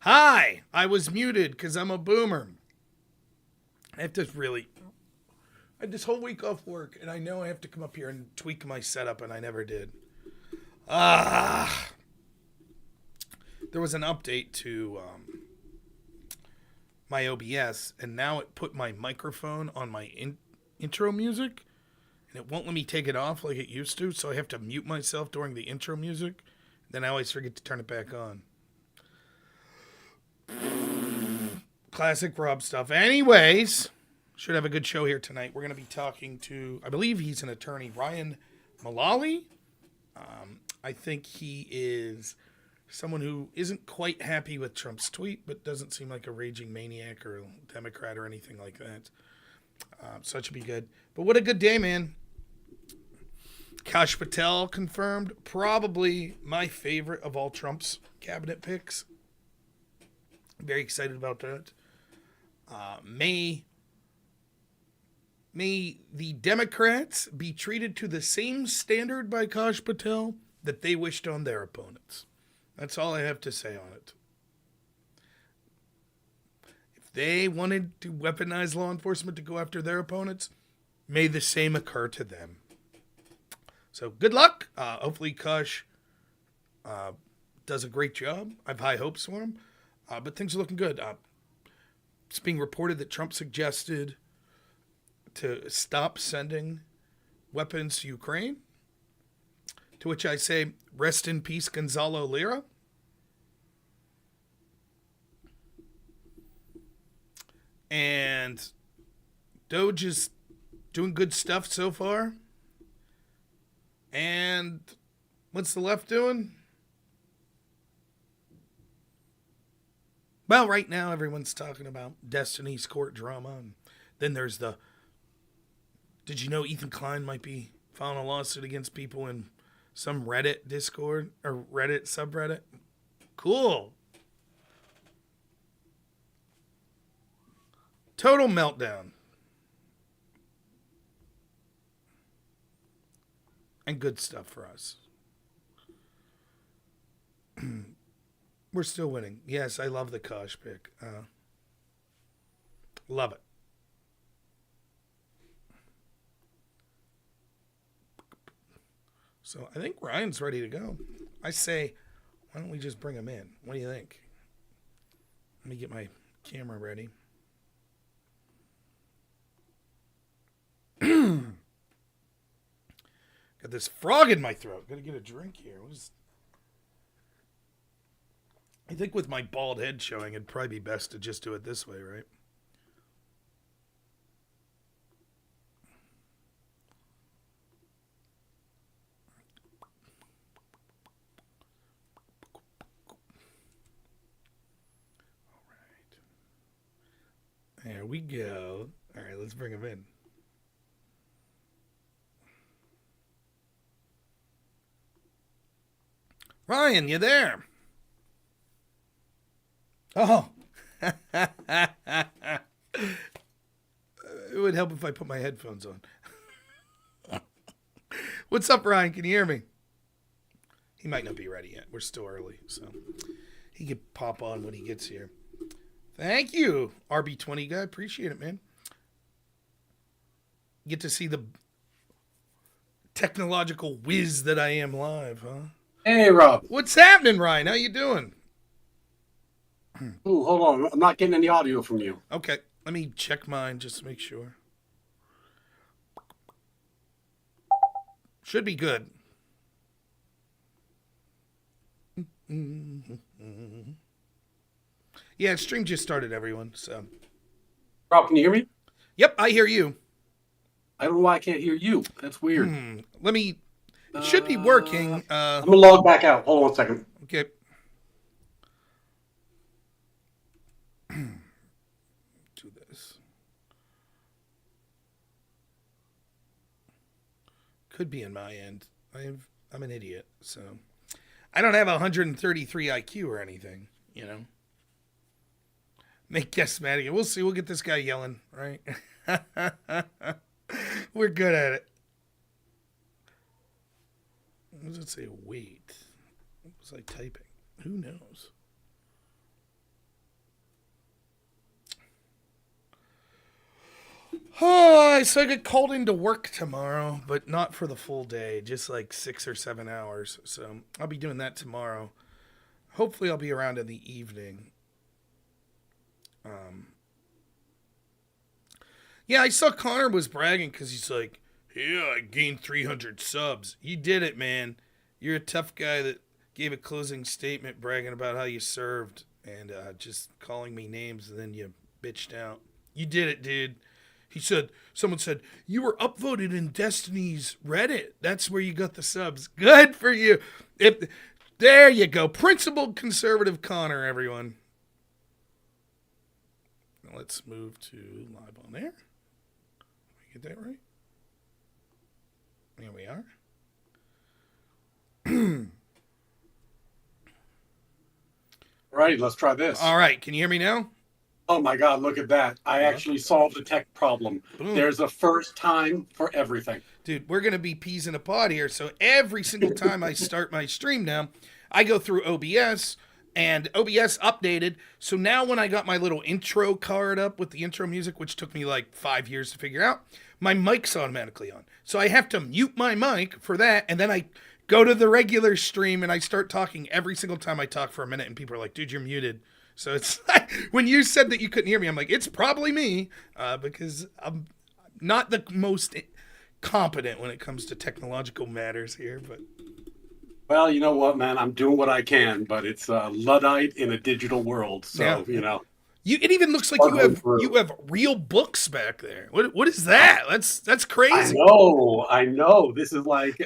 Hi, I was muted because I'm a boomer. I have to really. I had this whole week off work, and I know I have to come up here and tweak my setup, and I never did. Ah. There was an update to my OBS, and now it put my microphone on my intro music, and it won't let me take it off like it used to, so I have to mute myself during the intro music. Then I always forget to turn it back on. Classic Rob stuff. Anyways, should have a good show here tonight. We're going to be talking to, I believe he's an attorney, Ryan Mullally. I think he is someone who isn't quite happy with Trump's tweet, but doesn't seem like a raging maniac or a Democrat or anything like that. So it should be good. But what a good day, man. Kash Patel confirmed. Probably my favorite of all Trump's cabinet picks. Very excited about that. May the Democrats be treated to the same standard by Kash Patel that they wished on their opponents. That's all I have to say on it. If they wanted to weaponize law enforcement to go after their opponents, may the same occur to them. So good luck. Hopefully Kash does a great job. I have high hopes for him. But things are looking good. It's being reported that Trump suggested to stop sending weapons to Ukraine. To which I say, rest in peace, Gonzalo Lira. And Doge is doing good stuff so far. And what's the left doing? Well, right now everyone's talking about Destiny's Court drama. And then there's the, did you know Ethan Klein might be filing a lawsuit against people in some Reddit Discord or Reddit subreddit? Cool. Total meltdown. And good stuff for us. We're still winning. Yes, I love the Kosh pick. Love it. So I think Ryan's ready to go. I say, why don't we just bring him in? What do you think? Let me get my camera ready. Got this frog in my throat. Gotta get a drink here. I think with my bald head showing, it'd probably be best to just do it this way, right? All right. There we go. All right, let's bring him in. Ryan, you there? Oh. It would help if I put my headphones on. What's up, Ryan? Can you hear me? He might not be ready yet. We're still early, so he could pop on when he gets here. Thank you, RB20 guy. Appreciate it, man. Get to see the technological whiz that I am live, huh? Hey, Rob. What's happening, Ryan? How you doing? Ooh, hold on. I'm not getting any audio from you. Okay, let me check mine just to make sure. Should be good. Yeah, stream just started, everyone. So, Rob, can you hear me? yep, I hear you. I don't know why I can't hear you. That's weird. Let me. It should be working. I'm gonna log back out. Hold on 1 second. Okay. Do this. Could be in my end. I'm an idiot, so I don't have 133 IQ or anything, you know. Make guests mad again. We'll see. We'll get this guy yelling, right? We're good at it. What does it say? Wait. What was I typing? Who knows? Oh, so I get called into work tomorrow, but not for the full day, just like 6 or 7 hours. So I'll be doing that tomorrow. Hopefully, I'll be around in the evening. Um, yeah, I saw Connor was bragging because he's like, "Yeah, I gained 300 subs. You did it, man. You're a tough guy that gave a closing statement bragging about how you served and just calling me names, and then you bitched out. You did it, dude." He said, someone said, "You were upvoted in Destiny's Reddit. That's where you got the subs. Good for you." If There you go. Principled conservative Connor, everyone. Now let's move to live on air. Get that right? Here we are. Right, let's try this. All right, can you hear me now? Oh my God, look at that. I actually solved a tech problem. Boom. There's a first time for everything. Dude, we're going to be peas in a pod here. So every single time I start my stream now, I go through OBS, and OBS updated. So now when I got my little intro card up with the intro music, which took me like 5 years to figure out, my mic's automatically on. So I have to mute my mic for that, and then I go to the regular stream and I start talking every single time I talk for a minute, and people are like, "Dude, you're muted." So it's like, when you said that you couldn't hear me, I'm like, it's probably me, because I'm not the most competent when it comes to technological matters here. But Well, you know what, man? I'm doing what I can, but it's Luddite in a digital world. So, Yeah. you know. it even looks like you have real books back there. What is that? That's crazy. I know. This is like,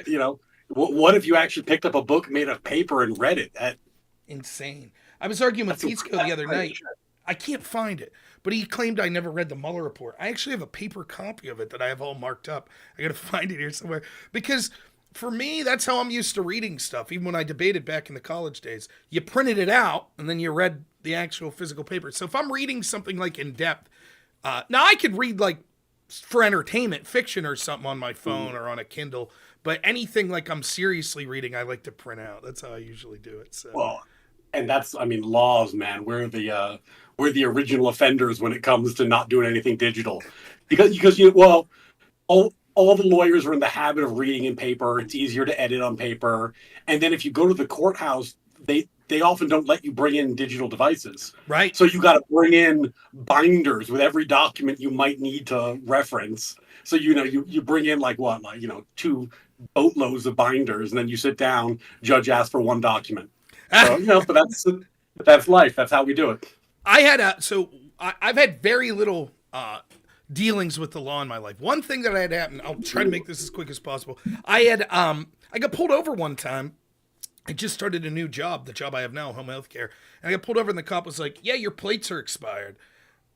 what if you actually picked up a book made of paper and read it? Insane. I was arguing with Tisco the other night. Shit. I can't find it, but he claimed I never read the Mueller report. I actually have a paper copy of it that I have all marked up. I got to find it here somewhere, because for me, that's how I'm used to reading stuff. Even when I debated back in the college days, you printed it out and then you read the actual physical paper. So if I'm reading something like in depth, now I could read like for entertainment fiction or something on my phone or on a Kindle, but anything like I'm seriously reading, I like to print out. That's how I usually do it. So. Well, and that's, laws, man. We're the original offenders when it comes to not doing anything digital, because all the lawyers are in the habit of reading in paper. It's easier to edit on paper, and then if you go to the courthouse, they often don't let you bring in digital devices. Right. So you got to bring in binders with every document you might need to reference. So you bring in two boatloads of binders, and then you sit down. Judge asks for one document. So, but that's life. That's how we do it. I've had very little dealings with the law in my life. One thing that had happened, I'll try to make this as quick as possible. I got pulled over one time. I just started a new job, the job I have now, home health care. And I got pulled over and the cop was like, "Yeah, your plates are expired."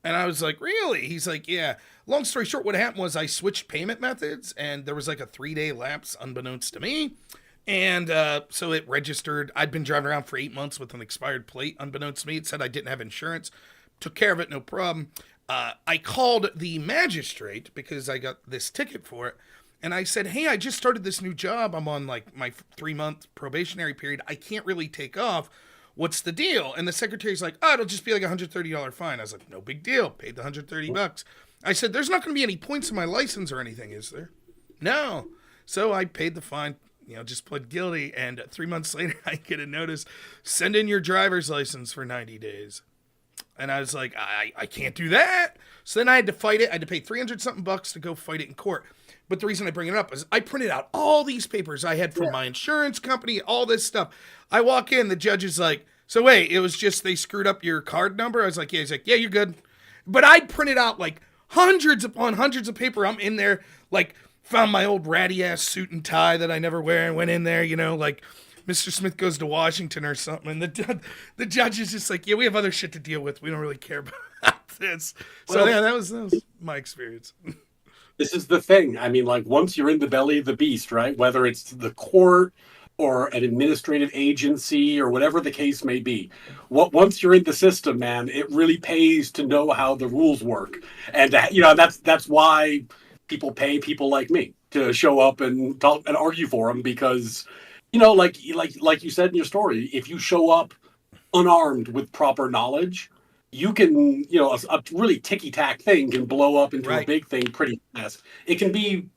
And I was like, "Really?" He's like, "Yeah." Long story short, what happened was I switched payment methods, and there was like a 3-day lapse unbeknownst to me. And so it registered. I'd been driving around for 8 months with an expired plate. Unbeknownst to me, it said I didn't have insurance. Took care of it, no problem. I called the magistrate because I got this ticket for it. And I said, "Hey, I just started this new job. I'm on like my 3-month probationary period. I can't really take off. What's the deal?" And the secretary's like, "Oh, it'll just be like a $130 fine." I was like, "No big deal." Paid the $130. I said, "There's not going to be any points in my license or anything, is there?" "No." So I paid the fine. Just pled guilty, and 3 months later, I get a notice, "Send in your driver's license for 90 days. And I was like, I can't do that. So then I had to fight it. I had to pay 300 something bucks to go fight it in court. But the reason I bring it up is I printed out all these papers I had from my insurance company, all this stuff. I walk in, the judge is like, "So wait, it was just they screwed up your card number?" I was like, "Yeah." He's like, "Yeah, you're good." But I printed out like hundreds upon hundreds of paper. I'm in there, like, found my old ratty ass suit and tie that I never wear and went in there, like Mr. Smith Goes to Washington or something. And the judge is just like, "Yeah, we have other shit to deal with. We don't really care about this." So yeah, that was my experience. This is the thing. Once you're in the belly of the beast, right? Whether it's the court or an administrative agency or whatever the case may be, once you're in the system, man, it really pays to know how the rules work. And that's why people pay people like me to show up and talk and argue for them, because like you said in your story, if you show up unarmed with proper knowledge, you can, a really ticky-tack thing can blow up into a Right. big thing pretty fast. It can be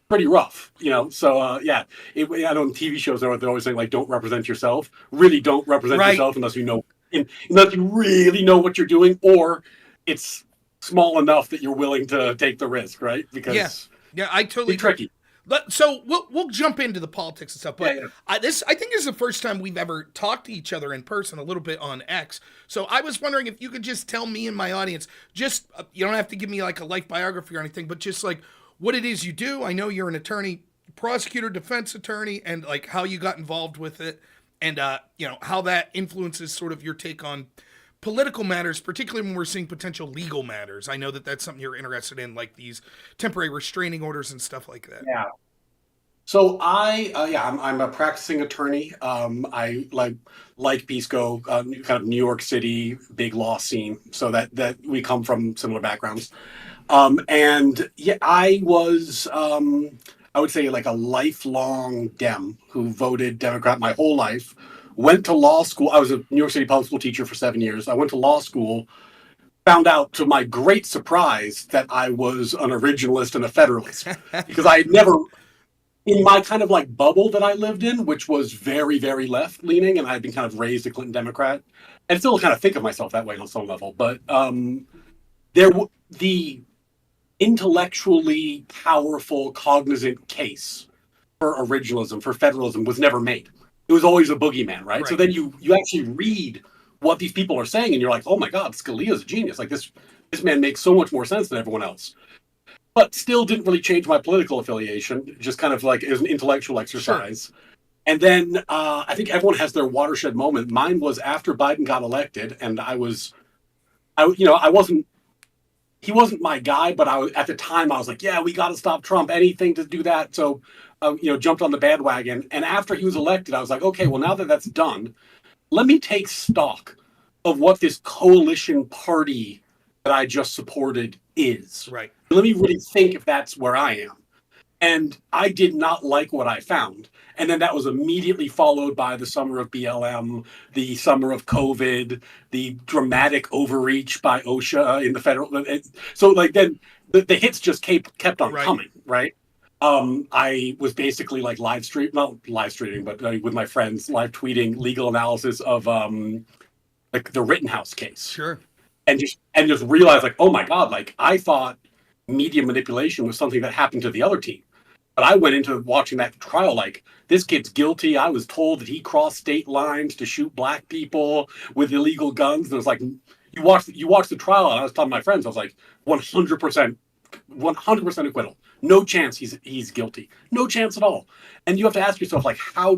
pretty rough, so yeah. I know in TV shows they're always saying like, don't represent yourself. Really, don't represent Right. yourself unless you really know what you're doing, or it's small enough that you're willing to take the risk, right? Yeah. Because Yeah, I totally it's agree. tricky. So we'll jump into the politics and stuff, Yeah, but yeah. I think this is the first time we've ever talked to each other in person, a little bit on X. So I was wondering if you could just tell me and my audience, just you don't have to give me like a life biography or anything, but just like what it is you do. I know you're an attorney, prosecutor, defense attorney, and like how you got involved with it, and how that influences sort of your take on political matters, particularly when we're seeing potential legal matters. I know that that's something you're interested in, like these temporary restraining orders and stuff like that. Yeah. So I'm a practicing attorney. I like Pisco, kind of New York City, big law scene. So that we come from similar backgrounds. And yeah, I would say like a lifelong Dem who voted Democrat my whole life. Went to law school. I was a New York City public school teacher for 7 years. I went to law school. Found out to my great surprise that I was an originalist and a federalist because I had never, in my kind of like bubble that I lived in, which was very, very left leaning, and I'd been kind of raised a Clinton Democrat, and still kind of think of myself that way on some level. But the intellectually powerful, cognizant case for originalism, for federalism, was never made. It was always a boogeyman, right? So then you actually read what these people are saying, and you're like, oh my God, Scalia's a genius. Like this man makes so much more sense than everyone else. But still didn't really change my political affiliation, just kind of like as an intellectual exercise. Sure. And then I think everyone has their watershed moment. Mine was after Biden got elected, and I wasn't, he wasn't my guy, but at the time I was like, yeah, we got to stop Trump, anything to do that. So, jumped on the bandwagon. And after he was elected, I was like, okay, well, now that that's done, let me take stock of what this coalition party that I just supported is. Right. Let me really think if that's where I am. And I did not like what I found. And then that was immediately followed by the summer of BLM, the summer of COVID, the dramatic overreach by OSHA in the federal. So like then the hits just kept on coming, right? I was basically like not live streaming, but with my friends, live tweeting legal analysis of like the Rittenhouse case. Sure. And just realized like, oh my God, like I thought media manipulation was something that happened to the other team. But I went into watching that trial like, this kid's guilty. I was told that he crossed state lines to shoot black people with illegal guns. And it was like, you watch the trial, and I was telling my friends, I was like, 100% acquittal. No chance he's guilty. No chance at all. And you have to ask yourself, like, how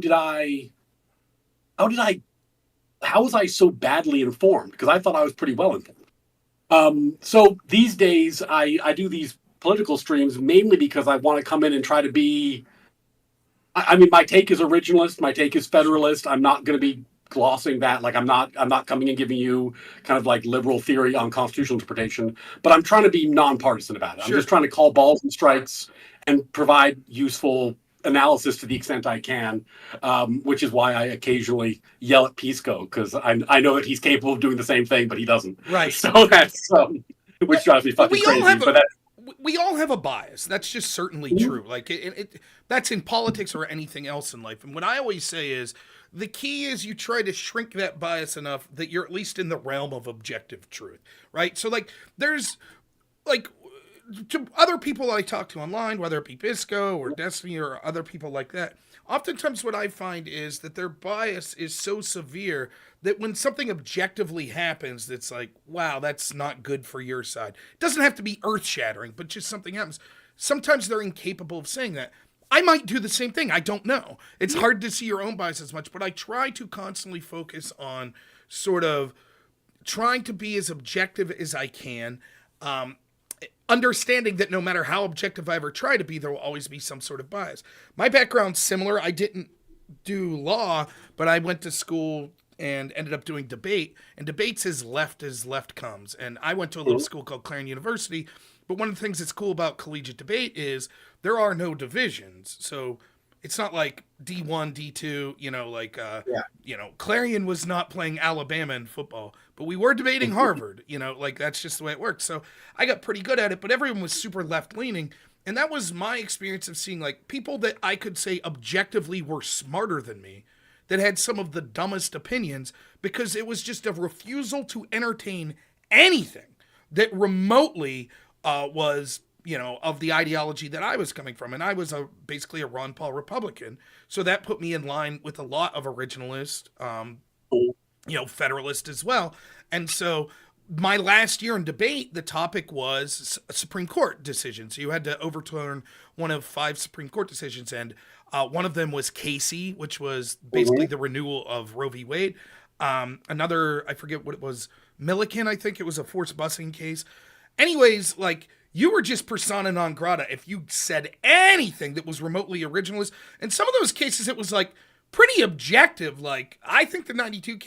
was I so badly informed? Because I thought I was pretty well informed. So these days I do these political streams mainly because I want to come in and try to be, I mean, my take is originalist, my take is federalist. I'm not going to be glossing that. Like I'm not coming and giving you kind of like liberal theory on constitutional interpretation, but I'm trying to be nonpartisan about it. Sure. I'm just trying to call balls and strikes and provide useful analysis to the extent I can, which is why I occasionally yell at Pisco, because I know that he's capable of doing the same thing, but he doesn't. Right. So that's which drives me fucking crazy. We all have a bias. That's just certainly true. Like that's in politics or anything else in life. And what I always say is the key is you try to shrink that bias enough that you're at least in the realm of objective truth, right? So like there's like to other people I talk to online, whether it be Bisco or Destiny or other people like that, oftentimes what I find is that their bias is so severe that when something objectively happens that's like, wow, that's not good for your side. It doesn't have to be earth-shattering, but just something happens. Sometimes they're incapable of saying that. I might do the same thing. I don't know. It's hard to see your own bias as much, but I try to constantly focus on sort of trying to be as objective as I can, understanding that no matter how objective I ever try to be, there will always be some sort of bias. My background's similar. I didn't do law, but I went to school and ended up doing debate, and debate's as left comes. And I went to a little school called Clarion University, but one of the things that's cool about collegiate debate is there are no divisions. So it's not like D1, D2, Yeah. Clarion was not playing Alabama in football, but we were debating Harvard, like that's just the way it works. So I got pretty good at it, but everyone was super left leaning. And that was my experience of seeing like people that I could say objectively were smarter than me that had some of the dumbest opinions because it was just a refusal to entertain anything that remotely was, of the ideology that I was coming from. And I was basically a Ron Paul Republican. So that put me in line with a lot of originalists, Federalist as well. And so my last year in debate, the topic was a Supreme Court decision. So you had to overturn one of 5 Supreme Court decisions. And one of them was Casey, which was basically the renewal of Roe v. Wade. Another, I forget what it was, Milliken, I think it was a forced busing case. Anyways, like, you were just persona non grata if you said anything that was remotely originalist. And some of those cases, it was like pretty objective. Like, I think the 92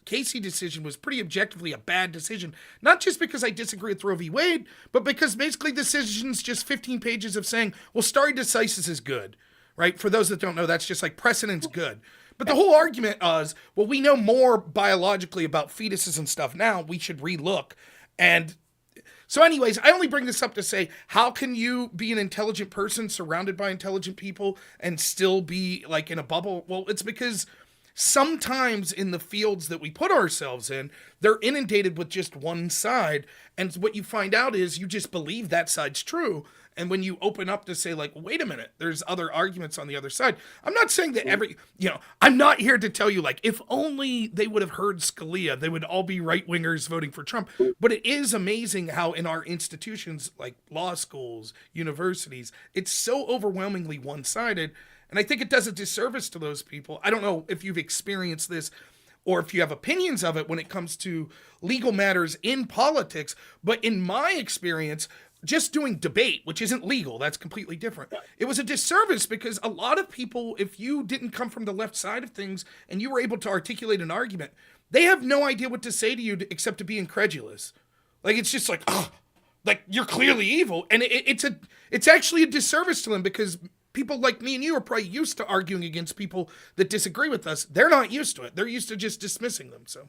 Casey decision was pretty objectively a bad decision. Not just because I disagree with Roe v. Wade, but because basically the decision's just 15 pages of saying, well, stare decisis is good, right? For those that don't know, that's just like precedent's good. But the whole argument was, well, we know more biologically about fetuses and stuff now. We should relook. And so anyways, I only bring this up to say, how can you be an intelligent person surrounded by intelligent people and still be like in a bubble? Well, it's because sometimes in the fields that we put ourselves in, they're inundated with just one side. And what you find out is you just believe that side's true. And when you open up to say like, wait a minute, there's other arguments on the other side. I'm not saying that I'm not here to tell you like, if only they would have heard Scalia, they would all be right-wingers voting for Trump. But it is amazing how in our institutions, like law schools, universities, it's so overwhelmingly one-sided. And I think it does a disservice to those people. I don't know if you've experienced this or if you have opinions of it when it comes to legal matters in politics. But in my experience, just doing debate, which isn't legal, that's completely different. It was a disservice because a lot of people, if you didn't come from the left side of things and you were able to articulate an argument, they have no idea what to say to you except to be incredulous. Like, it's just like, oh, like you're clearly evil. And it's actually a disservice to them because people like me and you are probably used to arguing against people that disagree with us. They're not used to it. They're used to just dismissing them. So.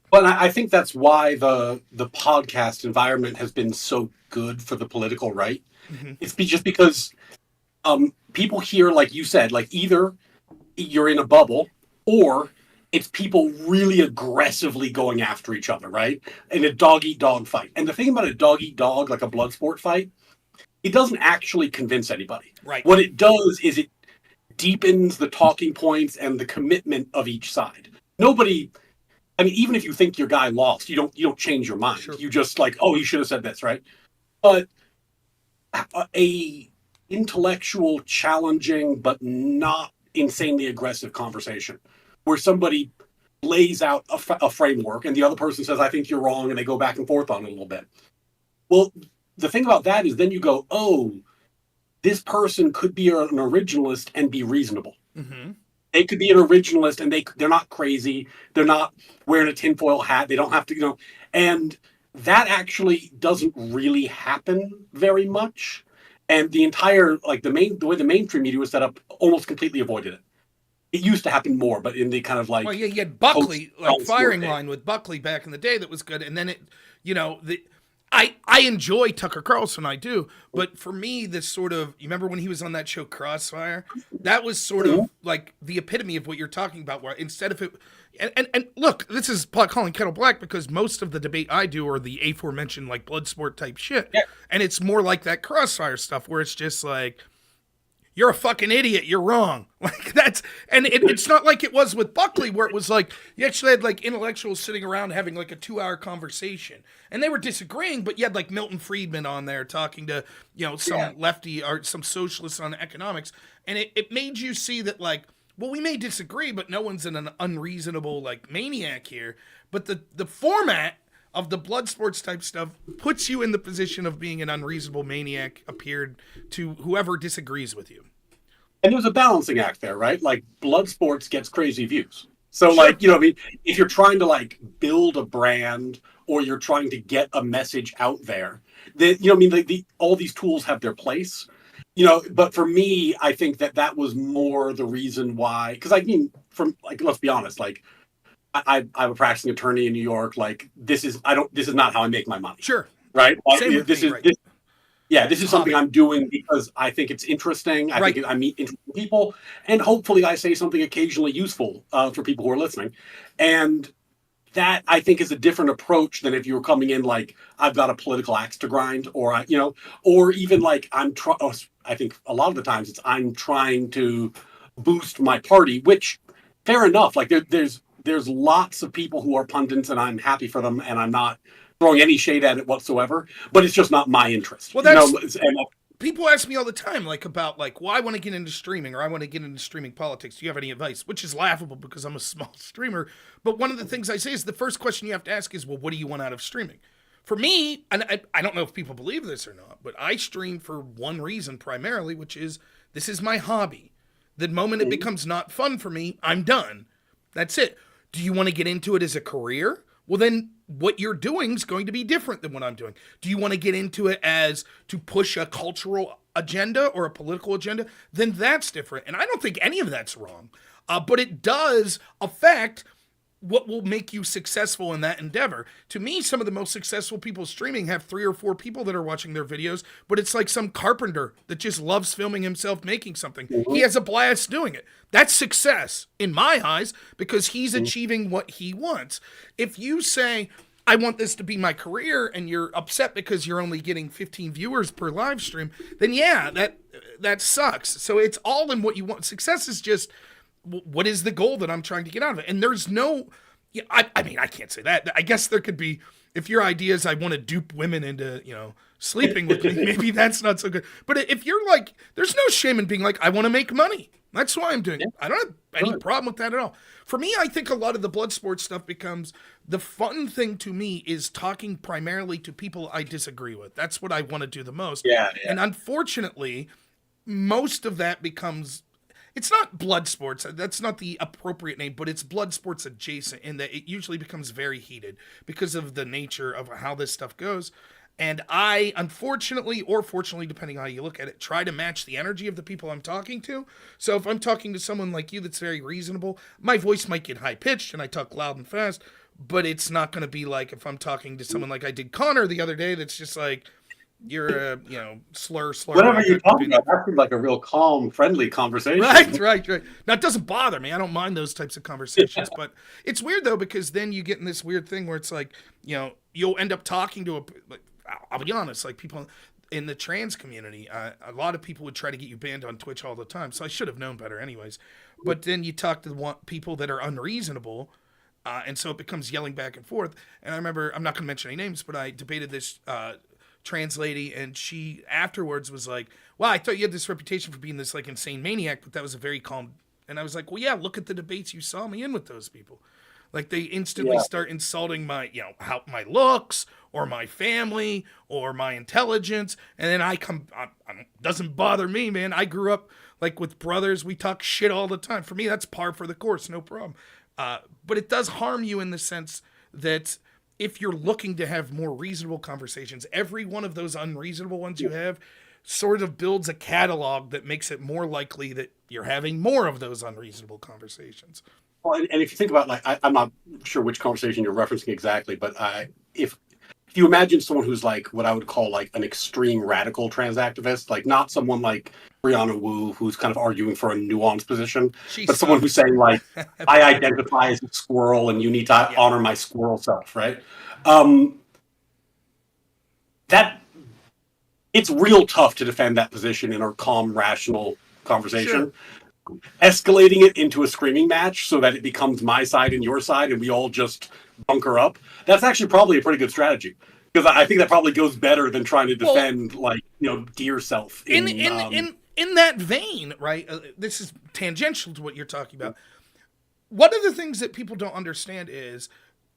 But I think that's why the podcast environment has been so good for the political right. Mm-hmm. It's just because people here, like you said, like either you're in a bubble or it's people really aggressively going after each other, right? In a dog-eat-dog fight. And the thing about a dog-eat-dog, like a blood sport fight, it doesn't actually convince anybody. Right. What it does is it deepens the talking points and the commitment of each side. Nobody... I mean, even if you think your guy lost, you don't change your mind. Sure. You just like, oh, he should have said this, right? But a intellectual, challenging, but not insanely aggressive conversation where somebody lays out a framework and the other person says, I think you're wrong, and they go back and forth on it a little bit. Well, the thing about that is then you go, oh, this person could be an originalist and be reasonable. Mm-hmm. They could be an originalist and they're not crazy. They're not wearing a tinfoil hat. They don't have to, and that actually doesn't really happen very much. And the entire, like the way the mainstream media was set up almost completely avoided it. It used to happen more, but in the kind of like... Well, yeah, you had Buckley, like firing line with Buckley back in the day that was good. And then I enjoy Tucker Carlson, I do. But for me, this sort of, you remember when he was on that show Crossfire? That was sort of like the epitome of what you're talking about, where instead of it, and look, this is calling kettle black because most of the debate I do are the aforementioned like blood sport type shit. Yeah. And it's more like that Crossfire stuff where it's just like, you're a fucking idiot, you're wrong. Like that's, and it's not like it was with Buckley where it was like, you actually had like intellectuals sitting around having like a 2-hour conversation and they were disagreeing, but you had like Milton Friedman on there talking to, some lefty or some socialists on economics. And it made you see that like, well, we may disagree, but no one's an unreasonable like maniac here. But the format of the blood sports type stuff puts you in the position of being an unreasonable maniac appeared to whoever disagrees with you. And there's a balancing act there, right? Like blood sports gets crazy views. So like, if you're trying to like build a brand or you're trying to get a message out there, then, all these tools have their place. But for me, I think that was more the reason why, because I mean, let's be honest, like, I'm a practicing attorney in New York. Like, this is not how I make my money. Sure. Right. Same with me, right? This is something I'm doing because I think it's interesting. I think I meet interesting people, and hopefully I say something occasionally useful for people who are listening. And that, I think, is a different approach than if you were coming in like, I've got a political axe to grind, or or even like I think a lot of the times I'm trying to boost my party, which, fair enough. Like, there's lots of people who are pundits, and I'm happy for them, and I'm not throwing any shade at it whatsoever. But it's just not my interest. Well, people ask me all the time, like, about like, well, I want to get into streaming, or I want to get into streaming politics. Do you have any advice? Which is laughable because I'm a small streamer. But one of the things I say is the first question you have to ask is, well, what do you want out of streaming? For me, and I don't know if people believe this or not, but I stream for one reason primarily, which is this is my hobby. The moment it becomes not fun for me, I'm done. That's it. Do you want to get into it as a career? Well, then what you're doing is going to be different than what I'm doing. Do you want to get into it as to push a cultural agenda or a political agenda? Then that's different. And I don't think any of that's wrong. But it does affect what will make you successful in that endeavor. To me, some of the most successful people streaming have 3 or 4 people that are watching their videos, but it's like some carpenter that just loves filming himself making something. Mm-hmm. He has a blast doing it. That's success in my eyes because he's achieving what he wants. If you say, I want this to be my career, and you're upset because you're only getting 15 viewers per live stream, then yeah, that sucks. So it's all in what you want. Success is just, what is the goal that I'm trying to get out of it? And there's no, I mean, I can't say that. I guess there could be, if your idea is I want to dupe women into, sleeping with me, maybe that's not so good. But if you're like, there's no shame in being like, I want to make money. That's why I'm doing it. I don't have any problem with that at all. For me, I think a lot of the blood sports stuff becomes, the fun thing to me is talking primarily to people I disagree with. That's what I want to do the most. Yeah. And unfortunately, most of that becomes, it's not blood sports. That's not the appropriate name, but it's blood sports adjacent in that it usually becomes very heated because of the nature of how this stuff goes. And I, unfortunately, or fortunately, depending on how you look at it, try to match the energy of the people I'm talking to. So if I'm talking to someone like you that's very reasonable, my voice might get high-pitched and I talk loud and fast, but it's not going to be like if I'm talking to someone like I did Connor the other day that's just like, you're a, slur. Whatever you're talking about, that seems like a real calm, friendly conversation. Right. Now, it doesn't bother me. I don't mind those types of conversations, but it's weird, though, because then you get in this weird thing where it's like, you'll end up talking to I'll be honest, like people in the trans community, a lot of people would try to get you banned on Twitch all the time, so I should have known better anyways. But then you talk to people that are unreasonable, and so it becomes yelling back and forth. And I remember, I'm not going to mention any names, but I debated this trans lady, and she afterwards was like, well, I thought you had this reputation for being this like insane maniac, but that was a very calm. And I was like, well, yeah, look at the debates you saw me in with those people. Like, they instantly start insulting my, how my looks or my family or my intelligence. And then doesn't bother me, man. I grew up like with brothers. We talk shit all the time. For me, that's par for the course. No problem. But it does harm you in the sense that if you're looking to have more reasonable conversations, every one of those unreasonable ones you have sort of builds a catalog that makes it more likely that you're having more of those unreasonable conversations. Well, and if you think about, like, I'm not sure which conversation you're referencing exactly, but if you imagine someone who's like what I would call like an extreme radical trans activist, like not someone like Brianna Wu, who's kind of arguing for a nuanced position, but someone who's saying like, I identify as a squirrel and you need to honor my squirrel self, right? That it's real tough to defend that position in a calm, rational conversation. Sure. Escalating it into a screaming match so that it becomes my side and your side and we all just bunker up, that's actually probably a pretty good strategy, because I think that probably goes better than trying to defend dear self in that vein, right? This is tangential to what you're talking about. One of the things that people don't understand is,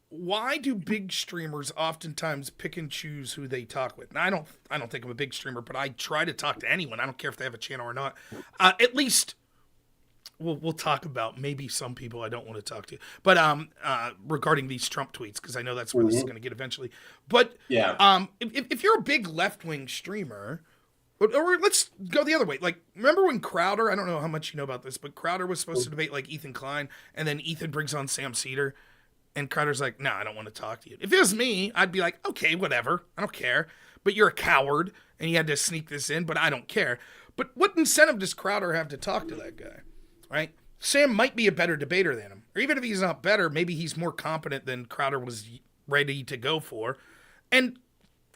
why do big streamers oftentimes pick and choose who they talk with? Now, I don't think I'm a big streamer, but I try to talk to anyone. I don't care if they have a channel or not. At least we'll talk about maybe some people I don't want to talk to, but regarding these Trump tweets, because I know that's where this is going to get eventually. But if you're a big left-wing streamer, Or let's go the other way. Like, remember when Crowder, I don't know how much you know about this, but Crowder was supposed to debate like Ethan Klein, and then Ethan brings on Sam Cedar, and Crowder's like, no, I don't want to talk to you. If it was me, I'd be like, okay, whatever. I don't care. But you're a coward, and you had to sneak this in, but I don't care. But what incentive does Crowder have to talk to that guy, right? Sam might be a better debater than him. Or even if he's not better, maybe he's more competent than Crowder was ready to go for. And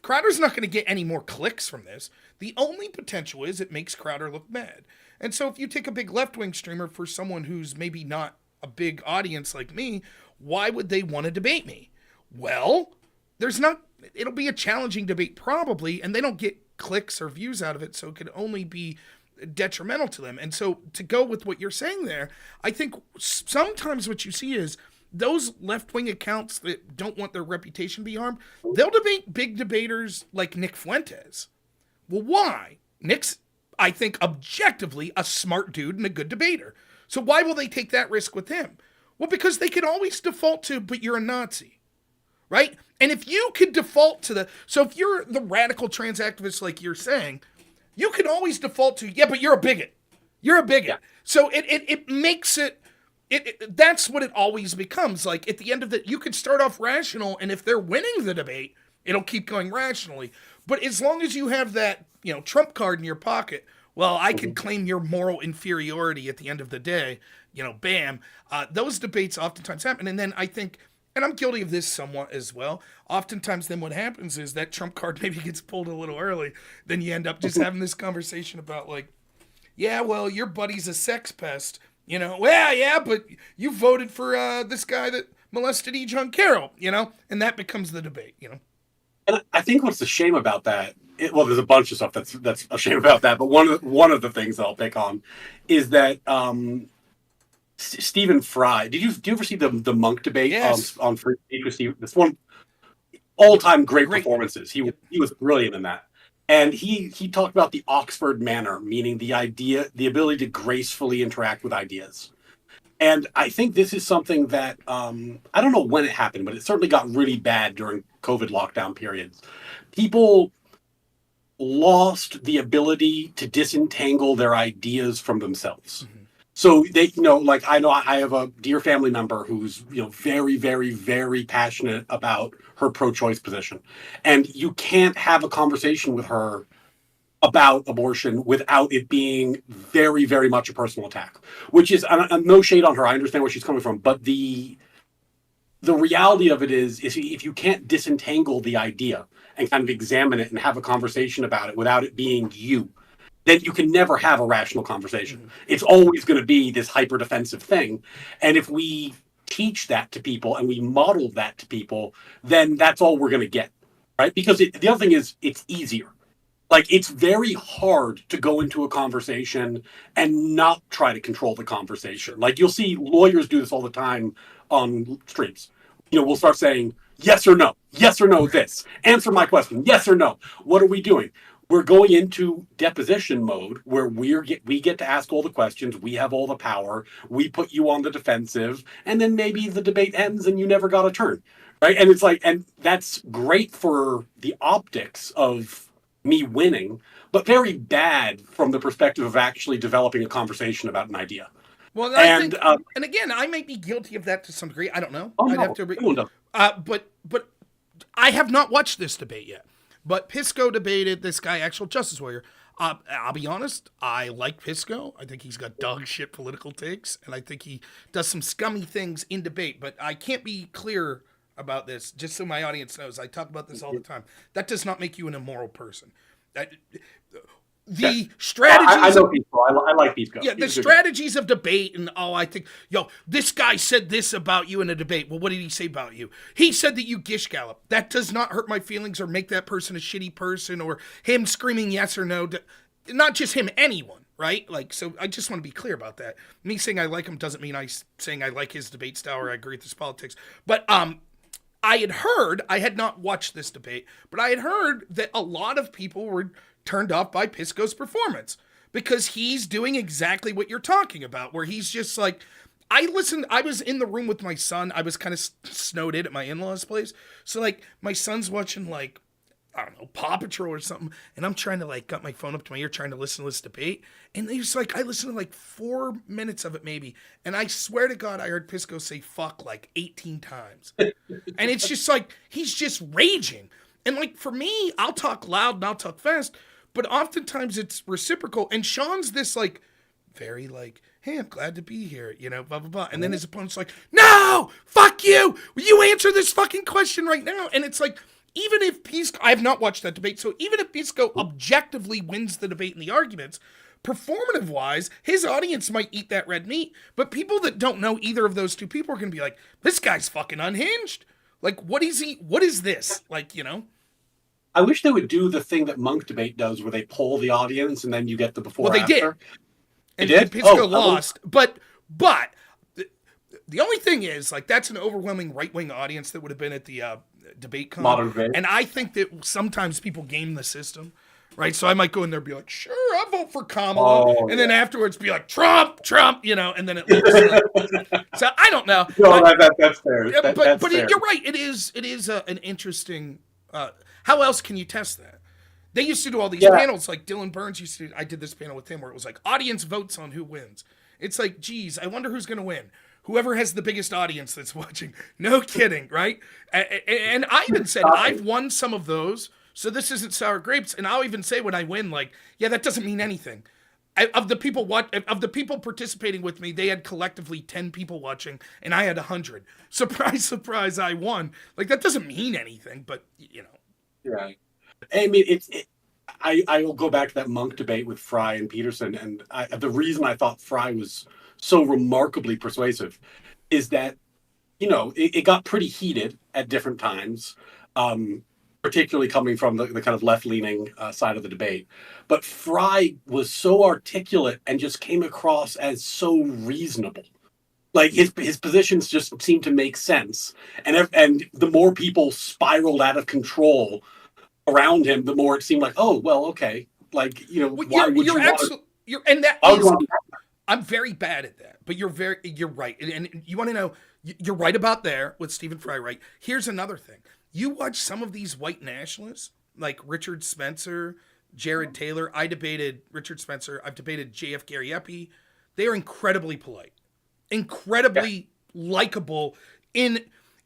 Crowder's not going to get any more clicks from this. The only potential is it makes Crowder look bad. And so if you take a big left-wing streamer for someone who's maybe not a big audience like me, why would they want to debate me? Well, it'll be a challenging debate probably, and they don't get clicks or views out of it, so it could only be detrimental to them. And so to go with what you're saying there, I think sometimes what you see is those left-wing accounts that don't want their reputation to be harmed, they'll debate big debaters like Nick Fuentes. Well, why? Nick's, I think, objectively a smart dude and a good debater. So why will they take that risk with him? Well, because they can always default to, but you're a Nazi, right? And if you could default to so if you're the radical trans activist like you're saying, you can always default to, yeah, but you're a bigot. You're a bigot. Yeah. So it makes it, that's what it always becomes. Like at the end of you could start off rational, and if they're winning the debate, it'll keep going rationally. But as long as you have that, trump card in your pocket, well, I can claim your moral inferiority at the end of the day, bam. Those debates oftentimes happen. And then I think, and I'm guilty of this somewhat as well, oftentimes then what happens is that trump card maybe gets pulled a little early. Then you end up just having this conversation about like, yeah, well, your buddy's a sex pest. Well, yeah, but you voted for this guy that molested E. John Carroll, and that becomes the debate, And I think what's a shame about that, there's a bunch of stuff that's a shame about that, but one of the things that I'll pick on is that Stephen Fry. Do you ever see the Monk debate? Yes. On Free Speech with Steve? This one, all-time great performances. He was brilliant in that. And he talked about the Oxford manner, meaning the ability to gracefully interact with ideas. And I think this is something that, I don't know when it happened, but it certainly got really bad during COVID lockdown periods. People lost the ability to disentangle their ideas from themselves. Mm-hmm. So they, I know I have a dear family member who's, very, very, very passionate about her pro-choice position. And you can't have a conversation with her about abortion without it being very, very much a personal attack, which is no shade on her. I understand where she's coming from. But the reality of it is if you can't disentangle the idea and kind of examine it and have a conversation about it without it being you, then you can never have a rational conversation. Mm-hmm. It's always going to be this hyper defensive thing. And if we teach that to people and we model that to people, then that's all we're going to get, right? Because the other thing is it's easier. Like, it's very hard to go into a conversation and not try to control the conversation. Like, you'll see lawyers do this all the time on streams. We'll start saying, yes or no, this. Answer my question, yes or no. What are we doing? We're going into deposition mode where we get to ask all the questions. We have all the power. We put you on the defensive, and then maybe the debate ends and you never got a turn, right? And it's like, and that's great for the optics of me winning, but very bad from the perspective of actually developing a conversation about an idea. Well, I think, and again, I might be guilty of that to some degree. I don't know. I'd have to. But I have not watched this debate yet. But Pisco debated this guy, actual justice warrior. I'll be honest, I like Pisco. I think he's got dog shit political takes, and I think he does some scummy things in debate. But I can't be clear about this, just so my audience knows. I talk about this all the time. That does not make you an immoral person. Strategies. I know Pisco. I like Pisco. Yeah, the strategies of debate and I think, this guy said this about you in a debate. Well, what did he say about you? He said that you gish gallop. That does not hurt my feelings or make that person a shitty person or him screaming yes or no. Not just him, anyone, right? Like, so I just want to be clear about that. Me saying I like him doesn't mean saying I like his debate style or I agree with his politics. But I had not watched this debate, but I had heard that a lot of people were turned off by Pisco's performance because he's doing exactly what you're talking about, where he's just like, I was in the room with my son. I was kind of snowed in at my in-laws' place. So like my son's watching like I don't know, Paw Patrol or something, and I'm trying to like got my phone up to my ear trying to listen to this debate, and it's like I listened to like 4 minutes of it maybe, and I swear to God I heard Pisco say fuck like 18 times, and it's just like he's just raging, and like for me I'll talk loud and I'll talk fast, but oftentimes it's reciprocal, and Sean's this like very like, hey, I'm glad to be here, you know, blah blah blah, and then his opponent's like, no, fuck you, will you answer this fucking question right now, and it's like. Even if Pisco, I have not watched that debate, so even if Pisco objectively wins the debate and the arguments, performative-wise, his audience might eat that red meat, but people that don't know either of those two people are going to be like, this guy's fucking unhinged. Like, what is this? Like, you know? I wish they would do the thing that Monk Debate does where they poll the audience and then you get the before Well, they after. Did. And Pisco lost, but the only thing is, like, that's an overwhelming right-wing audience that would have been at the debate con. Modern debate. And I think that sometimes people game the system, right? So I might go in there and be like, sure, I'll vote for Kamala. Then afterwards be like, Trump, you know, and then it looks like... So I don't know. No, that's fair. That's fair. You're right. It is an interesting... how else can you test that? They used to do all these panels, like Dylan Burns used to do. I did this panel with him where it was like, audience votes on who wins. It's like, geez, I wonder who's going to win. Whoever has the biggest audience that's watching. No kidding, right? And I even said, I've won some of those, so this isn't sour grapes. And I'll even say when I win, like, yeah, that doesn't mean anything. Of the people participating with me, they had collectively 10 people watching, and I had 100. Surprise, surprise, I won. Like, that doesn't mean anything, but, you know. Right. I mean, I will go back to that Monk debate with Fry and Peterson, and the reason I thought Fry was so remarkably persuasive is that, you know, it got pretty heated at different times, particularly coming from the kind of left-leaning side of the debate. But Fry was so articulate and just came across as so reasonable. Like his positions just seemed to make sense. And the more people spiraled out of control around him, the more it seemed like, oh, well, okay. Like, you know, why would you want to... I'm very bad at that, but you're right. And you want to know, you're right about there with Stephen Fry, right? Here's another thing. You watch some of these white nationalists, like Richard Spencer, Jared Taylor. I debated Richard Spencer. I've debated J.F. Gary Eppie. They are incredibly polite, incredibly likable,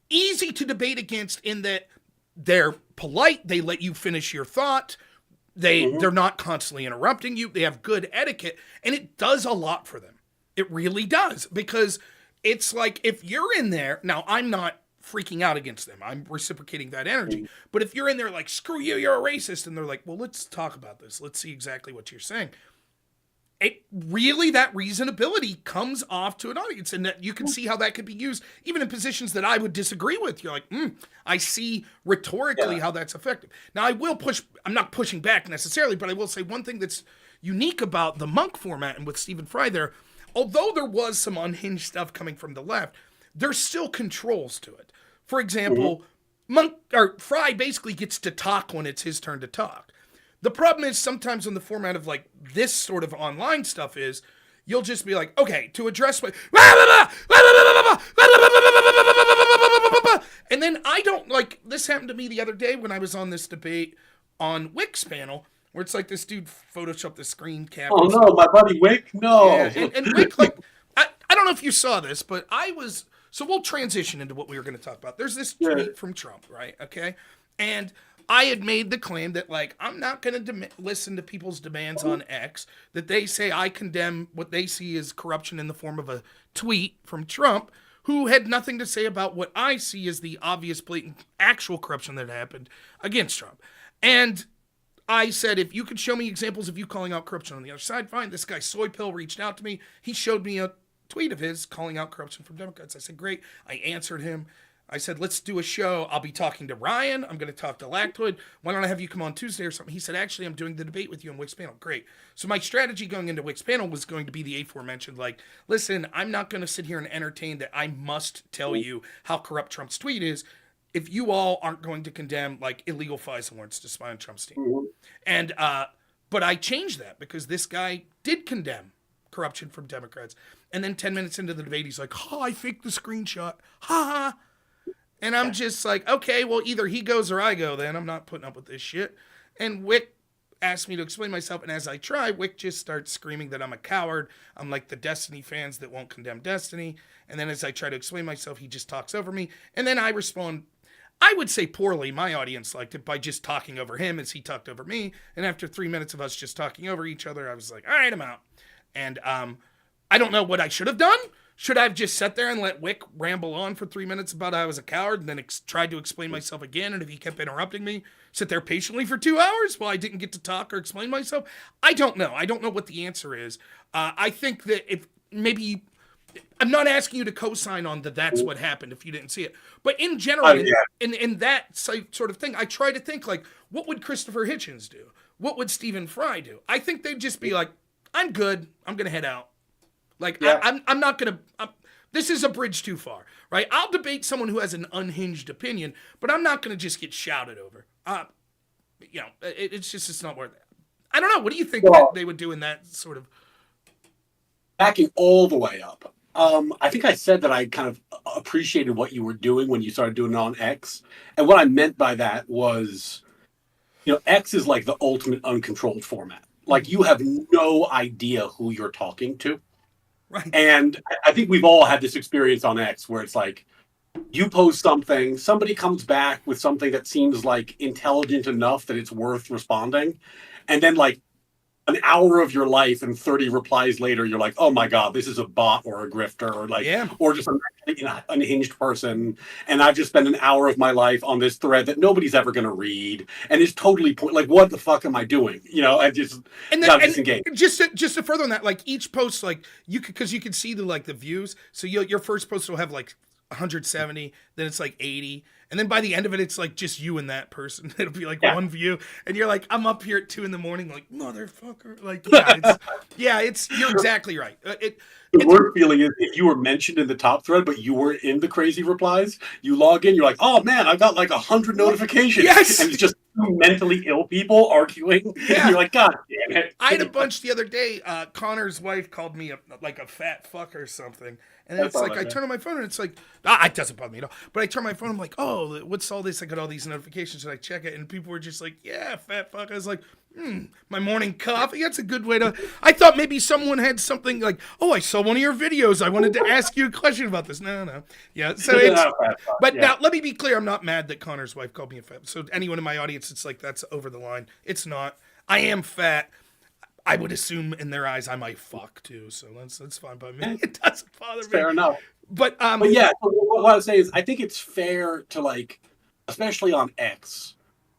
easy to debate against in that they're polite. They let you finish your thought. They're not constantly interrupting you. They have good etiquette, and it does a lot for them. It really does, because it's like if you're in there, now I'm not freaking out against them. I'm reciprocating that energy. But if you're in there like, screw you, you're a racist, and they're like, well, let's talk about this. Let's see exactly what you're saying. It really, that reasonability comes off to an audience, and that you can see how that could be used even in positions that I would disagree with. You're like, I see rhetorically how that's effective. Now I'm not pushing back necessarily, but I will say one thing that's unique about the Monk format and with Stephen Fry there, although there was some unhinged stuff coming from the left, there's still controls to it. For example, Fry basically gets to talk when it's his turn to talk. The problem is sometimes in the format of like this sort of online stuff is you'll just be like, okay, to address what, and then I don't like, this happened to me the other day when I was on this debate on Wick's panel where it's like this dude photoshopped the screen cap. Oh no, my buddy Wick, no. Yeah, and Wick, like, I don't know if you saw this, but so we'll transition into what we were going to talk about. There's this tweet from Trump, right? Okay. And I had made the claim that, like, I'm not going to listen to people's demands on X, that they say I condemn what they see as corruption in the form of a tweet from Trump, who had nothing to say about what I see as the obvious, blatant, actual corruption that happened against Trump. And I said, if you could show me examples of you calling out corruption on the other side, fine. This guy, Soy Pill, reached out to me. He showed me a tweet of his calling out corruption from Democrats. I said, great. I answered him. I said, let's do a show. I'll be talking to Ryan. I'm going to talk to Lactoid. Why don't I have you come on Tuesday or something? He said, actually, I'm doing the debate with you on Wick's panel. Great. So my strategy going into Wick's panel was going to be the aforementioned, like, listen, I'm not going to sit here and entertain that I must tell you how corrupt Trump's tweet is if you all aren't going to condemn, like, illegal FISA warrants to spy on Trump's team. And, but I changed that because this guy did condemn corruption from Democrats. And then 10 minutes into the debate, he's like, I faked the screenshot. Ha ha. And I'm just like, okay, well, either he goes or I go then. I'm not putting up with this shit. And Wick asked me to explain myself, and as I try, Wick just starts screaming that I'm a coward. I'm like the Destiny fans that won't condemn Destiny. And then as I try to explain myself, he just talks over me. And then I respond, I would say poorly. My audience liked it by just talking over him as he talked over me. And after 3 minutes of us just talking over each other, I was like, all right, I'm out. And I don't know what I should have done. Should I have just sat there and let Wick ramble on for 3 minutes about I was a coward and then tried to explain myself again? And if he kept interrupting me, sit there patiently for 2 hours while I didn't get to talk or explain myself? I don't know. I don't know what the answer is. I think that if maybe... I'm not asking you to co-sign on that's what happened if you didn't see it. But in general, in that sort of thing, I try to think like, what would Christopher Hitchens do? What would Stephen Fry do? I think they'd just be like, I'm good. I'm going to head out. Like, I'm not going to... This is a bridge too far, right? I'll debate someone who has an unhinged opinion, but I'm not going to just get shouted over. It's not worth it. I don't know. What do you think that they would do in that sort of... Backing all the way up. I think I said that I kind of appreciated what you were doing when you started doing it on X. And what I meant by that was, X is like the ultimate uncontrolled format. Like, you have no idea who you're talking to. Right. And I think we've all had this experience on X where it's like, you post something, somebody comes back with something that seems like intelligent enough that it's worth responding. And then like an hour of your life and 30 replies later, you're like, oh my God, this is a bot or a grifter or like, or just an unhinged person. And I've just spent an hour of my life on this thread that nobody's ever going to read. And it's totally like, what the fuck am I doing? I just got disengaged. Just to further on that, like each post, like because you can see the views. So your first post will have like 170, then it's like 80. And then by the end of it, it's like just you and that person. It'll be like one view. And you're like, I'm up here at 2 a.m, like, motherfucker. Like, you're exactly right. The worst feeling is if you were mentioned in the top thread, but you were in the crazy replies, you log in, you're like, oh man, I got like 100 notifications. Yes. And it's just mentally ill people arguing. Yeah. And you're like, God damn it. I had a bunch the other day. Connor's wife called me a fat fuck or something. And it's like, I turn on my phone and it's like, it doesn't bother me at all. But I turn my phone, I'm like, oh, what's all this? I got all these notifications and I check it. And people were just like, yeah, fat fuck. I was like, my morning coffee. That's a good way to, I thought maybe someone had something like, oh, I saw one of your videos. I wanted to ask you a question about this. No. Yeah. So it's, but now let me be clear. I'm not mad that Connor's wife called me a fat. So anyone in my audience, it's like, that's over the line. It's not. I am fat. I would assume in their eyes I might fuck too, so that's fine by me. It doesn't bother me. Fair enough. But yeah, what I would say is I think it's fair to like, especially on X,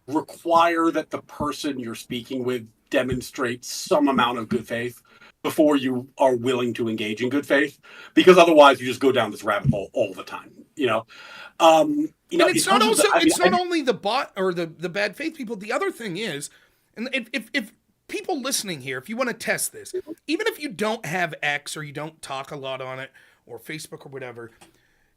require that the person you're speaking with demonstrates some amount of good faith before you are willing to engage in good faith, because otherwise you just go down this rabbit hole all the time. It's not also not only the bot or the bad faith people. The other thing is, and if people listening here, if you want to test this, even if you don't have X or you don't talk a lot on it or Facebook or whatever,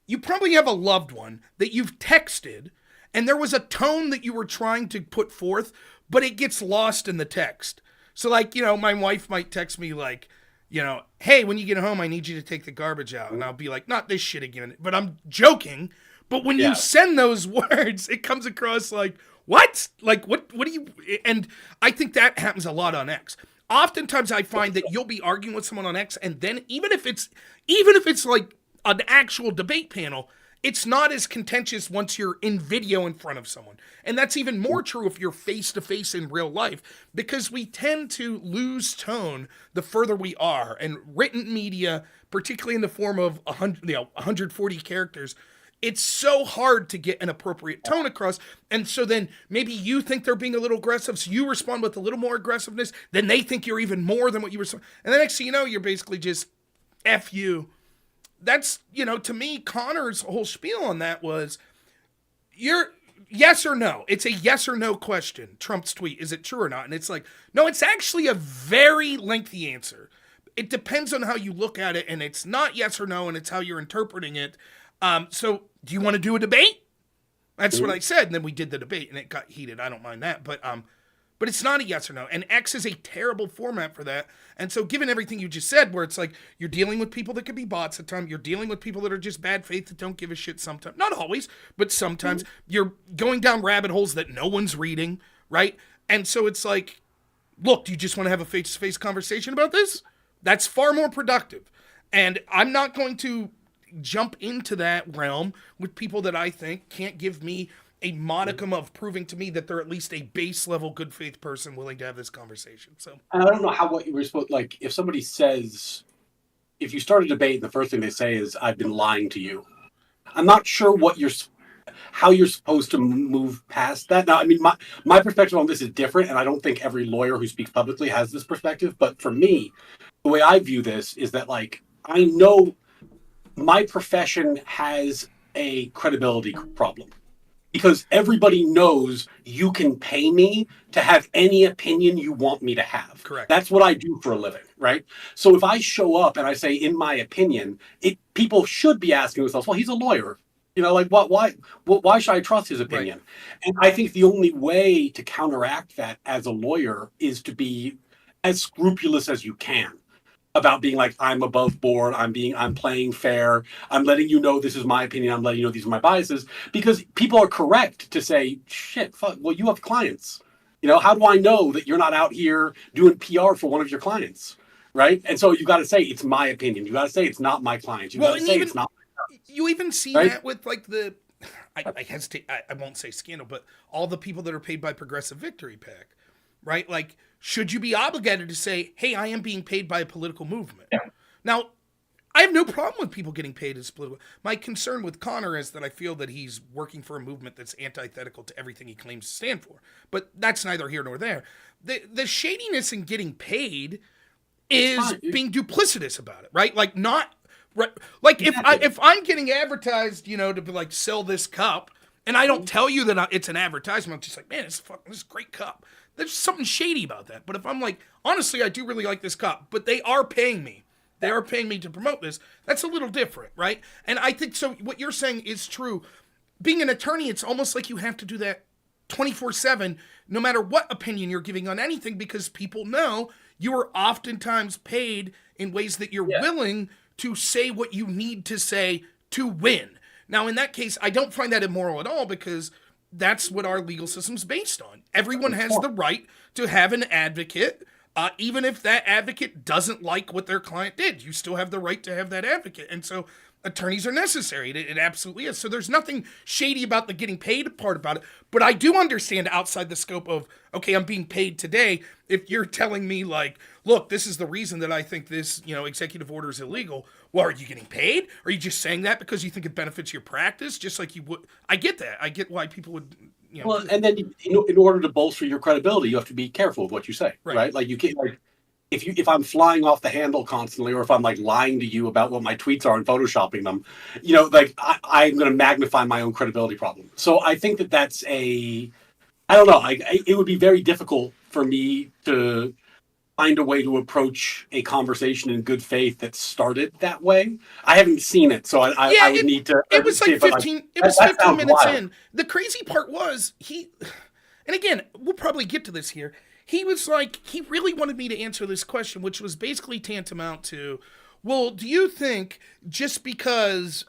you probably have a loved one that you've texted and there was a tone that you were trying to put forth, but it gets lost in the text. So like, my wife might text me like, hey, when you get home, I need you to take the garbage out. And I'll be like, not this shit again, but I'm joking. But when you send those words, it comes across like, what? Like, what do you... And I think that happens a lot on X. Oftentimes I find that you'll be arguing with someone on X, and then even if it's like an actual debate panel, it's not as contentious once you're in video in front of someone. And that's even more true if you're face-to-face in real life, because we tend to lose tone the further we are. And written media, particularly in the form of 140 characters, it's so hard to get an appropriate tone across. And so then maybe you think they're being a little aggressive, so you respond with a little more aggressiveness. Then they think you're even more than what you were. And the next thing you know, you're basically just F you. That's, to me, Connor's whole spiel on that was, you're yes or no. It's a yes or no question. Trump's tweet, is it true or not? And it's like, no, it's actually a very lengthy answer. It depends on how you look at it, and it's not yes or no, and it's how you're interpreting it. So do you want to do a debate? That's what I said. And then we did the debate and it got heated. I don't mind that. But but it's not a yes or no. And X is a terrible format for that. And so given everything you just said, where it's like you're dealing with people that could be bots at times, you're dealing with people that are just bad faith that don't give a shit sometimes. Not always, but sometimes. You're going down rabbit holes that no one's reading, right? And so it's like, look, do you just want to have a face-to-face conversation about this? That's far more productive. And I'm not going to jump into that realm with people that I think can't give me a modicum of proving to me that they're at least a base level good faith person willing to have this conversation. So I don't know what you were supposed, like, if somebody says, if you start a debate and the first thing they say is, I've been lying to you, I'm not sure how you're supposed to move past that. Now, I mean, my perspective on this is different, and I don't think every lawyer who speaks publicly has this perspective. But for me, the way I view this is that, like, I know my profession has a credibility problem because everybody knows you can pay me to have any opinion you want me to have. Correct. That's what I do for a living, right? So if I show up and I say, in my opinion, people should be asking themselves, well, he's a lawyer. You know, like, why should I trust his opinion? Right. And I think the only way to counteract that as a lawyer is to be as scrupulous as you can about being like, I'm above board, I'm playing fair, I'm letting you know this is my opinion, I'm letting you know these are my biases, because people are correct to say, shit, fuck, well, you have clients. You know, how do I know that you're not out here doing PR for one of your clients? Right? And so you got to say, it's my opinion. You got to say, it's not my clients. You got to say, it's not. You even see that with like I hesitate, I won't say scandal, but all the people that are paid by Progressive Victory PAC, right? Like, should you be obligated to say, hey, I am being paid by a political movement? Yeah. Now, I have no problem with people getting paid as political. My concern with Connor is that I feel that he's working for a movement that's antithetical to everything he claims to stand for. But that's neither here nor there. The shadiness in getting paid is being duplicitous about it, right? Like, not... Right, like if I'm getting advertised, you know, to be like, sell this cup, and I don't tell you that it's an advertisement, I'm just like, man, this is a great cup. There's something shady about that. But if I'm like, honestly, I do really like this cup, but they are paying me. They are paying me to promote this. That's a little different, right? And I think so. What you're saying is true. Being an attorney, it's almost like you have to do that 24/7, no matter what opinion you're giving on anything, because people know you are oftentimes paid in ways that you're willing to say what you need to say to win. Now, in that case, I don't find that immoral at all, because that's what our legal system's based on. Everyone has the right to have an advocate, even if that advocate doesn't like what their client did. You still have the right to have that advocate. And so attorneys are necessary. It absolutely is. So there's nothing shady about the getting paid part about it. But I do understand outside the scope of, okay, I'm being paid today. If you're telling me like, look, this is the reason that I think this, you know, executive order is illegal. Well, are you getting paid? Or are you just saying that because you think it benefits your practice? Just like you would. I get that. I get why people would, you know. Well, and then in order to bolster your credibility, you have to be careful of what you say, right? Like you can't, like, if I'm flying off the handle constantly, or if I'm like lying to you about what my tweets are and photoshopping them, you know, like I'm going to magnify my own credibility problem. So I think that's I don't know. It would be very difficult for me to find a way to approach a conversation in good faith that started that way. I haven't seen it, so I would need to. It was like 15. It was 15 minutes in. The crazy part was and again, we'll probably get to this here. He was like, he really wanted me to answer this question, which was basically tantamount to, well, do you think just because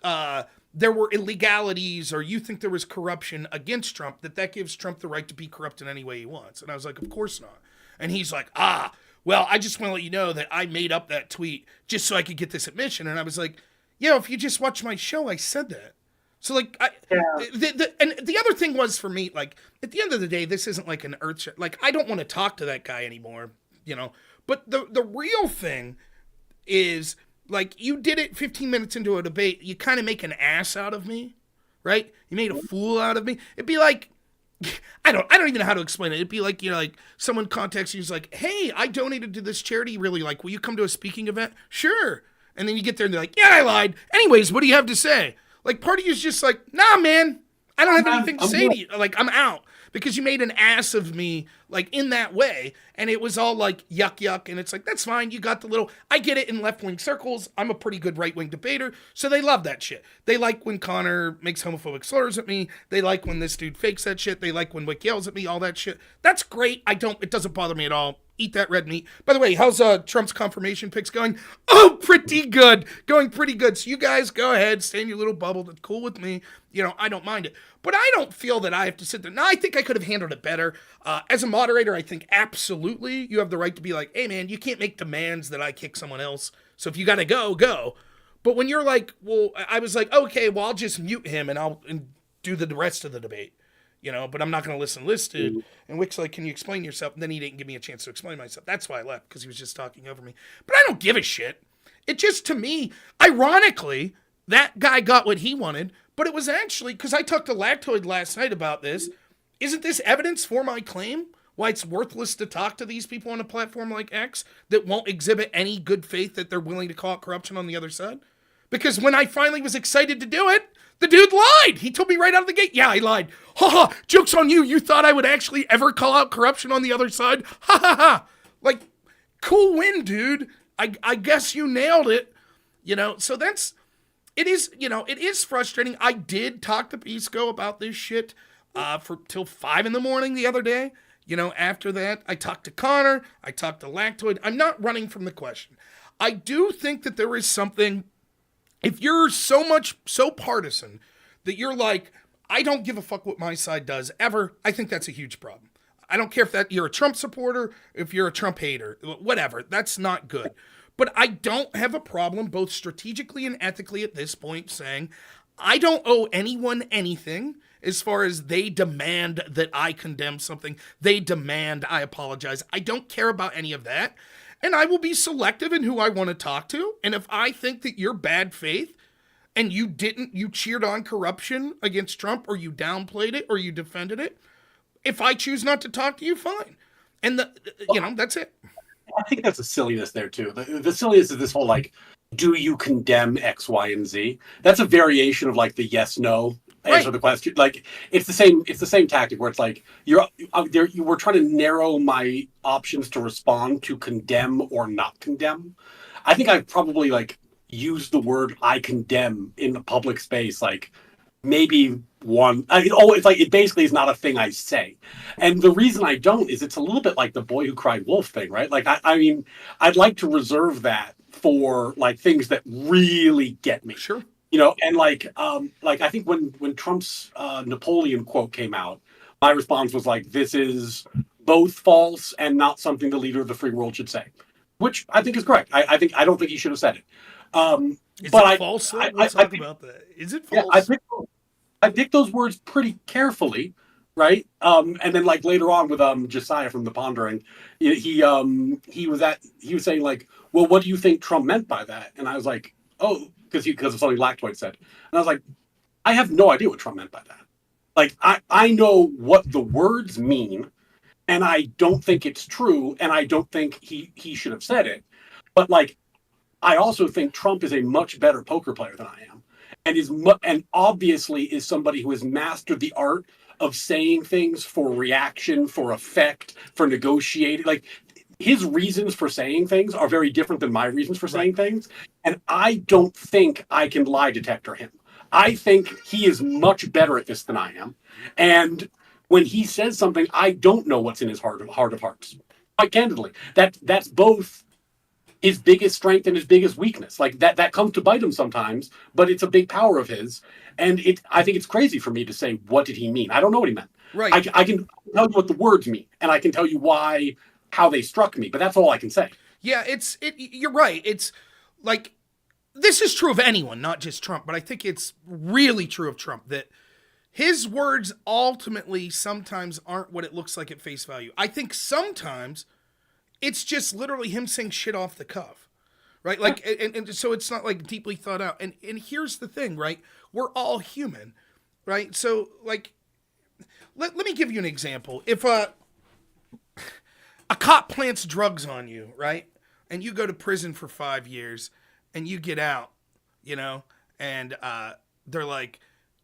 there were illegalities or you think there was corruption against Trump, that gives Trump the right to be corrupt in any way he wants? And I was like, of course not. And he's like, well, I just want to let you know that I made up that tweet just so I could get this admission. And I was like, yeah, if you just watch my show, I said that. So, like, and the other thing was for me, like, at the end of the day, this isn't like an earth shit. Like, I don't want to talk to that guy anymore, you know. But the real thing is, like, you did it 15 minutes into a debate. You kind of make an ass out of me, right? You made a fool out of me. It'd be like, I don't even know how to explain it. It'd be like, you know, like someone contacts you, who's like, hey, I donated to this charity. Really, like, will you come to a speaking event? Sure. And then you get there and they're like, yeah, I lied. Anyways, what do you have to say? Like, part of you is just like, nah, man, I don't have anything to say to you. Like, I'm out. because you made an ass of me, like, in that way. And it was all like, yuck, yuck. And it's like, that's fine. You got the little, I get it in left-wing circles. I'm a pretty good right-wing debater. So they love that shit. They like when Connor makes homophobic slurs at me. They like when this dude fakes that shit. They like when Wick yells at me, all that shit. That's great. It doesn't bother me at all. Eat that red meat. By the way, how's Trump's confirmation picks going? Oh, pretty good. Going pretty good. So you guys go ahead, stay in your little bubble. That's cool with me. I don't mind it. But I don't feel that I have to sit there. Now, I think I could have handled it better. As a moderator, I think absolutely you have the right to be like, hey, man, you can't make demands that I kick someone else. So if you got to go, go. But when you're like, well, I was like, okay, well, I'll just mute him and do the rest of the debate. But I'm not going to listen listed. And Wick's like, can you explain yourself? And then he didn't give me a chance to explain myself. That's why I left, because he was just talking over me. But I don't give a shit. It just, to me, ironically, that guy got what he wanted, but it was actually, because I talked to Lactoid last night about this, isn't this evidence for my claim? Why it's worthless to talk to these people on a platform like X that won't exhibit any good faith that they're willing to call it corruption on the other side? Because when I finally was excited to do it, the dude lied. He told me right out of the gate, yeah, I lied. Ha ha, joke's on you. You thought I would actually ever call out corruption on the other side? Ha ha ha. Like, cool win, dude. I guess you nailed it. So it is frustrating. I did talk to Pisco about this shit till 5 a.m. the other day. After that, I talked to Connor. I talked to Lactoid. I'm not running from the question. I do think that there is something. If you're so partisan that you're like, I don't give a fuck what my side does ever, I think that's a huge problem. I don't care if you're a Trump supporter, if you're a Trump hater, whatever. That's not good. But I don't have a problem, both strategically and ethically at this point, saying I don't owe anyone anything as far as they demand that I condemn something. They demand I apologize. I don't care about any of that. And I will be selective in who I want to talk to. And if I think that you're bad faith and you cheered on corruption against Trump, or you downplayed it, or you defended it, if I choose not to talk to you, fine. And that's it. I think that's a silliness there too. The silliness is this whole like, do you condemn X, Y, and Z? That's a variation of like the yes, no answer the question. Like it's the same tactic where it's like we're trying to narrow my options to respond to condemn or not condemn. I think I've probably like used the word I condemn in the public space like maybe one. It's like it basically is not a thing I say. And the reason I don't is it's a little bit like the boy who cried wolf thing, right? Like I mean, I'd like to reserve that for like things that really get me. Sure. And like I think when Trump's Napoleon quote came out, my response was like, this is both false and not something the leader of the free world should say, which I think is correct. I don't think he should have said it. Is but it false? Let's talk about that. Is it false? Yeah, I picked those words pretty carefully, right? And then like later on with Josiah from the Pondering, he was saying like, well, what do you think Trump meant by that? And I was like, oh, because of something Lactoid said. And I was like, I have no idea what Trump meant by that. Like, I know what the words mean, and I don't think it's true, and I don't think he should have said it. But, like, I also think Trump is a much better poker player than I am, and obviously is somebody who has mastered the art of saying things for reaction, for effect, for negotiating. Like, his reasons for saying things are very different than my reasons for saying things. And I don't think I can lie detector him. I think he is much better at this than I am. And when he says something, I don't know what's in his heart of hearts. Quite candidly, that's both his biggest strength and his biggest weakness. Like that comes to bite him sometimes, but it's a big power of his. And I think it's crazy for me to say, what did he mean? I don't know what he meant. Right. I can tell you what the words mean, and I can tell you how they struck me, but that's all I can say. Yeah, you're right. It's like, this is true of anyone, not just Trump, but I think it's really true of Trump that his words ultimately sometimes aren't what it looks like at face value. I think sometimes it's just literally him saying shit off the cuff, right? Like, and so it's not like deeply thought out. And here's the thing, right? We're all human, right? So like, let me give you an example. If a cop plants drugs on you, right? And you go to prison for 5 years and you get out, and they're like,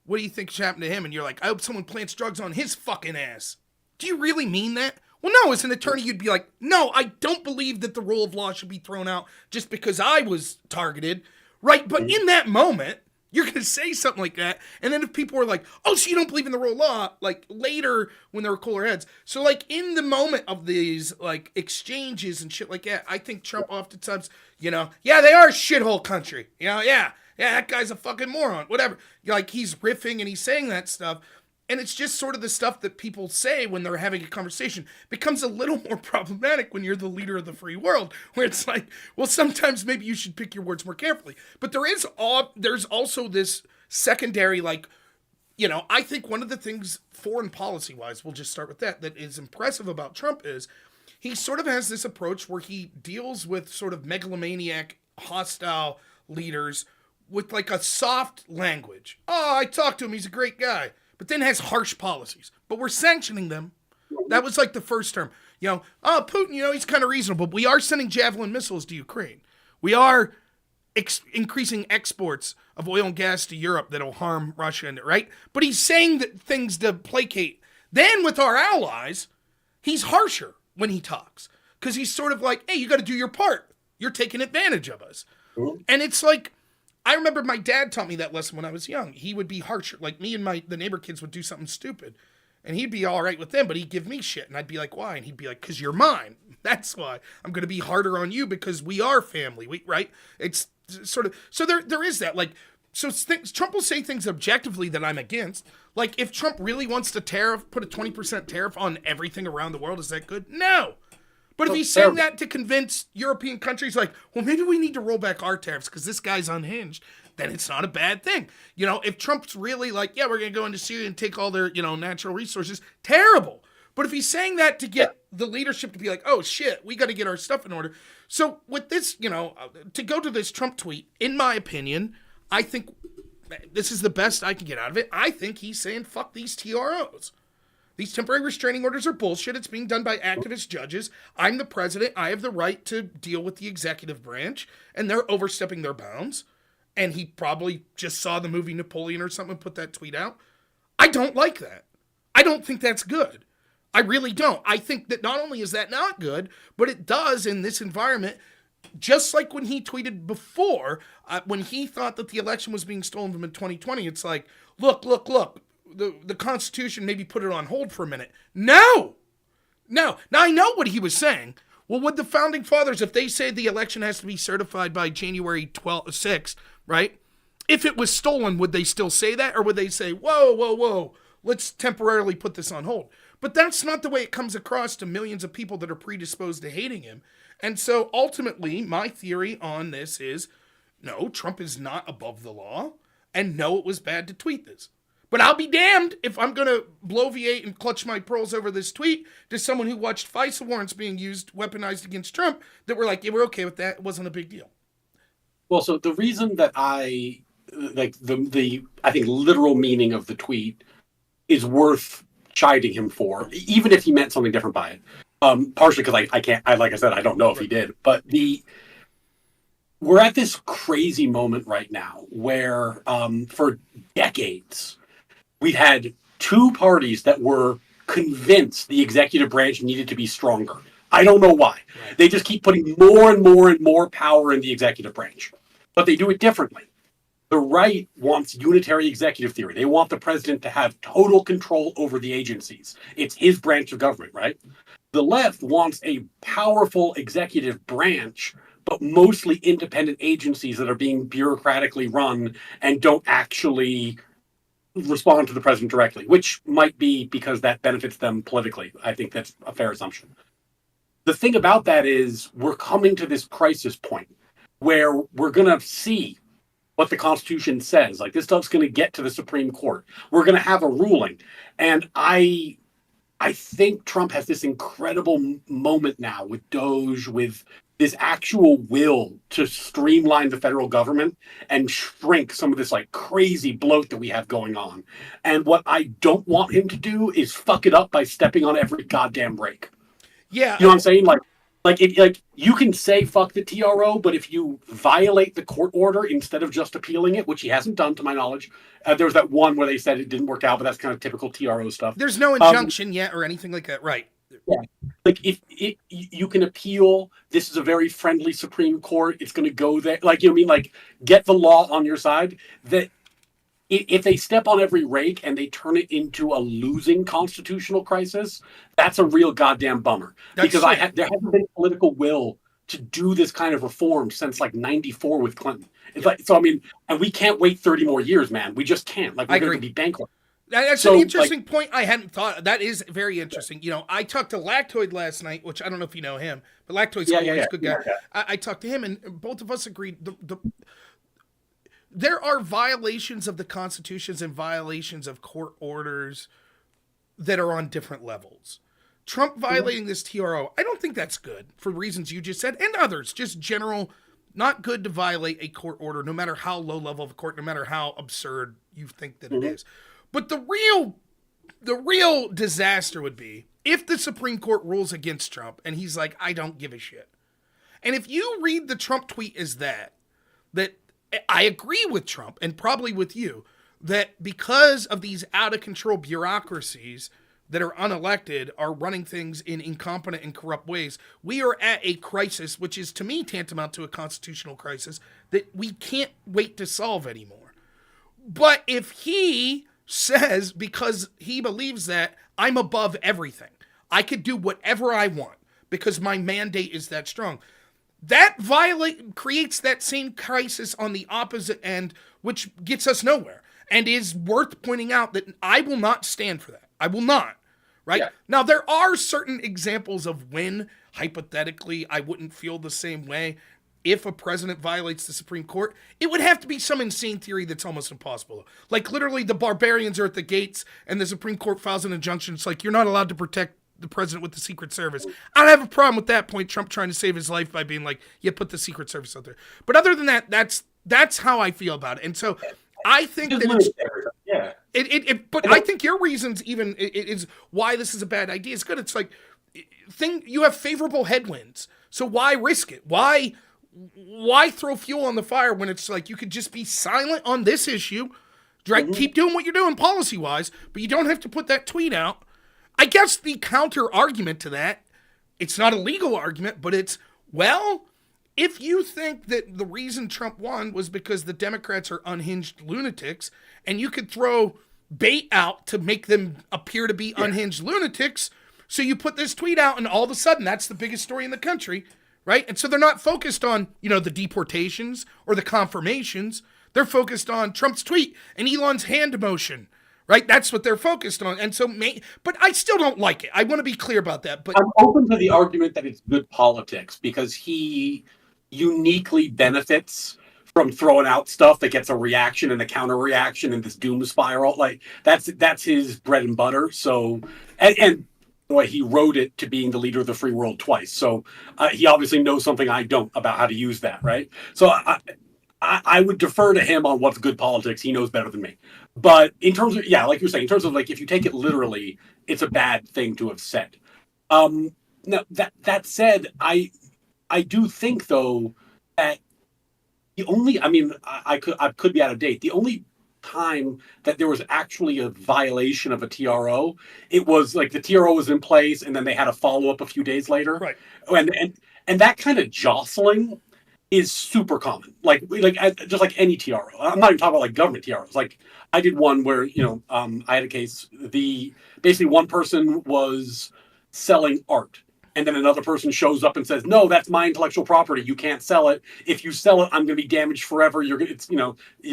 what do you think should happen to him? And you're like, I hope someone plants drugs on his fucking ass. do you really mean that? Well, no, as an attorney, you'd be like, no, I don't believe that the rule of law should be thrown out just because I was targeted, right? But in that moment, you're going to say something like that. And then if people are like, oh, so you don't believe in the rule of law, like later when there were cooler heads. So like in the moment of these like exchanges and shit like that, I think Trump oftentimes, you know, yeah, they are a shithole country. You know, yeah, that guy's a fucking moron, whatever. Like he's riffing and he's saying that stuff. And it's just sort of the stuff that people say when they're having a conversation. Becomes a little more problematic when you're the leader of the free world, where it's like, well, sometimes maybe you should pick your words more carefully. But there's also this secondary, like, you know, I think one of the things foreign policy-wise, we'll just start with that is impressive about Trump is he sort of has this approach where he deals with sort of megalomaniac, hostile leaders with like a soft language. Oh, I talked to him. He's a great guy. But then has harsh policies. But we're sanctioning them. That was like the first term. You know, oh, Putin, you know, he's kind of reasonable. But we are sending Javelin missiles to Ukraine. We are increasing exports of oil and gas to Europe that'll harm Russia, right? But he's saying that things to placate. Then with our allies, he's harsher when he talks. Because he's sort of like, hey, you got to do your part. You're taking advantage of us. Mm-hmm. And it's like, I remember my dad taught me that lesson when I was young. He would be harsher. Like me and the neighbor kids would do something stupid. And he'd be all right with them, but he'd give me shit. And I'd be like, why? And he'd be like, because you're mine. That's why. I'm going to be harder on you because we are family, right? It's sort of, so there is that. Like, so Trump will say things objectively that I'm against. Like, if Trump really wants to put a 20% tariff on everything around the world, is that good? No. But if he's saying that to convince European countries, like, well, maybe we need to roll back our tariffs because this guy's unhinged, then it's not a bad thing. You know, if Trump's really like, yeah, we're going to go into Syria and take all their, you know, natural resources, terrible. But if he's saying that to get the leadership to be like, oh, shit, we got to get our stuff in order. So with this, you know, to go to this Trump tweet, in my opinion, I think this is the best I can get out of it. I think he's saying, fuck these TROs. These temporary restraining orders are bullshit. It's being done by activist judges. I'm the president. I have the right to deal with the executive branch, and they're overstepping their bounds. And he probably just saw the movie Napoleon or something and put that tweet out. I don't like that. I don't think that's good. I really don't. I think that not only is that not good, but it does in this environment, just like when he tweeted before, when he thought that the election was being stolen from him in 2020, it's like, look. The Constitution maybe put it on hold for a minute. No. Now I know what he was saying. Well, would the founding fathers, if they say the election has to be certified by January 6th, right? If it was stolen, would they still say that? Or would they say, whoa, let's temporarily put this on hold? But that's not the way it comes across to millions of people that are predisposed to hating him. And so ultimately, my theory on this is, no, Trump is not above the law. And no, it was bad to tweet this. But I'll be damned if I'm going to bloviate and clutch my pearls over this tweet to someone who watched FISA warrants being weaponized against Trump, that were like, yeah, we're okay with that. It wasn't a big deal. Well, so the reason that I think literal meaning of the tweet is worth chiding him for, even if he meant something different by it. Partially because like I said, I don't know if he did, but we're at this crazy moment right now where for decades, we've had two parties that were convinced the executive branch needed to be stronger. I don't know why. Right. They just keep putting more and more and more power in the executive branch. But they do it differently. The right wants unitary executive theory. They want the president to have total control over the agencies. It's his branch of government, right? The left wants a powerful executive branch, but mostly independent agencies that are being bureaucratically run and don't actually respond to the president directly, which might be because that benefits them politically. I think that's a fair assumption. The thing about that is we're coming to this crisis point where we're going to see what the Constitution says. Like, this stuff's going to get to the Supreme Court. We're going to have a ruling. And I think Trump has this incredible moment now with Doge, with this actual will to streamline the federal government and shrink some of this like crazy bloat that we have going on. And what I don't want him to do is fuck it up by stepping on every goddamn break. Yeah. You know what I'm saying? Like, Like you can say fuck the TRO, but if you violate the court order instead of just appealing it, which he hasn't done to my knowledge, there was that one where they said it didn't work out, but that's kind of typical TRO stuff. There's no injunction yet or anything like that, right? Yeah. Like if you can appeal, this is a very friendly Supreme Court. It's going to go there. Like, you know what I mean? Like, get the law on your side. That if they step on every rake and they turn it into a losing constitutional crisis, that's a real goddamn bummer. Because there hasn't been political will to do this kind of reform since like '94 with Clinton. It's like, so I mean, and we can't wait 30 more years, man. We just can't. Like, we're going to be bankrupt. That's an interesting point. I hadn't thought. That is very interesting. You know, I talked to Lactoid last night, which I don't know if you know him, but Lactoid's cool. He's a good guy. Yeah. I talked to him, and both of us agreed there are violations of the constitutions and violations of court orders that are on different levels. Trump violating this TRO, I don't think that's good for reasons you just said, and others. Just general, not good to violate a court order, no matter how low level of a court, no matter how absurd you think that it is. But the real disaster would be if the Supreme Court rules against Trump and he's like, I don't give a shit. And if you read the Trump tweet as that I agree with Trump and probably with you that because of these out of control bureaucracies that are unelected are running things in incompetent and corrupt ways, we are at a crisis, which is to me tantamount to a constitutional crisis that we can't wait to solve anymore. But if he says, because he believes that I'm above everything, I could do whatever I want because my mandate is that strong, that creates that same crisis on the opposite end, which gets us nowhere and is worth pointing out that I will not stand for that. I will not. Right? Yeah. Now, there are certain examples of when, hypothetically, I wouldn't feel the same way if a president violates the Supreme Court. It would have to be some insane theory that's almost impossible. Like, literally, the barbarians are at the gates and the Supreme Court files an injunction. It's like, you're not allowed to protect the president with the Secret Service. I don't have a problem with that point, Trump trying to save his life by being like, yeah, put the Secret Service out there. But other than that, that's how I feel about it. And so I think that it's... Yeah. But I think your reasons even is why this is a bad idea. It's good. It's like you have favorable headwinds, so why risk it? Why throw fuel on the fire when it's like you could just be silent on this issue, right? Mm-hmm. Keep doing what you're doing policy wise, but you don't have to put that tweet out. I guess the counter argument to that, it's not a legal argument, but it's, well, if you think that the reason Trump won was because the Democrats are unhinged lunatics, and you could throw bait out to make them appear to be unhinged lunatics, so you put this tweet out, and all of a sudden, that's the biggest story in the country, right? And so they're not focused on, the deportations or the confirmations. They're focused on Trump's tweet and Elon's hand motion, right? That's what they're focused on. And so, but I still don't like it. I want to be clear about that. But I'm open to the argument that it's good politics because he uniquely benefits from throwing out stuff that gets a reaction and a counter reaction in this doom spiral. Like that's his bread and butter. So, and boy, he wrote it to being the leader of the free world twice. So he obviously knows something I don't about how to use that. Right. So I would defer to him on what's good politics. He knows better than me. But in terms of, like you're saying, in terms of like, if you take it literally, it's a bad thing to have said. Now that said, I do think though that the only, I could be out of date. The only time that there was actually a violation of a TRO, it was like the TRO was in place and then they had a follow up a few days later. Right. And that kind of jostling is super common. Like just like any TRO. I'm not even talking about like government TROs. Like I did one where, I had a case, basically one person was selling art. And then another person shows up and says, no, that's my intellectual property. You can't sell it. If you sell it, I'm going to be damaged forever.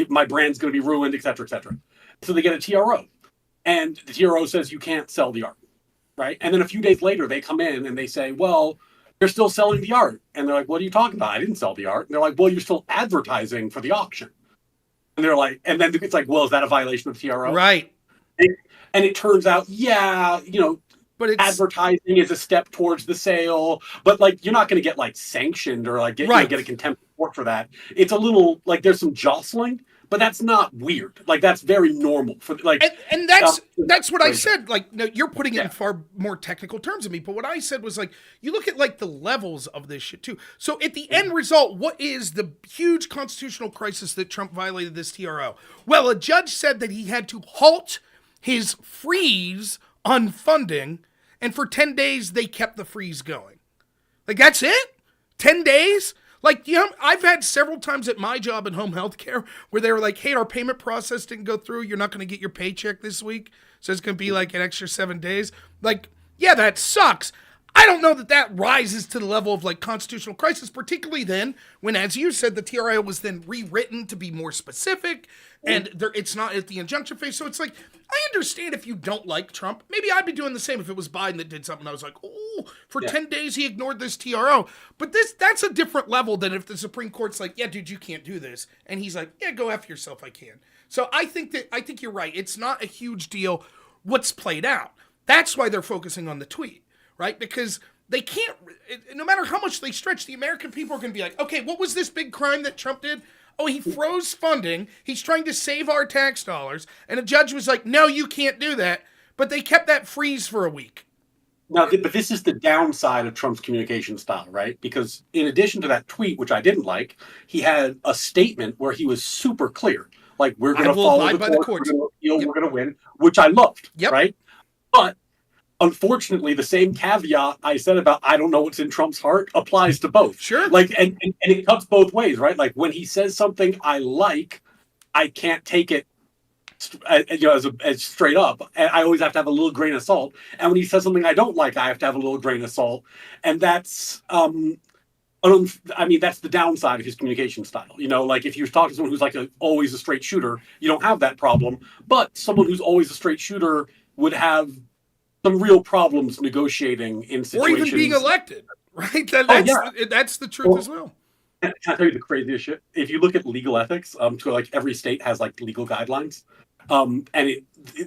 My brand's going to be ruined, et cetera, et cetera. So they get a TRO. And the TRO says you can't sell the art, right? And then a few days later, they come in and they say, well, you're still selling the art. And they're like, what are you talking about? I didn't sell the art. And they're like, well, you're still advertising for the auction. And they're like, and then it's like, well, is that a violation of TRO? Right. And it turns out, but advertising is a step towards the sale, but like you're not going to get like sanctioned or like get a contempt court for that. It's a little like there's some jostling, but that's not weird. Like, that's very normal for like. And that's what I said. Like, no, you're putting it Yeah. in far more technical terms than me. But what I said was like, you look at like the levels of this shit too. So at the end result, what is the huge constitutional crisis that Trump violated this TRO? Well, a judge said that he had to halt his freeze on funding, and for 10 days they kept the freeze going. Like, that's it? 10 days? Like, you know, I've had several times at my job in home health care where they were like, hey, our payment process didn't go through. You're not going to get your paycheck this week. So it's going to be like an extra 7 days. Like, yeah, that sucks. I don't know that that rises to the level of like constitutional crisis, particularly then when, as you said, the TRO was then rewritten to be more specific and it's not at the injunction phase. So it's like, I understand if you don't like Trump. Maybe I'd be doing the same if it was Biden that did something. I was like, oh, for 10 days he ignored this TRO. But that's a different level than if the Supreme Court's like, yeah, dude, you can't do this. And he's like, yeah, go F yourself, I can. So I think you're right. It's not a huge deal what's played out. That's why they're focusing on the tweet, right? Because they can't, no matter how much they stretch, the American people are going to be like, okay, what was this big crime that Trump did? Oh, he froze funding. He's trying to save our tax dollars. And a judge was like, no, you can't do that. But they kept that freeze for a week. Now, but this is the downside of Trump's communication style, right? Because in addition to that tweet, which I didn't like, he had a statement where he was super clear. Like, we're going to follow the court, we're going to win, which I loved, right? But unfortunately, the same caveat I said about I don't know what's in Trump's heart applies to both. Sure. Like, and it cuts both ways, right? Like, when he says something I like, I can't take it, as straight up. And I always have to have a little grain of salt. And when he says something I don't like, I have to have a little grain of salt. And that's, that's the downside of his communication style. You know, like if you talk to someone who's like always a straight shooter, you don't have that problem. But someone who's always a straight shooter would have some real problems negotiating in situations. Or even being elected, right? That's the truth as well. Can I tell you the craziest shit? If you look at legal ethics, so like every state has like legal guidelines, and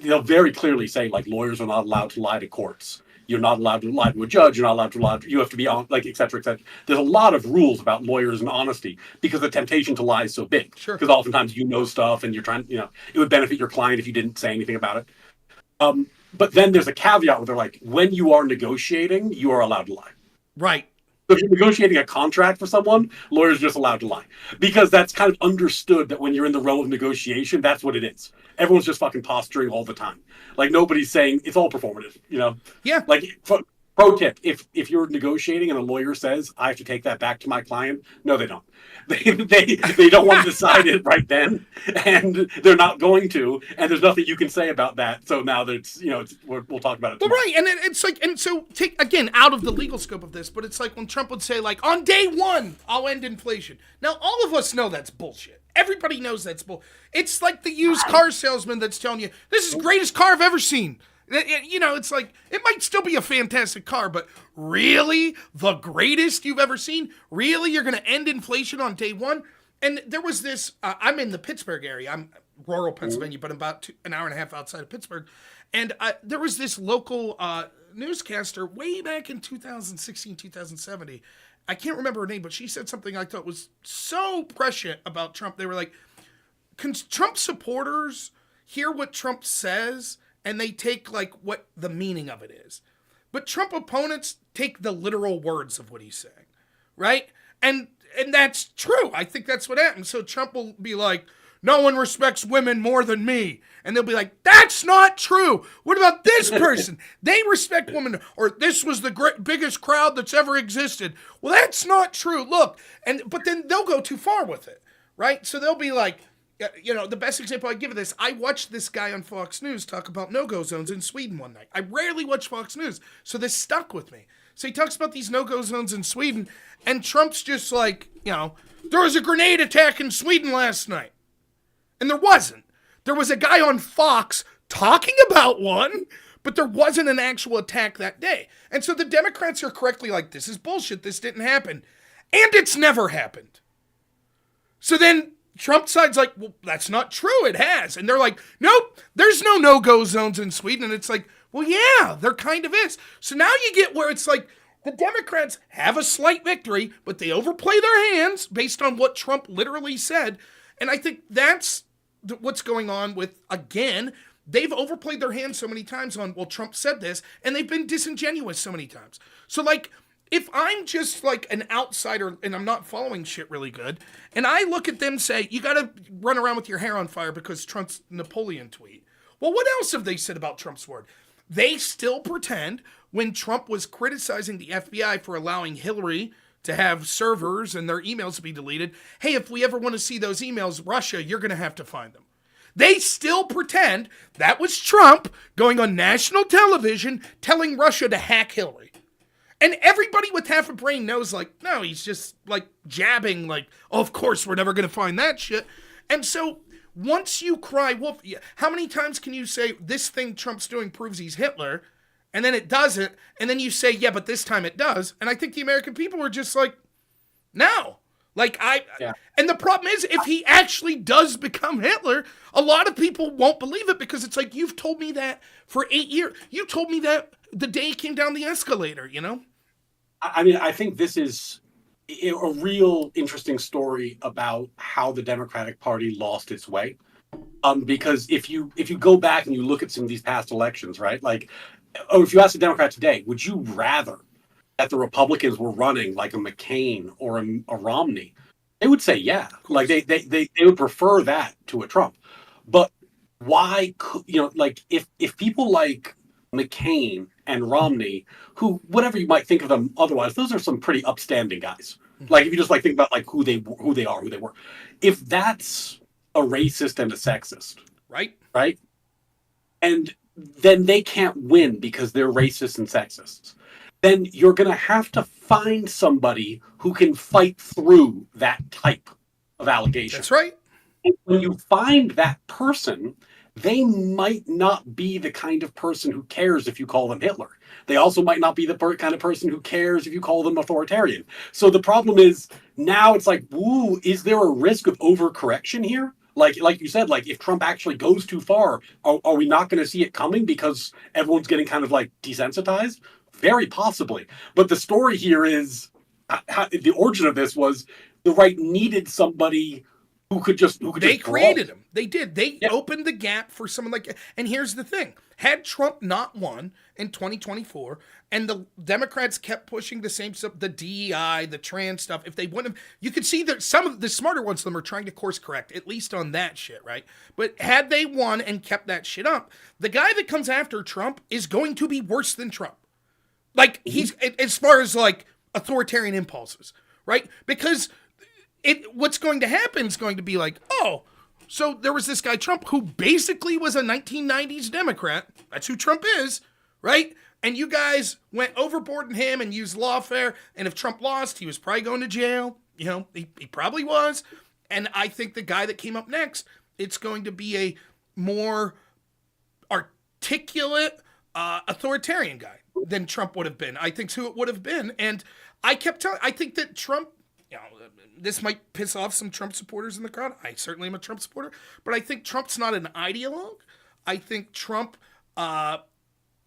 they'll very clearly say like lawyers are not allowed to lie to courts. You're not allowed to lie to a judge. You're not allowed to lie. You have to be on, like, et cetera, et cetera. There's a lot of rules about lawyers and honesty because the temptation to lie is so big. Sure. Because oftentimes you know stuff and you're trying, it would benefit your client if you didn't say anything about it. But then there's a caveat where they're like, when you are negotiating, you are allowed to lie. Right. So if you're negotiating a contract for someone, lawyers are just allowed to lie. Because that's kind of understood that when you're in the realm of negotiation, that's what it is. Everyone's just fucking posturing all the time. Like, nobody's saying, it's all performative, Yeah. Like, pro tip, if you're negotiating and a lawyer says, I have to take that back to my client, no, they don't. They don't want to decide it right then, and they're not going to, and there's nothing you can say about that. So now there's, we'll talk about it. Well, right, and it's like, and so take again out of the legal scope of this, but it's like when Trump would say, like, on day one, I'll end inflation. Now, all of us know that's bullshit. Everybody knows that's bull. It's like the used car salesman that's telling you, this is the greatest car I've ever seen. It's like, it might still be a fantastic car, but really? The greatest you've ever seen? Really? You're going to end inflation on day one? And there was this, I'm in the Pittsburgh area. I'm rural Pennsylvania, but I'm about an hour and a half outside of Pittsburgh. And there was this local newscaster way back in 2016, 2017. I can't remember her name, but she said something I thought was so prescient about Trump. They were like, Trump supporters hear what Trump says and they take like what the meaning of it is. But Trump opponents take the literal words of what he's saying, right? And that's true. I think that's what happens. So Trump will be like, no one respects women more than me. And they'll be like, that's not true. What about this person? They respect women. Or this was the biggest crowd that's ever existed. Well, that's not true. Look. But then they'll go too far with it, right? So they'll be like, the best example I give of this, I watched this guy on Fox News talk about no-go zones in Sweden one night. I rarely watch Fox News, so this stuck with me. So he talks about these no-go zones in Sweden, and Trump's just like, there was a grenade attack in Sweden last night. And there wasn't. There was a guy on Fox talking about one, but there wasn't an actual attack that day. And so the Democrats are correctly like, this is bullshit, this didn't happen. And it's never happened. So then Trump side's like, well, that's not true, it has. And they're like, nope, there's no-go zones in Sweden. And it's like, well, yeah, there kind of is. So now you get where it's like, the Democrats have a slight victory, but they overplay their hands based on what Trump literally said. And I think that's what's going on with, again, they've overplayed their hand so many times on, well, Trump said this, and they've been disingenuous so many times. So, like, if I'm just like an outsider and I'm not following shit really good, and I look at them say, you got to run around with your hair on fire because Trump's Napoleon tweet. Well, what else have they said about Trump's word? They still pretend when Trump was criticizing the FBI for allowing Hillary to have servers and their emails to be deleted, hey, if we ever want to see those emails, Russia, you're going to have to find them. They still pretend that was Trump going on national television telling Russia to hack Hillary. And everybody with half a brain knows, like, no, he's just, like, jabbing, like, oh, of course, we're never going to find that shit. And so once you cry wolf, how many times can you say this thing Trump's doing proves he's Hitler, and then it doesn't, and then you say, yeah, but this time it does? And I think the American people are just like, no. Like, and the problem is, if he actually does become Hitler, a lot of people won't believe it because it's like, you've told me that for 8 years. You told me that the day he came down the escalator, you know? I mean, I think this is a real interesting story about how the Democratic Party lost its way. Because if you go back and you look at some of these past elections, right? Like, if you ask a Democrat today, would you rather that the Republicans were running like a McCain or a Romney? They would say, yeah. Like they would prefer that to a Trump. But why could, like if people like McCain and Romney, who, whatever you might think of them otherwise, those are some pretty upstanding guys. Like, if you just like think about like who they were. If that's a racist and a sexist, right, and then they can't win because they're racist and sexist, then you're going to have to find somebody who can fight through that type of allegation. That's right. And when you find that person, they might not be the kind of person who cares if you call them Hitler. They also might not be the kind of person who cares if you call them authoritarian. So the problem is, now it's like, ooh, is there a risk of overcorrection here? Like you said, like if Trump actually goes too far, are we not going to see it coming because everyone's getting kind of like desensitized? Very possibly. But the story here is, the origin of this was the right needed somebody who could just they created him. They did. They opened the gap for someone like. And here's the thing: had Trump not won in 2024, and the Democrats kept pushing the same stuff, the DEI, the trans stuff, if they wouldn't have, you could see that some of the smarter ones of them are trying to course correct, at least on that shit, right? But had they won and kept that shit up, the guy that comes after Trump is going to be worse than Trump. Like, he's, as far as like authoritarian impulses, right? Because what's going to happen is going to be like, oh, so there was this guy Trump who basically was a 1990s Democrat. That's who Trump is, right? And you guys went overboard in him and used lawfare. And if Trump lost, he was probably going to jail. You know, he probably was. And I think the guy that came up next, it's going to be a more articulate authoritarian guy than Trump would have been. I think who it would have been. And I kept telling, I think that Trump, this might piss off some Trump supporters in the crowd. I certainly am a Trump supporter, but I think Trump's not an ideologue. I think Trump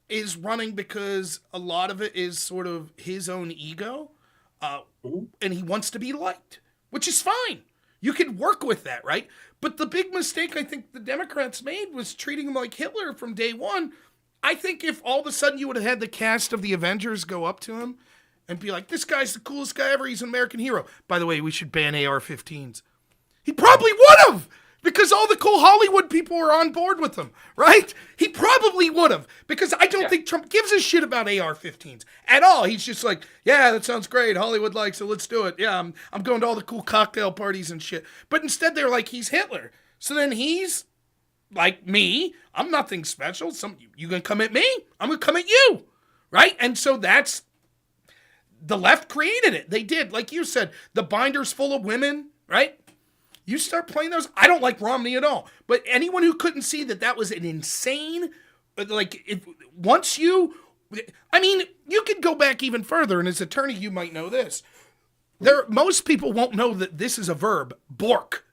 is running because a lot of it is sort of his own ego, and he wants to be liked, which is fine. You can work with that, right? But the big mistake I think the Democrats made was treating him like Hitler from day one. I think if all of a sudden you would have had the cast of the Avengers go up to him and be like, this guy's the coolest guy ever, he's an American hero. By the way, we should ban AR-15s. He probably would have, because all the cool Hollywood people were on board with him, right? He probably would have, because I don't think Trump gives a shit about AR-15s at all. He's just like, yeah, that sounds great. Hollywood likes it. Let's do it. Yeah, I'm going to all the cool cocktail parties and shit. But instead they're like, he's Hitler. So then he's like me. I'm nothing special. You gonna come at me? I'm gonna come at you, right? And so that's, the left created it. They did. Like you said, the binder's full of women, right? You start playing those. I don't like Romney at all. But anyone who couldn't see that was an insane, once you, I mean, you could go back even further, and as an attorney, you might know this. Most people won't know that this is a verb, bork.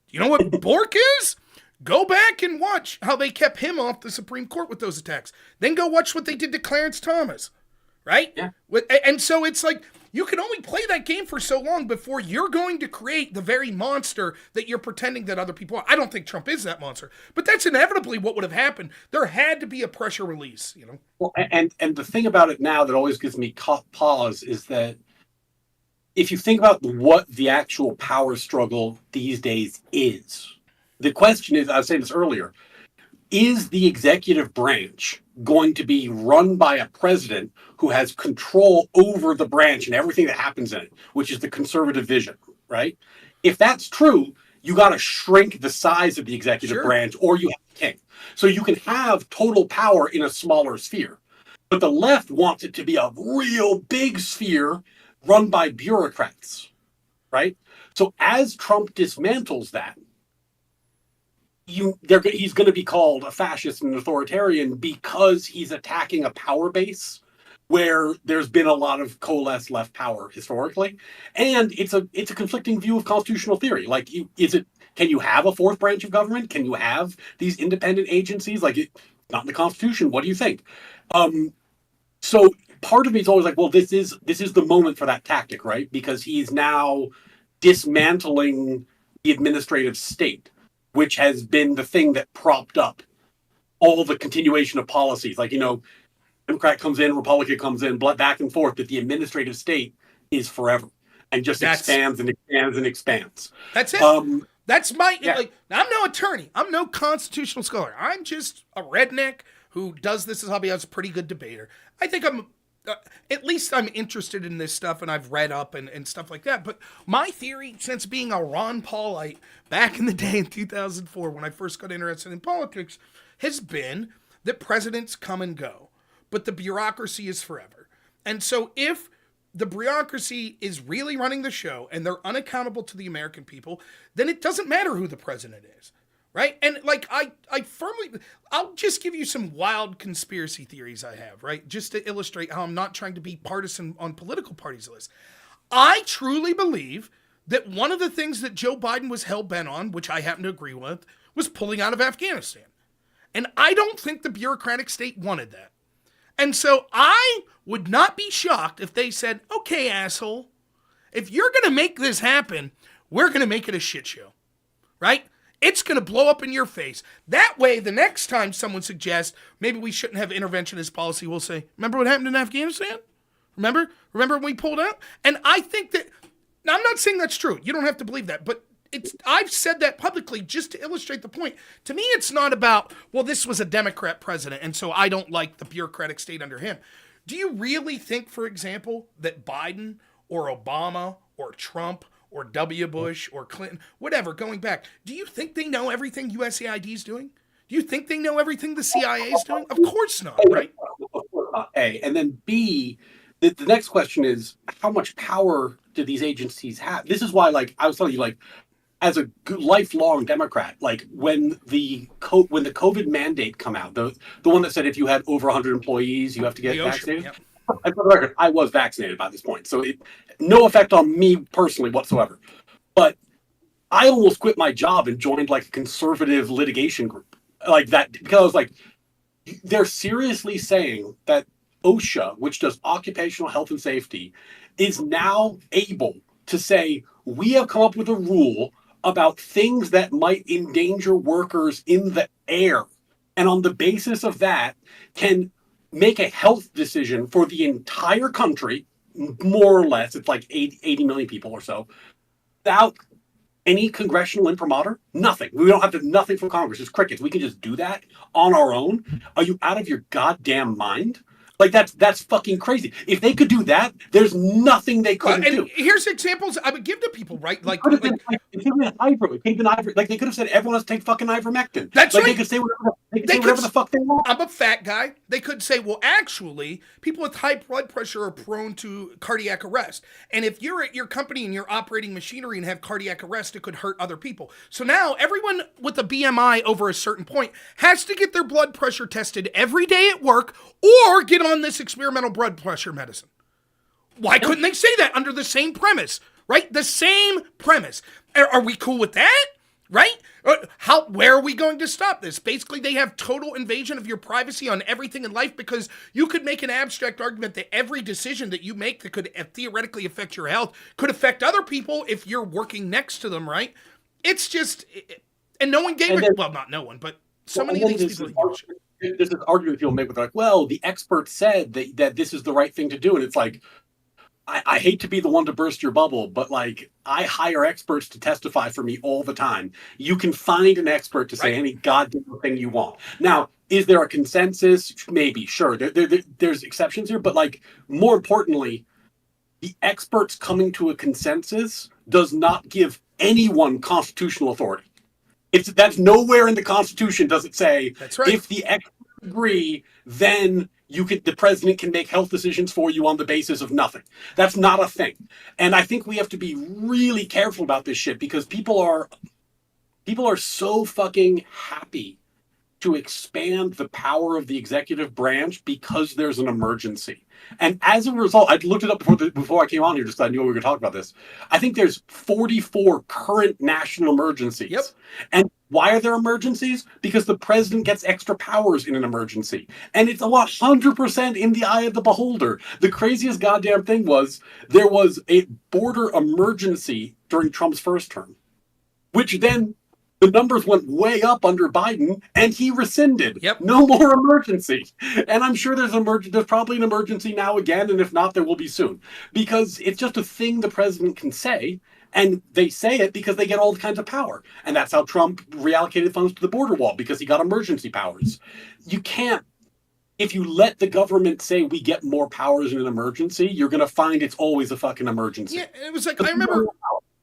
You know what bork is? Go back and watch how they kept him off the Supreme Court with those attacks. Then go watch what they did to Clarence Thomas. Right? Yeah. And so it's like, you can only play that game for so long before you're going to create the very monster that you're pretending that other people are. I don't think Trump is that monster, but that's inevitably what would have happened. There had to be a pressure release, you know? Well, and the thing about it now that always gives me pause is that if you think about what the actual power struggle these days is, the question is, I was saying this earlier, is the executive branch going to be run by a president who has control over the branch and everything that happens in it, which is the conservative vision, right? If that's true, you got to shrink the size of the executive branch, or you have a king. So you can have total power in a smaller sphere. But the left wants it to be a real big sphere run by bureaucrats, right? So as Trump dismantles that, he's going to be called a fascist and authoritarian because he's attacking a power base where there's been a lot of coalesced left power historically, and it's a conflicting view of constitutional theory. Like, can you have a fourth branch of government? Can you have these independent agencies? Like, not in the Constitution. What do you think? So part of me is always like, well, this is the moment for that tactic, right? Because he's now dismantling the administrative state, which has been the thing that propped up all the continuation of policies. Like, Democrat comes in, Republican comes in, back and forth, that the administrative state is forever and just expands and expands and expands. That's it. That's my, I'm no attorney. I'm no constitutional scholar. I'm just a redneck who does this as a hobby. I was a pretty good debater. I think at least I'm interested in this stuff, and I've read up and stuff like that. But my theory, since being a Ron Paulite back in the day in 2004, when I first got interested in politics, has been that presidents come and go, but the bureaucracy is forever. And so if the bureaucracy is really running the show and they're unaccountable to the American people, then it doesn't matter who the president is. Right? And I'll just give you some wild conspiracy theories I have, right? Just to illustrate how I'm not trying to be partisan on political parties list. I truly believe that one of the things that Joe Biden was hell-bent on, which I happen to agree with, was pulling out of Afghanistan. And I don't think the bureaucratic state wanted that. And so I would not be shocked if they said, okay, asshole, if you're going to make this happen, we're going to make it a shit show. Right? It's going to blow up in your face. That way, the next time someone suggests maybe we shouldn't have interventionist policy, we'll say, remember what happened in Afghanistan? Remember when we pulled out? And I think that, now I'm not saying that's true. You don't have to believe that. But I've said that publicly just to illustrate the point. To me, it's not about, well, this was a Democrat president, and so I don't like the bureaucratic state under him. Do you really think, for example, that Biden or Obama or Trump or W. Bush or Clinton, whatever, going back, do you think they know everything USAID is doing? Do you think they know everything the CIA is doing? Of course not, right? A. And then B, the next question is, how much power do these agencies have? This is why, I was telling you, as a lifelong Democrat, when the COVID mandate come out, the one that said if you had over 100 employees, you have to get vaccinated. Yep. And for the record, I was vaccinated by this point, so no effect on me personally whatsoever. But I almost quit my job and joined a conservative litigation group like that, because I was like, they're seriously saying that OSHA, which does occupational health and safety, is now able to say, we have come up with a rule about things that might endanger workers in the air. And on the basis of that, can make a health decision for the entire country, more or less, it's 80 million people or so, without any congressional imprimatur, nothing. We don't have to, nothing from Congress, it's crickets. We can just do that on our own. Are you out of your goddamn mind? That's fucking crazy. If they could do that, there's nothing they couldn't do. Here's examples I would give to people, right? They could have said everyone has to take fucking ivermectin. That's right. They could say whatever the fuck they want. I'm a fat guy. They could say, well, actually, people with high blood pressure are prone to cardiac arrest. And if you're at your company and you're operating machinery and have cardiac arrest, it could hurt other people. So now everyone with a BMI over a certain point has to get their blood pressure tested every day at work or get on this experimental blood pressure medicine. Why couldn't they say that under the same premise, right? The same premise. Are we cool with that? Right? Where are we going to stop this? Basically, they have total invasion of your privacy on everything in life, because you could make an abstract argument that every decision that you make that could theoretically affect your health could affect other people if you're working next to them, right? It's just, and no one gave it, well, not no one, but so many of these people. There's this argument people make with like, well, the expert said that this is the right thing to do. And it's like, I hate to be the one to burst your bubble, but like, I hire experts to testify for me all the time. You can find an expert to say any goddamn thing you want. Now, is there a consensus? Maybe, sure. There's exceptions here, but like, more importantly, the experts coming to a consensus does not give anyone constitutional authority. That's nowhere in the Constitution does it say, that's right, if the experts agree, then the president can make health decisions for you on the basis of nothing. That's not a thing. And I think we have to be really careful about this shit, because people are so fucking happy to expand the power of the executive branch because there's an emergency. And as a result, I looked it up before I came on here, just so I knew we were going to talk about this. I think there's 44 current national emergencies. Yep. And why are there emergencies? Because the president gets extra powers in an emergency. And it's 100% in the eye of the beholder. The craziest goddamn thing was, there was a border emergency during Trump's first term, which then the numbers went way up under Biden, and he rescinded. Yep. No more emergency. And I'm sure there's probably an emergency now again, and if not, there will be soon. Because it's just a thing the president can say, and they say it because they get all kinds of power. And that's how Trump reallocated funds to the border wall, because he got emergency powers. You can't, if you let the government say we get more powers in an emergency, you're going to find it's always a fucking emergency. Yeah, it was like, I remember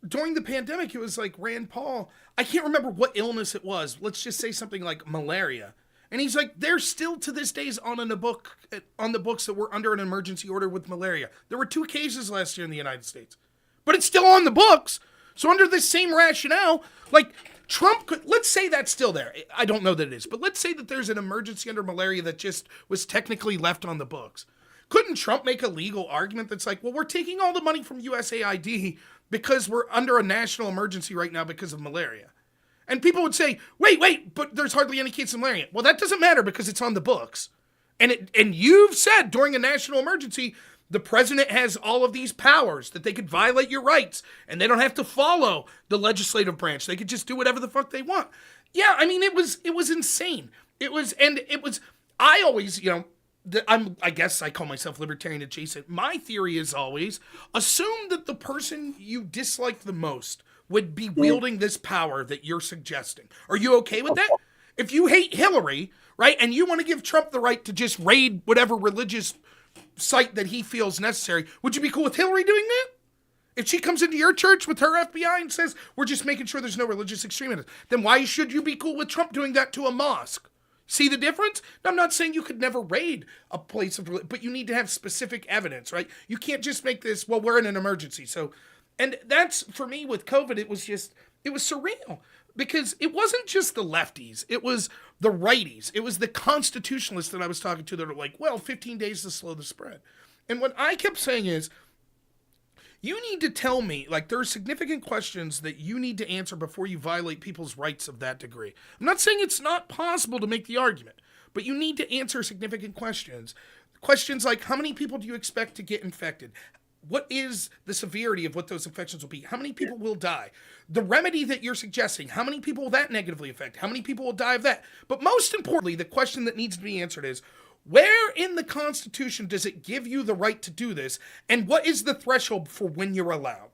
during the pandemic, it was like Rand Paul, I can't remember what illness it was. Let's just say something like malaria. And he's like, they're still to this day on the books that were under an emergency order with malaria. There were 2 cases last year in the United States, but it's still on the books. So under this same rationale, like Trump could, let's say that's still there. I don't know that it is, but let's say that there's an emergency under malaria that just was technically left on the books. Couldn't Trump make a legal argument that's like, well, we're taking all the money from USAID because we're under a national emergency right now because of malaria? And people would say, wait, but there's hardly any cases of malaria. Well, that doesn't matter because it's on the books. And you've said during a national emergency, the president has all of these powers that they could violate your rights, and they don't have to follow the legislative branch. They could just do whatever the fuck they want. Yeah, I mean, it was insane. I always, I guess I call myself libertarian adjacent. My theory is always assume that the person you dislike the most would be wielding this power that you're suggesting. Are you okay with that? If you hate Hillary, right, and you want to give Trump the right to just raid whatever religious site that he feels necessary, would you be cool with Hillary doing that? If she comes into your church with her FBI and says, we're just making sure there's no religious extremism, then why should you be cool with Trump doing that to a mosque? See the difference? Now, I'm not saying you could never raid a place of religion, but you need to have specific evidence, right? You can't just make this, well, we're in an emergency. So, and that's, for me, with COVID, it was surreal. Because it wasn't just the lefties. It was the righties. It was the constitutionalists that I was talking to that are like, well, 15 days to slow the spread. And what I kept saying is, you need to tell me, like, there are significant questions that you need to answer before you violate people's rights of that degree. I'm not saying it's not possible to make the argument, but you need to answer significant questions. Questions like, how many people do you expect to get infected? What is the severity of what those infections will be? How many people will die? The remedy that you're suggesting, how many people will that negatively affect? How many people will die of that? But most importantly, the question that needs to be answered is, where in the Constitution does it give you the right to do this? And what is the threshold for when you're allowed?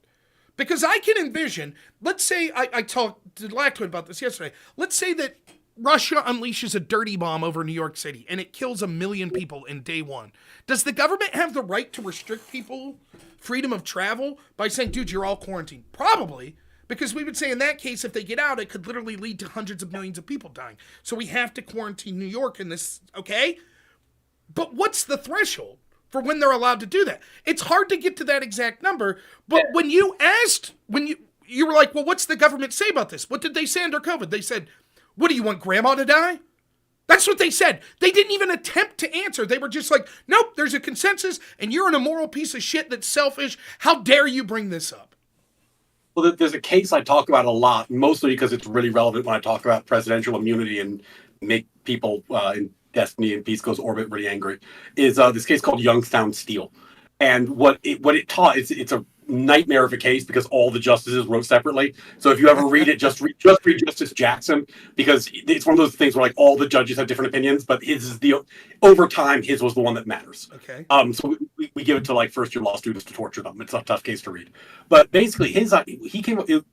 Because I can envision, let's say, I talked to Electoral about this yesterday. Let's say that Russia unleashes a dirty bomb over New York City and it kills 1 million people in day one. Does the government have the right to restrict people freedom of travel by saying, dude, you're all quarantined? Probably, because we would say in that case, if they get out, it could literally lead to hundreds of millions of people dying. So we have to quarantine New York in this, okay? But what's the threshold for when they're allowed to do that? It's hard to get to that exact number, but when you asked, you were like, well, what's the government say about this? What did they say under COVID? They said, what do you want, grandma to die? That's what they said. They didn't even attempt to answer. They were just like, nope, there's a consensus, and you're an immoral piece of shit that's selfish. How dare you bring this up? Well, there's a case I talk about a lot, mostly because it's really relevant when I talk about presidential immunity and make people in Destiny and Peace Goes Orbit really angry. Is this case called Youngstown Steel, and what it taught, it's a nightmare of a case because all the justices wrote separately. So if you ever read it, just read Justice Jackson, because it's one of those things where like all the judges have different opinions, but his is over time his was the one that matters. Okay. So we give it to like first year law students to torture them. It's a tough case to read, but basically it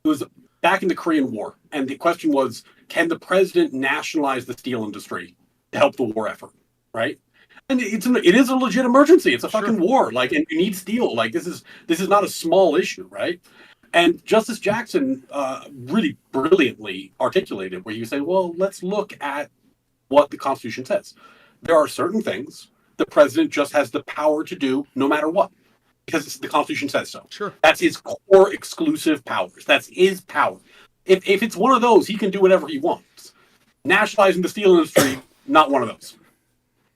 was back in the Korean War, and the question was, can the president nationalize the steel industry to help the war effort, right? And it is a legit emergency. It's a fucking war. Like, and you need steel. Like, this is not a small issue, right? And Justice Jackson really brilliantly articulated where you say, well, let's look at what the Constitution says. There are certain things the president just has the power to do no matter what, because the Constitution says so. Sure. That's his core exclusive powers. That's his power. If it's one of those, he can do whatever he wants. Nationalizing the steel industry, not one of those.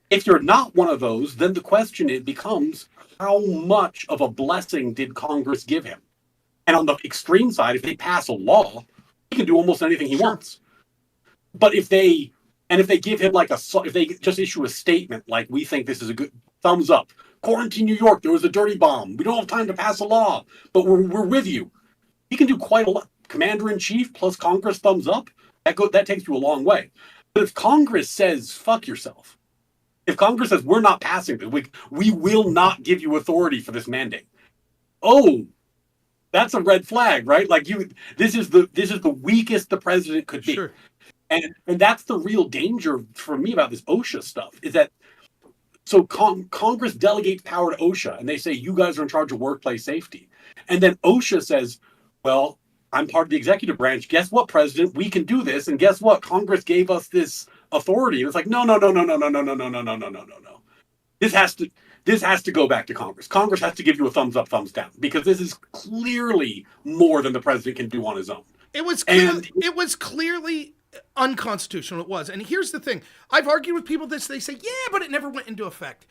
If you're not one of those, then the question becomes, how much of a blessing did Congress give him? And on the extreme side, if they pass a law, he can do almost anything he wants. But if they give him if they just issue a statement like, we think this is a good thumbs up, quarantine New York, there was a dirty bomb, we don't have time to pass a law, but we're with you. He can do quite a lot. Commander-in-chief plus Congress thumbs up, that takes you a long way. But if Congress says, fuck yourself, if Congress says, we're not passing this, we will not give you authority for this mandate. Oh, that's a red flag, right? Like this is the weakest the president could be. Sure. And that's the real danger for me about this OSHA stuff, is that so Congress delegates power to OSHA, and they say, you guys are in charge of workplace safety. And then OSHA says, well, I'm part of the executive branch. Guess what, President? We can do this. And guess what? Congress gave us this authority. And it's like, no. This has to go back to Congress. Congress has to give you a thumbs up, thumbs down, because this is clearly more than the president can do on his own. It was clearly unconstitutional. It was. And here's the thing. I've argued with people this. They say, yeah, but it never went into effect.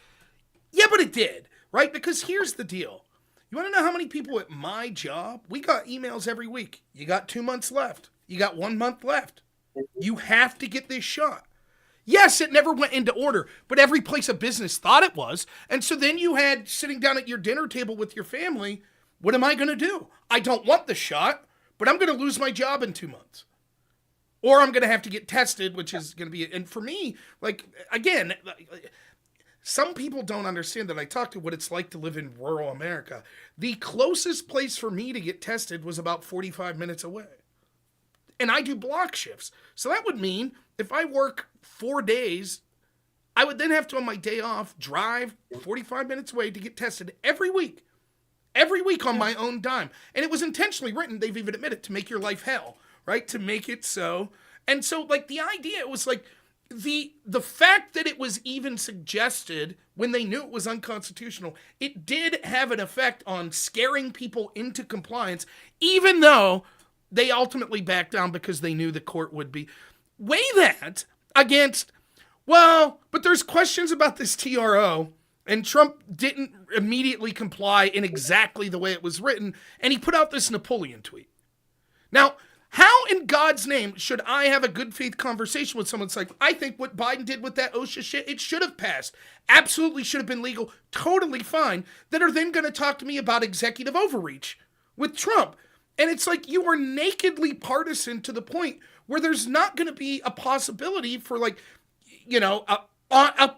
Yeah, but it did, right? Because here's the deal. You want to know how many people at my job, we got emails every week. You got 2 months left. You got 1 month left. You have to get this shot. Yes, it never went into order, but every place of business thought it was. And so then you had sitting down at your dinner table with your family, what am I going to do? I don't want the shot, but I'm going to lose my job in 2 months. Or I'm going to have to get tested, which is going to be, and for me, like, again, some people don't understand that I talked to what it's like to live in rural America. The closest place for me to get tested was about 45 minutes away. And I do block shifts. So that would mean if I work 4 days, I would then have to, on my day off, drive 45 minutes away to get tested every week. Every week on my own dime. And it was intentionally written, they've even admitted, to make your life hell, right? To make it so. And so, like, the idea was like, the fact that it was even suggested when they knew it was unconstitutional, it did have an effect on scaring people into compliance, even though they ultimately backed down because they knew the court would be. Weigh that against, well, but there's questions about this TRO, and Trump didn't immediately comply in exactly the way it was written, and he put out this Napoleon tweet. Now, how in God's name should I have a good faith conversation with someone that's like, I think what Biden did with that OSHA shit, it should have passed. Absolutely should have been legal. Totally fine. That are then going to talk to me about executive overreach with Trump. And it's like you are nakedly partisan to the point where there's not going to be a possibility for, like, you know,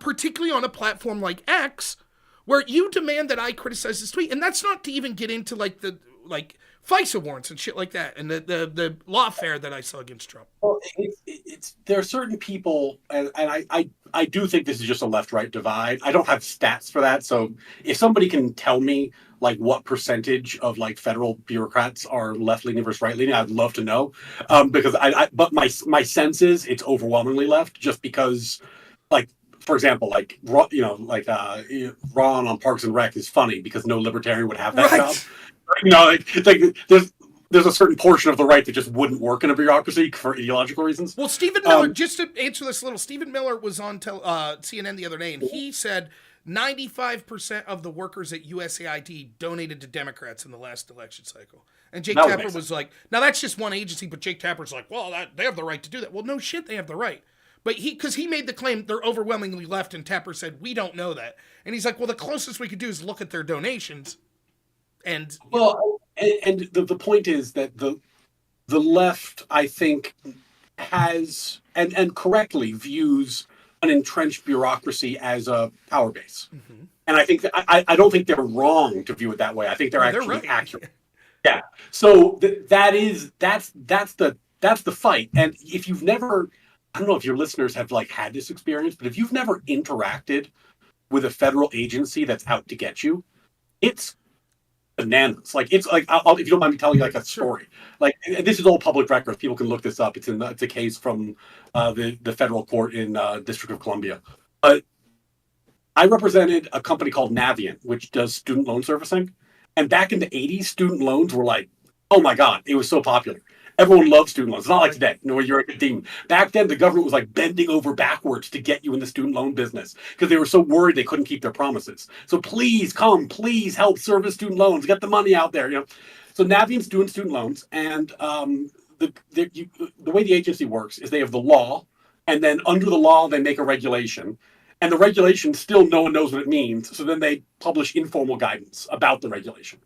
particularly on a platform like X, where you demand that I criticize this tweet. And that's not to even get into the FISA warrants and shit like that, and the lawfare that I saw against Trump. Well, there are certain people, and I do think this is just a left-right divide. I don't have stats for that, so if somebody can tell me like what percentage of like federal bureaucrats are left-leaning versus right-leaning, I'd love to know, because but my sense is it's overwhelmingly left, just because, like, for example, like, you know, like Ron on Parks and Rec is funny because no libertarian would have that job. You know, like there's a certain portion of the right that just wouldn't work in a bureaucracy for ideological reasons. Well, Stephen Miller, just to answer this little, Stephen Miller was on CNN the other day, and he said 95% of the workers at USAID donated to Democrats in the last election cycle. And Jake That would Tapper make was sense. like, now that's just one agency, but Jake Tapper's like, well, they have the right to do that. Well, no shit, they have the right. But because he made the claim they're overwhelmingly left, and Tapper said, we don't know that. And he's like, well, the closest we could do is look at their donations. And Well, and the point is that the left, I think, has and correctly views an entrenched bureaucracy as a power base. And I think that I don't think they're wrong to view it that way. I think they're they're actually right. accurate. Yeah. So that's the fight. And if you've never, I don't know if your listeners have like had this experience, but if you've never interacted with a federal agency that's out to get you, it's bananas. Like it's like if you don't mind me telling you like a story. Like this is all public records. People can look this up. It's a case from the federal court in District of Columbia. But I represented a company called Navient, which does student loan servicing. And back in the 80s, student loans were like, oh my God, it was so popular. Everyone loved student loans. It's not like today, where you're a demon. Back then, the government was like bending over backwards to get you in the student loan business because they were so worried they couldn't keep their promises. So please please help service student loans, get the money out there. So Navient's doing student loans, and the way the agency works is they have the law, and then under the law they make a regulation. And the regulation, still no one knows what it means. So then they publish informal guidance about the regulation.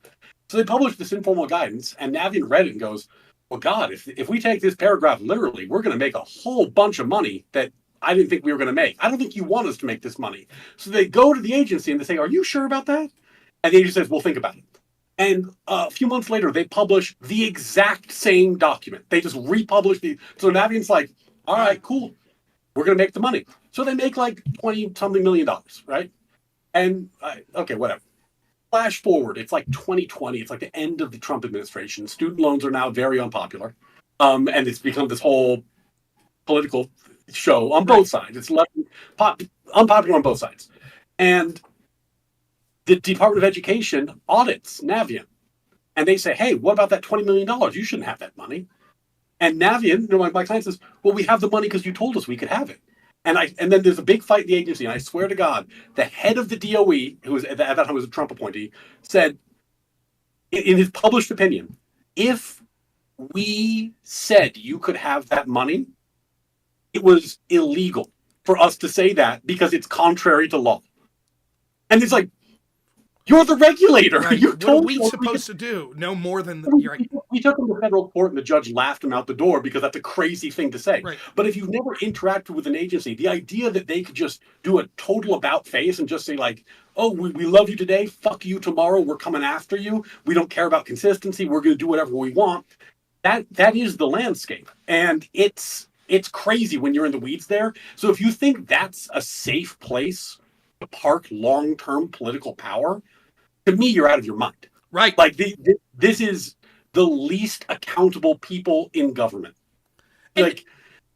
So they publish this informal guidance, and Navient read it and goes, well, God, if we take this paragraph literally, we're going to make a whole bunch of money that I didn't think we were going to make. I don't think you want us to make this money. So they go to the agency and they say, are you sure about that? And the agency says, well, think about it. And a few months later, they publish the exact same document. They just republish So Navient's like, all right, cool. We're going to make the money. So they make like $20-something million, right? And okay, whatever. Flash forward, it's like 2020. It's like the end of the Trump administration. Student loans are now very unpopular. And it's become this whole political show on both sides. It's unpopular on both sides. And the Department of Education audits Navient. And they say, hey, what about that $20 million? You shouldn't have that money. And Navient, my client says, well, we have the money because you told us we could have it. And then there's a big fight in the agency, and I swear to God, the head of the DOE, who was at that time was a Trump appointee, said in his published opinion, if we said you could have that money, it was illegal for us to say that because it's contrary to law. And it's like, you're the regulator. Right. You what told are we supposed to do? No more than you're right. We took him to federal court and the judge laughed him out the door because that's a crazy thing to say. Right. But if you've never interacted with an agency, the idea that they could just do a total about face and just say like, oh, we love you today, fuck you tomorrow, we're coming after you, we don't care about consistency, we're going to do whatever we want. That is the landscape. And it's crazy when you're in the weeds there. So if you think that's a safe place to park long-term political power, to me, you're out of your mind. Right. Like this is the least accountable people in government. Like,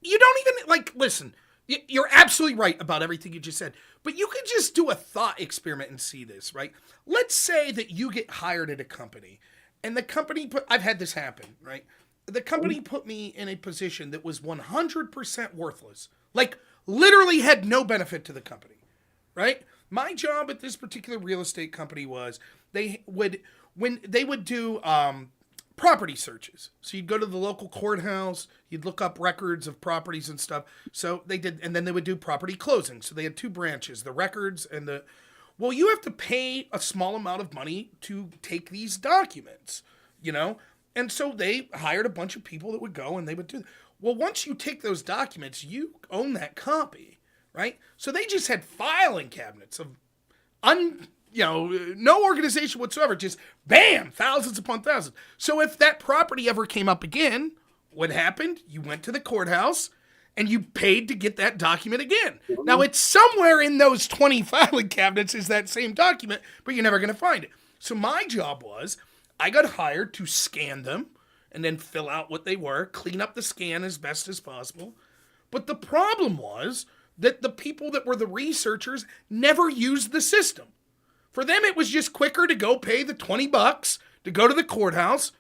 you don't even like listen. You're absolutely right about everything you just said, but you could just do a thought experiment and see this, right? Let's say that you get hired at a company, and the company I've had this happen, right? The company put me in a position that was 100% worthless, like literally had no benefit to the company, right? My job at this particular real estate company was they would do property searches. So you'd go to the local courthouse, you'd look up records of properties and stuff. So they did, and then they would do property closing. So they had two branches, the records and well, you have to pay a small amount of money to take these documents, And so they hired a bunch of people that would go and they would do. Well, once you take those documents, you own that copy. Right? So they just had filing cabinets of no organization whatsoever, just bam, thousands upon thousands. So if that property ever came up again, what happened? You went to the courthouse and you paid to get that document again. Now it's somewhere in those 20 filing cabinets is that same document, but you're never going to find it. So my job was I got hired to scan them and then fill out what they were, clean up the scan as best as possible. But the problem was that the people that were the researchers never used the system. For them, it was just quicker to go pay the $20 to go to the courthouse.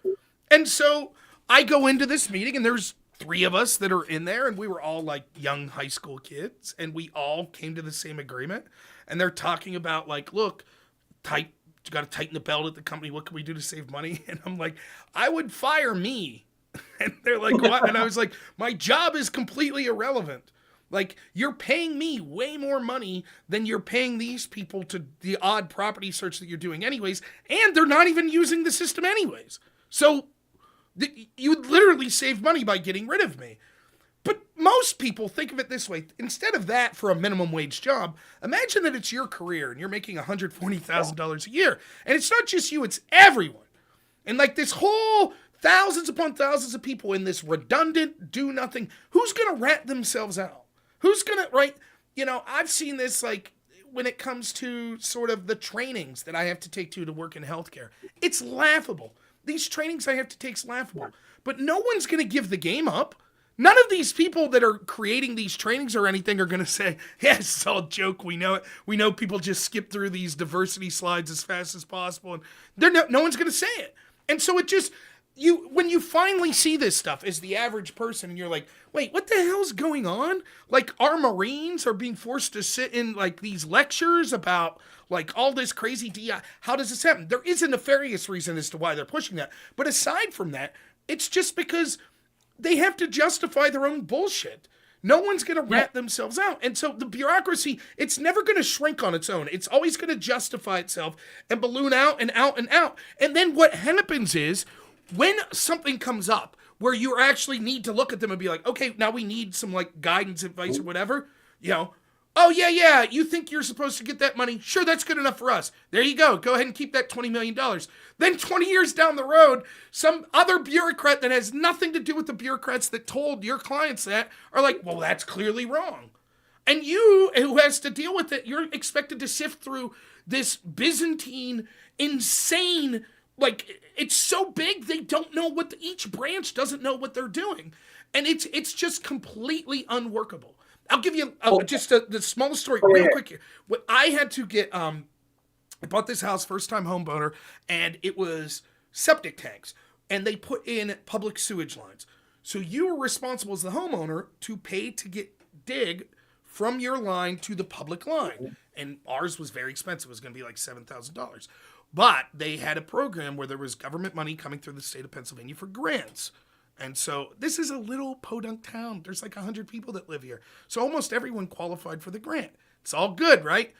And so I go into this meeting, and there's 3 of us that are in there, and we were all like young high school kids, and we all came to the same agreement. and they're talking about like, look, you got to tighten the belt at the company. What can we do to save money? And I'm like, I would fire me. And they're like, what? And I was like, my job is completely irrelevant. Like, you're paying me way more money than you're paying these people to the odd property search that you're doing anyways, and they're not even using the system anyways. So you would literally save money by getting rid of me. But most people think of it this way. Instead of that for a minimum wage job, imagine that it's your career and you're making $140,000 a year. And it's not just you, it's everyone. And like this whole thousands upon thousands of people in this redundant do nothing, who's going to rat themselves out? Who's going to, right? You know, I've seen this like when it comes to sort of the trainings that I have to take to work in healthcare. It's laughable. These trainings I have to take is laughable. But no one's going to give the game up. None of these people that are creating these trainings or anything are going to say, yes, it's all a joke. We know it. We know people just skip through these diversity slides as fast as possible. And no one's going to say it. And so it just, when you finally see this stuff as the average person and you're like, wait, what the hell's going on? Like our Marines are being forced to sit in like these lectures about like all this crazy DI. How does this happen? There is a nefarious reason as to why they're pushing that. But aside from that, it's just because they have to justify their own bullshit. No one's going to rat themselves out. And so the bureaucracy, it's never going to shrink on its own. It's always going to justify itself and balloon out and out and out. And then what happens is when something comes up where you actually need to look at them and be like, okay, now we need some like guidance, advice or whatever, you know, oh yeah, you think you're supposed to get that money? Sure, that's good enough for us. There you go. Go ahead and keep that $20 million. Then 20 years down the road, some other bureaucrat that has nothing to do with the bureaucrats that told your clients that are like, well, that's clearly wrong. And you, who has to deal with it, you're expected to sift through this Byzantine, insane, like, it's so big they don't know what, each branch doesn't know what they're doing. And it's just completely unworkable. I'll give you just the smallest story real quick here. What I had to get, I bought this house, first time homeowner, and it was septic tanks. And they put in public sewage lines. So you were responsible as the homeowner to pay to dig from your line to the public line. And ours was very expensive. It was going to be like $7,000. But they had a program where there was government money coming through the state of Pennsylvania for grants. And so this is a little podunk town. There's like 100 people that live here. So almost everyone qualified for the grant. It's all good, right?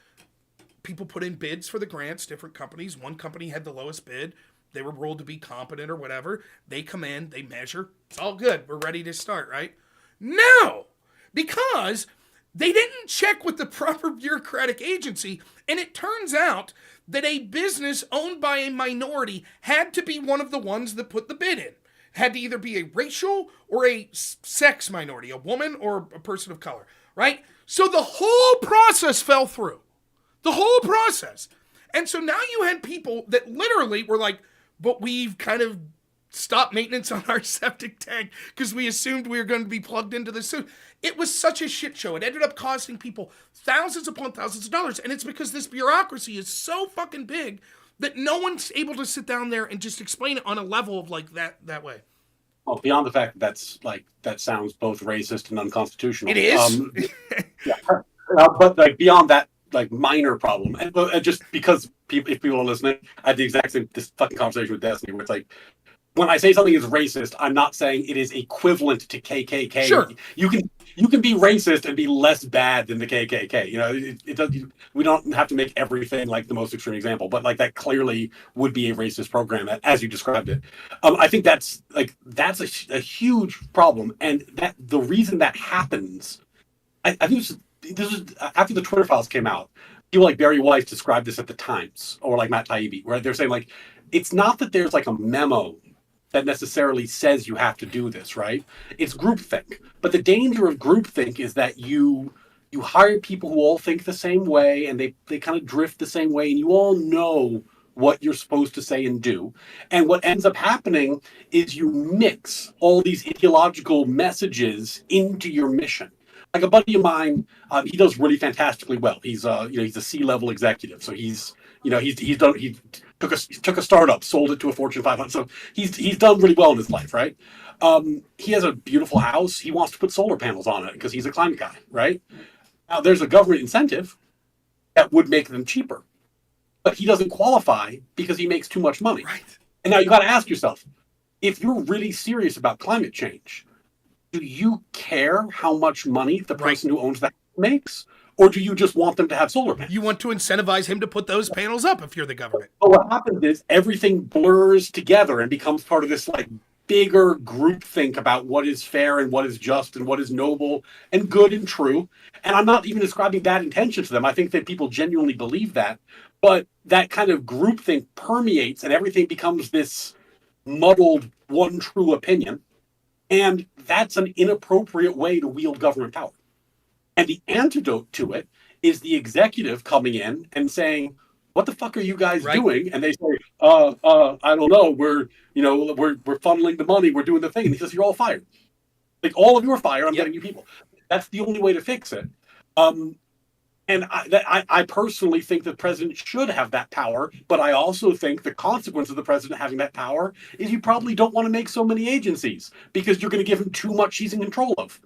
People put in bids for the grants, different companies. One company had the lowest bid. They were ruled to be competent or whatever. They come in, they measure. It's all good. We're ready to start, right? No, because they didn't check with the proper bureaucratic agency. And it turns out that a business owned by a minority had to be one of the ones that put the bid in. Had to either be a racial or a sex minority, a woman or a person of color, right? So the whole process fell through. The whole process. And so now you had people that literally were like, but we've kind of stopped maintenance on our septic tank because we assumed we were going to be plugged into the sewer. It was such a shit show. It ended up costing people thousands upon thousands of dollars. And it's because this bureaucracy is so fucking big that no one's able to sit down there and just explain it on a level of like that way. Well, beyond the fact that sounds both racist and unconstitutional. It is. But like beyond that, like minor problem, and just because if people are listening, I had the exact same this fucking conversation with Destiny, where it's like, when I say something is racist, I'm not saying it is equivalent to KKK. Sure. You can be racist and be less bad than the KKK. You know, it does. We don't have to make everything like the most extreme example, but like that clearly would be a racist program as you described it. I think that's a huge problem, and that the reason that happens, I think this is after the Twitter files came out. People like Barry Weiss described this at the Times, or like Matt Taibbi, where they're saying like, it's not that there's like a memo that necessarily says you have to do this, right? It's groupthink. But the danger of groupthink is that you hire people who all think the same way, and they kind of drift the same way, and you all know what you're supposed to say and do. And what ends up happening is you mix all these ideological messages into your mission. Like a buddy of mine, he does really fantastically well. He's he's a C-level executive, so he took a startup, sold it to a Fortune 500. So he's done really well in his life, right? He has a beautiful house. He wants to put solar panels on it because he's a climate guy, right? Now there's a government incentive that would make them cheaper. But he doesn't qualify because he makes too much money. Right. And now you got to ask yourself, if you're really serious about climate change, do you care how much money the person who owns the house makes? Or do you just want them to have solar panels? You want to incentivize him to put those panels up if you're the government. But what happens is everything blurs together and becomes part of this like bigger groupthink about what is fair and what is just and what is noble and good and true. And I'm not even ascribing that intention to them. I think that people genuinely believe that. But that kind of groupthink permeates and everything becomes this muddled one true opinion. And that's an inappropriate way to wield government power. And the antidote to it is the executive coming in and saying, "What the fuck are you guys doing?" And they say, "I don't know. We're funneling the money. We're doing the thing." And he says, "You're all fired. Like all of you are fired. I'm getting you people." That's the only way to fix it. And I personally think the president should have that power, but I also think the consequence of the president having that power is you probably don't want to make so many agencies because you're going to give him too much he's in control of.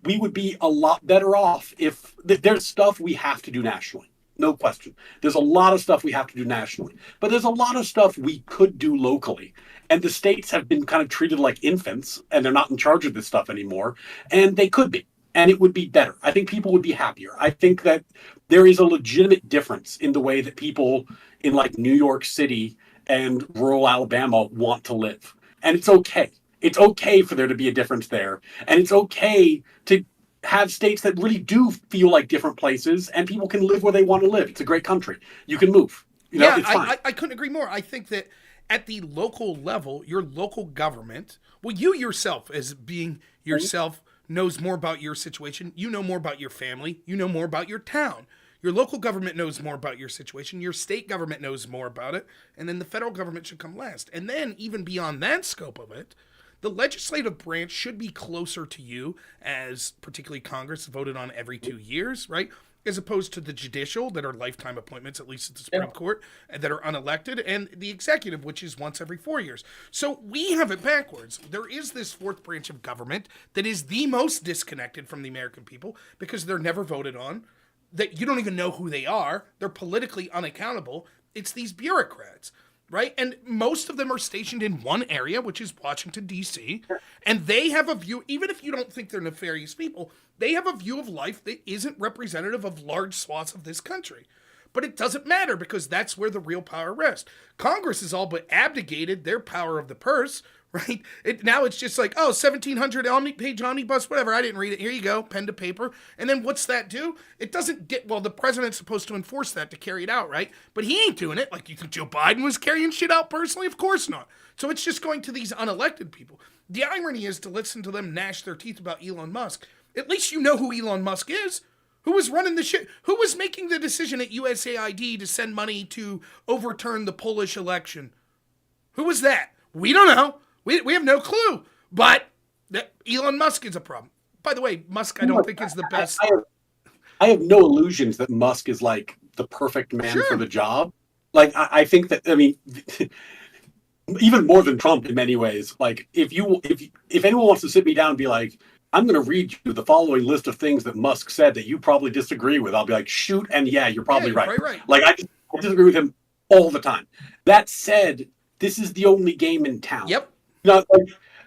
We would be a lot better off if there's stuff we have to do nationally. No question. There's a lot of stuff we have to do nationally, but there's a lot of stuff we could do locally. And the states have been kind of treated like infants and they're not in charge of this stuff anymore. And they could be. And it would be better. I think people would be happier. I think that there is a legitimate difference in the way that people in like New York City and rural Alabama want to live. And it's okay. It's okay for there to be a difference there. And it's okay to have states that really do feel like different places and people can live where they want to live. It's a great country. You can move. It's fine. I couldn't agree more. I think that at the local level, your local government, well, you yourself as being yourself, knows more about your situation. You know more about your family. You know more about your town. Your local government knows more about your situation. Your state government knows more about it. And then the federal government should come last. And then even beyond that scope of it, the legislative branch should be closer to you, as particularly Congress voted on every 2 years, right? As opposed to the judicial that are lifetime appointments, at least at the Supreme Court, that are unelected, and the executive, which is once every 4 years. So we have it backwards. There is this fourth branch of government that is the most disconnected from the American people because they're never voted on, that you don't even know who they are. They're politically unaccountable. It's these bureaucrats. Right? And most of them are stationed in one area, which is Washington, D.C. And they have a view, even if you don't think they're nefarious people, they have a view of life that isn't representative of large swaths of this country. But it doesn't matter because that's where the real power rests. Congress has all but abdicated their power of the purse, right? Now it's just like, 1,700 page omnibus, whatever. I didn't read it. Here you go, pen to paper. And then what's that do? It doesn't the president's supposed to enforce that to carry it out, right? But he ain't doing it. Like, you think Joe Biden was carrying shit out personally? Of course not. So it's just going to these unelected people. The irony is to listen to them gnash their teeth about Elon Musk. At least you know who Elon Musk is. Who was running the shit? Who was making the decision at USAID to send money to overturn the Polish election? Who was that? We don't know. We have no clue. But Elon Musk is a problem. By the way, Musk I don't think is the best. I have no illusions that Musk is like the perfect man for the job. Like I think that, I mean, even more than Trump in many ways. Like if anyone wants to sit me down and be like, I'm going to read you the following list of things that Musk said that you probably disagree with, I'll be like, shoot, and you're probably right. Like I disagree with him all the time. That said, this is the only game in town. Yep.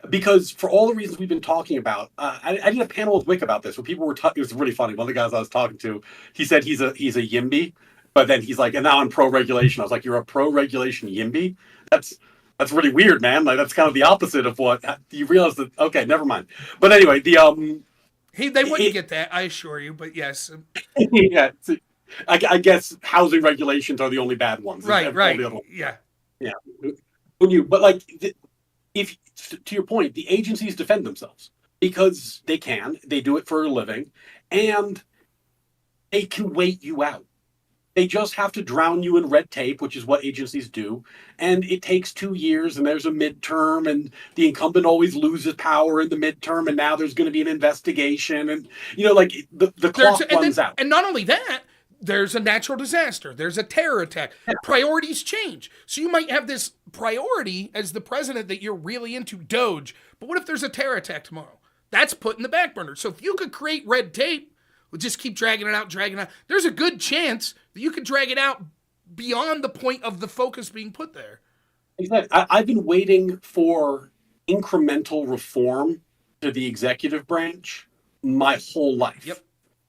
Because for all the reasons we've been talking about, I did a panel with Wick about this where people were talking. It was really funny. One of the guys I was talking to, he said he's a YIMBY, but then he's like, and now I'm pro-regulation. I was like, you're a pro-regulation YIMBY? That's really weird, man. Like that's kind of the opposite of what you realize that. Okay, never mind. But anyway, they wouldn't get that, I assure you. But yes, yeah. I guess housing regulations are the only bad ones. Right. Yeah. If to your point, the agencies defend themselves because they can. They do it for a living, and they can wait you out. They just have to drown you in red tape, which is what agencies do. And it takes 2 years, and there's a midterm, and the incumbent always loses power in the midterm, and now there's going to be an investigation. And, the clock runs out. And not only that, there's a natural disaster. There's a terror attack. Yeah. Priorities change. So you might have this priority as the president that you're really into, Doge. But what if there's a terror attack tomorrow? That's put in the back burner. So if you could create red tape, We'll just keep dragging it out. There's a good chance that you could drag it out beyond the point of the focus being put there. Exactly. I've been waiting for incremental reform to the executive branch my whole life. Yep.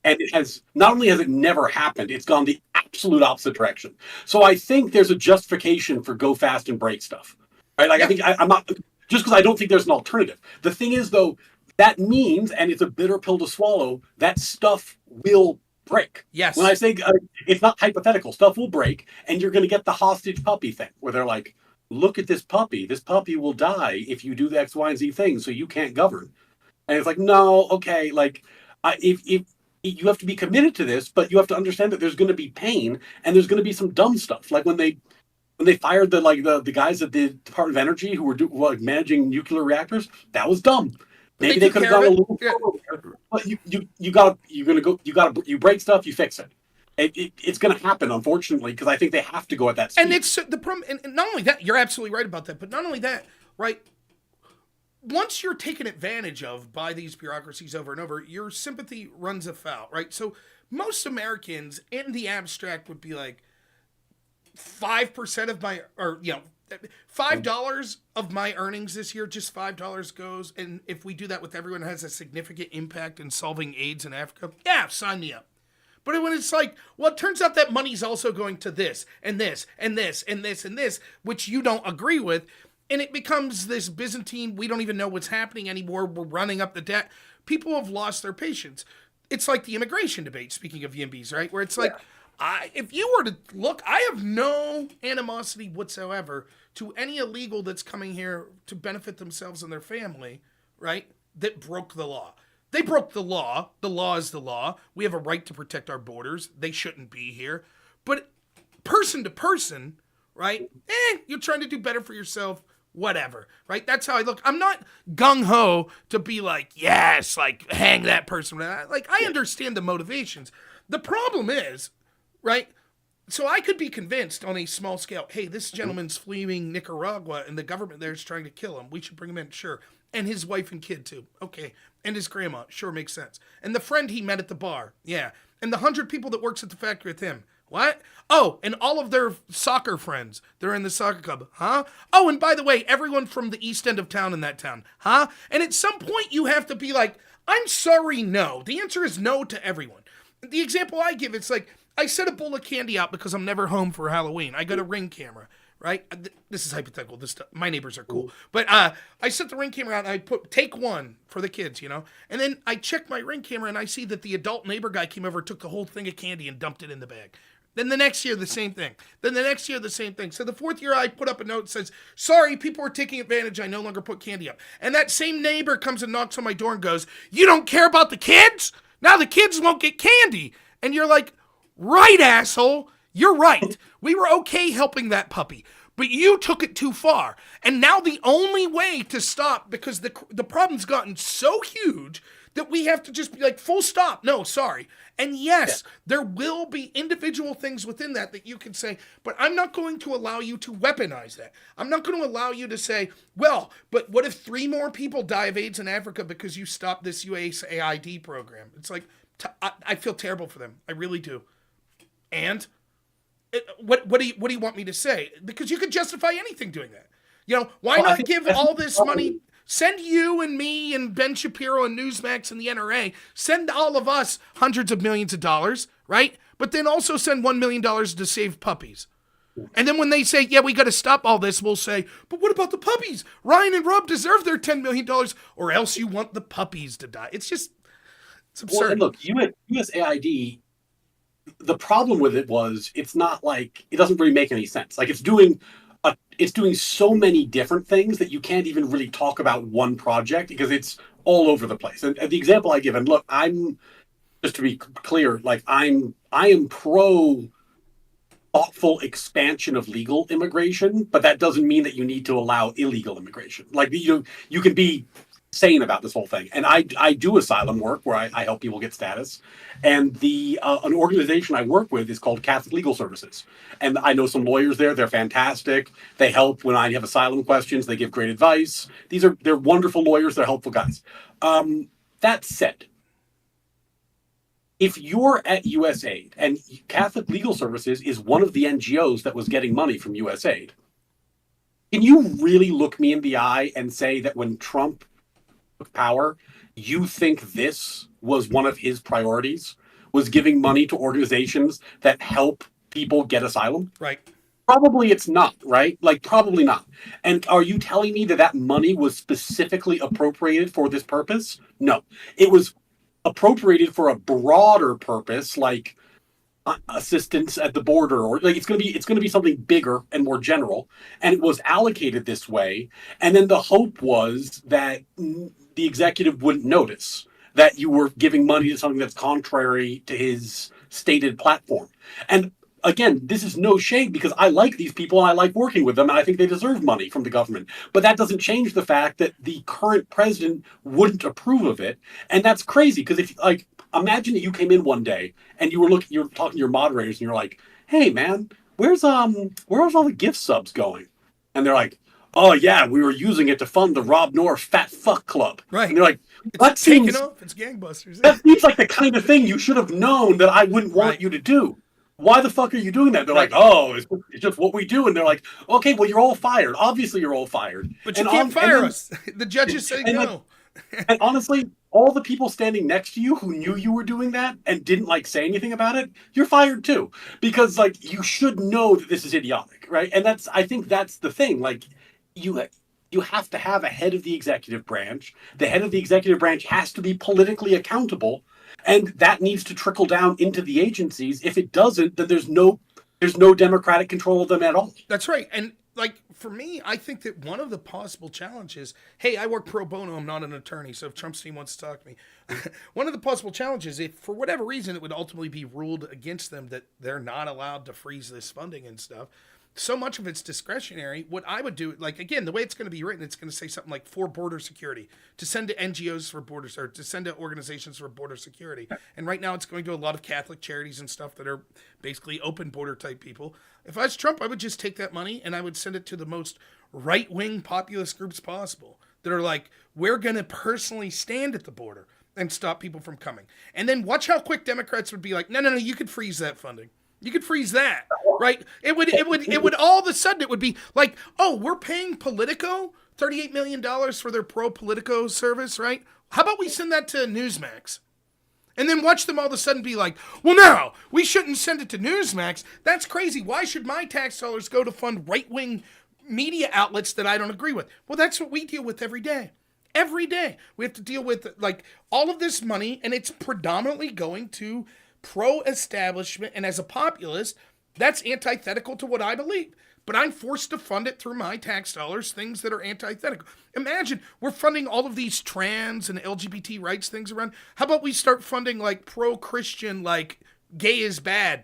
And it has, not only has it never happened, it's gone the absolute opposite direction. So I think there's a justification for go fast and break stuff. Right? Like, yeah. I'm not, just because I don't think there's an alternative. The thing is, though, that means, and it's a bitter pill to swallow, that stuff will break. Yes. When I say it's not hypothetical, stuff will break, and you're going to get the hostage puppy thing, where they're like, look at this puppy. This puppy will die if you do the X, Y, and Z thing, so you can't govern. And it's like, no, okay, like, if you have to be committed to this, but you have to understand that there's going to be pain, and there's going to be some dumb stuff. Like when they fired the guys at the Department of Energy who were managing nuclear reactors, that was dumb. Maybe they could have gone a little further. But you break stuff, you fix it. It's going to happen, unfortunately, because I think they have to go at that speed. And it's the problem. And not only that, you're absolutely right about that. But not only that, right? Once you're taken advantage of by these bureaucracies over and over, your sympathy runs afoul, right? So most Americans, in the abstract, would be like 5% of my, or $5 of my earnings this year, just $5 goes. And if we do that with everyone, it has a significant impact in solving AIDS in Africa. Yeah, sign me up. But when it's like, well, it turns out that money's also going to this and this and this and this and this, which you don't agree with. And it becomes this Byzantine, we don't even know what's happening anymore. We're running up the debt. People have lost their patience. It's like the immigration debate, speaking of YIMBYs, right? Where it's like, if you were to look, I have no animosity whatsoever to any illegal that's coming here to benefit themselves and their family, right? That broke the law. They broke the law. The law is the law. We have a right to protect our borders. They shouldn't be here. But person to person, right? You're trying to do better for yourself, whatever, right? That's how I look. I'm not gung-ho to be like, yes, like, hang that person. Like, I understand the motivations. The problem is, right? So I could be convinced on a small scale, hey, this gentleman's fleeing Nicaragua and the government there is trying to kill him. We should bring him in, sure. And his wife and kid, too. Okay. And his grandma. Sure, makes sense. And the friend he met at the bar. Yeah. And the 100 people that works at the factory with him. What? Oh, and all of their soccer friends. They're in the soccer club. Huh? Oh, and by the way, everyone from the east end of town in that town. Huh? And at some point you have to be like, I'm sorry, no. The answer is no to everyone. The example I give, it's like, I set a bowl of candy out because I'm never home for Halloween. I got a Ring camera. Right? This is hypothetical. My neighbors are cool. But I set the Ring camera out and I put take one for the kids, And then I check my Ring camera and I see that the adult neighbor guy came over, took the whole thing of candy and dumped it in the bag. Then the next year, the same thing. Then the next year, the same thing. So the fourth year, I put up a note that says, sorry, people are taking advantage. I no longer put candy up. And that same neighbor comes and knocks on my door and goes, you don't care about the kids? Now the kids won't get candy. And you're like, right, asshole. You're right. We were okay helping that puppy, but you took it too far. And now the only way to stop, because the problem's gotten so huge that we have to just be like, full stop. No, sorry. And yes, there will be individual things within that you can say, but I'm not going to allow you to weaponize that. I'm not going to allow you to say, well, but what if 3 more people die of AIDS in Africa because you stopped this USAID program? It's like, I feel terrible for them. I really do. And what do you want me to say? Because you could justify anything doing that. Why not give all this money? Send you and me and Ben Shapiro and Newsmax and the NRA. Send all of us hundreds of millions of dollars, right? But then also send $1 million to save puppies. And then when they say, yeah, we got to stop all this, we'll say, but what about the puppies? Ryan and Rob deserve their $10 million, or else you want the puppies to die. It's absurd. Well, and look, USAID, the problem with it was it's not like, it doesn't really make any sense. Like it's doing so many different things that you can't even really talk about one project because it's all over the place. And the example I give, and look, I'm just to be clear, like I am pro thoughtful expansion of legal immigration, but that doesn't mean that you need to allow illegal immigration. Like you can be sane about this whole thing. And I do asylum work where I help people get status. And an organization I work with is called Catholic Legal Services. And I know some lawyers there. They're fantastic. They help when I have asylum questions. They give great advice. They're wonderful lawyers. They're helpful guys. That said, if you're at USAID and Catholic Legal Services is one of the NGOs that was getting money from USAID, can you really look me in the eye and say that when Trump took power, you think this was one of his priorities, was giving money to organizations that help people get asylum? Right. Probably it's not, right? Like, probably not. And are you telling me that that money was specifically appropriated for this purpose? No. It was appropriated for a broader purpose, like assistance at the border, or like it's going to be something bigger and more general, and it was allocated this way. And then the hope was that the executive wouldn't notice that you were giving money to something that's contrary to his stated platform. And again, this is no shade, because I like these people and I like working with them and I think they deserve money from the government. But that doesn't change the fact that the current president wouldn't approve of it. And that's crazy, because if, like, imagine that you came in one day and you're talking to your moderators and you're like, "Hey man, where's all the gift subs going?" And they're like, "Oh yeah, we were using it to fund the Rob Noor Fat Fuck Club." Right. And they're like, it's taken off. It's gangbusters. that seems like the kind of thing you should have known that I wouldn't want you to do. Why the fuck are you doing that? They're like, "Oh, it's just what we do." And they're like, "Okay, well, you're all fired. Obviously, you're all fired." But you can't fire us. The judge is saying no. And honestly, all the people standing next to you who knew you were doing that and didn't like say anything about it, you're fired too. Because like, you should know that this is idiotic, right? And I think that's the thing. Like, you have to have a head of the executive branch. The head of the executive branch has to be politically accountable, and that needs to trickle down into the agencies. If it doesn't, then there's no democratic control of them at all. That's right. And like, for me, I think that one of the possible challenges, hey, I work pro bono, I'm not an attorney, so if Trump's team wants to talk to me, one of the possible challenges, if for whatever reason it would ultimately be ruled against them that they're not allowed to freeze this funding and stuff, so much of it's discretionary. What I would do, like, again, the way it's going to be written, it's going to say something like for border security, to send to NGOs for borders, or to send to organizations for border security. And right now it's going to a lot of Catholic charities and stuff that are basically open border type people. If I was Trump, I would just take that money and I would send it to the most right-wing populist groups possible that are like, we're going to personally stand at the border and stop people from coming. And then watch how quick Democrats would be like, no, you could freeze that funding. You could freeze that, right? It would all of a sudden, it would be like, oh, we're paying Politico $38 million for their pro-Politico service, right? How about we send that to Newsmax? And then watch them all of a sudden be like, well, no, we shouldn't send it to Newsmax. That's crazy. Why should my tax dollars go to fund right-wing media outlets that I don't agree with? Well, that's what we deal with every day. Every day. We have to deal with, like, all of this money, and it's predominantly going to pro-establishment, and as a populist, that's antithetical to what I believe. But I'm forced to fund it through my tax dollars, things that are antithetical. Imagine we're funding all of these trans and LGBT rights things around. How about we start funding, like, pro-Christian, like, gay is bad,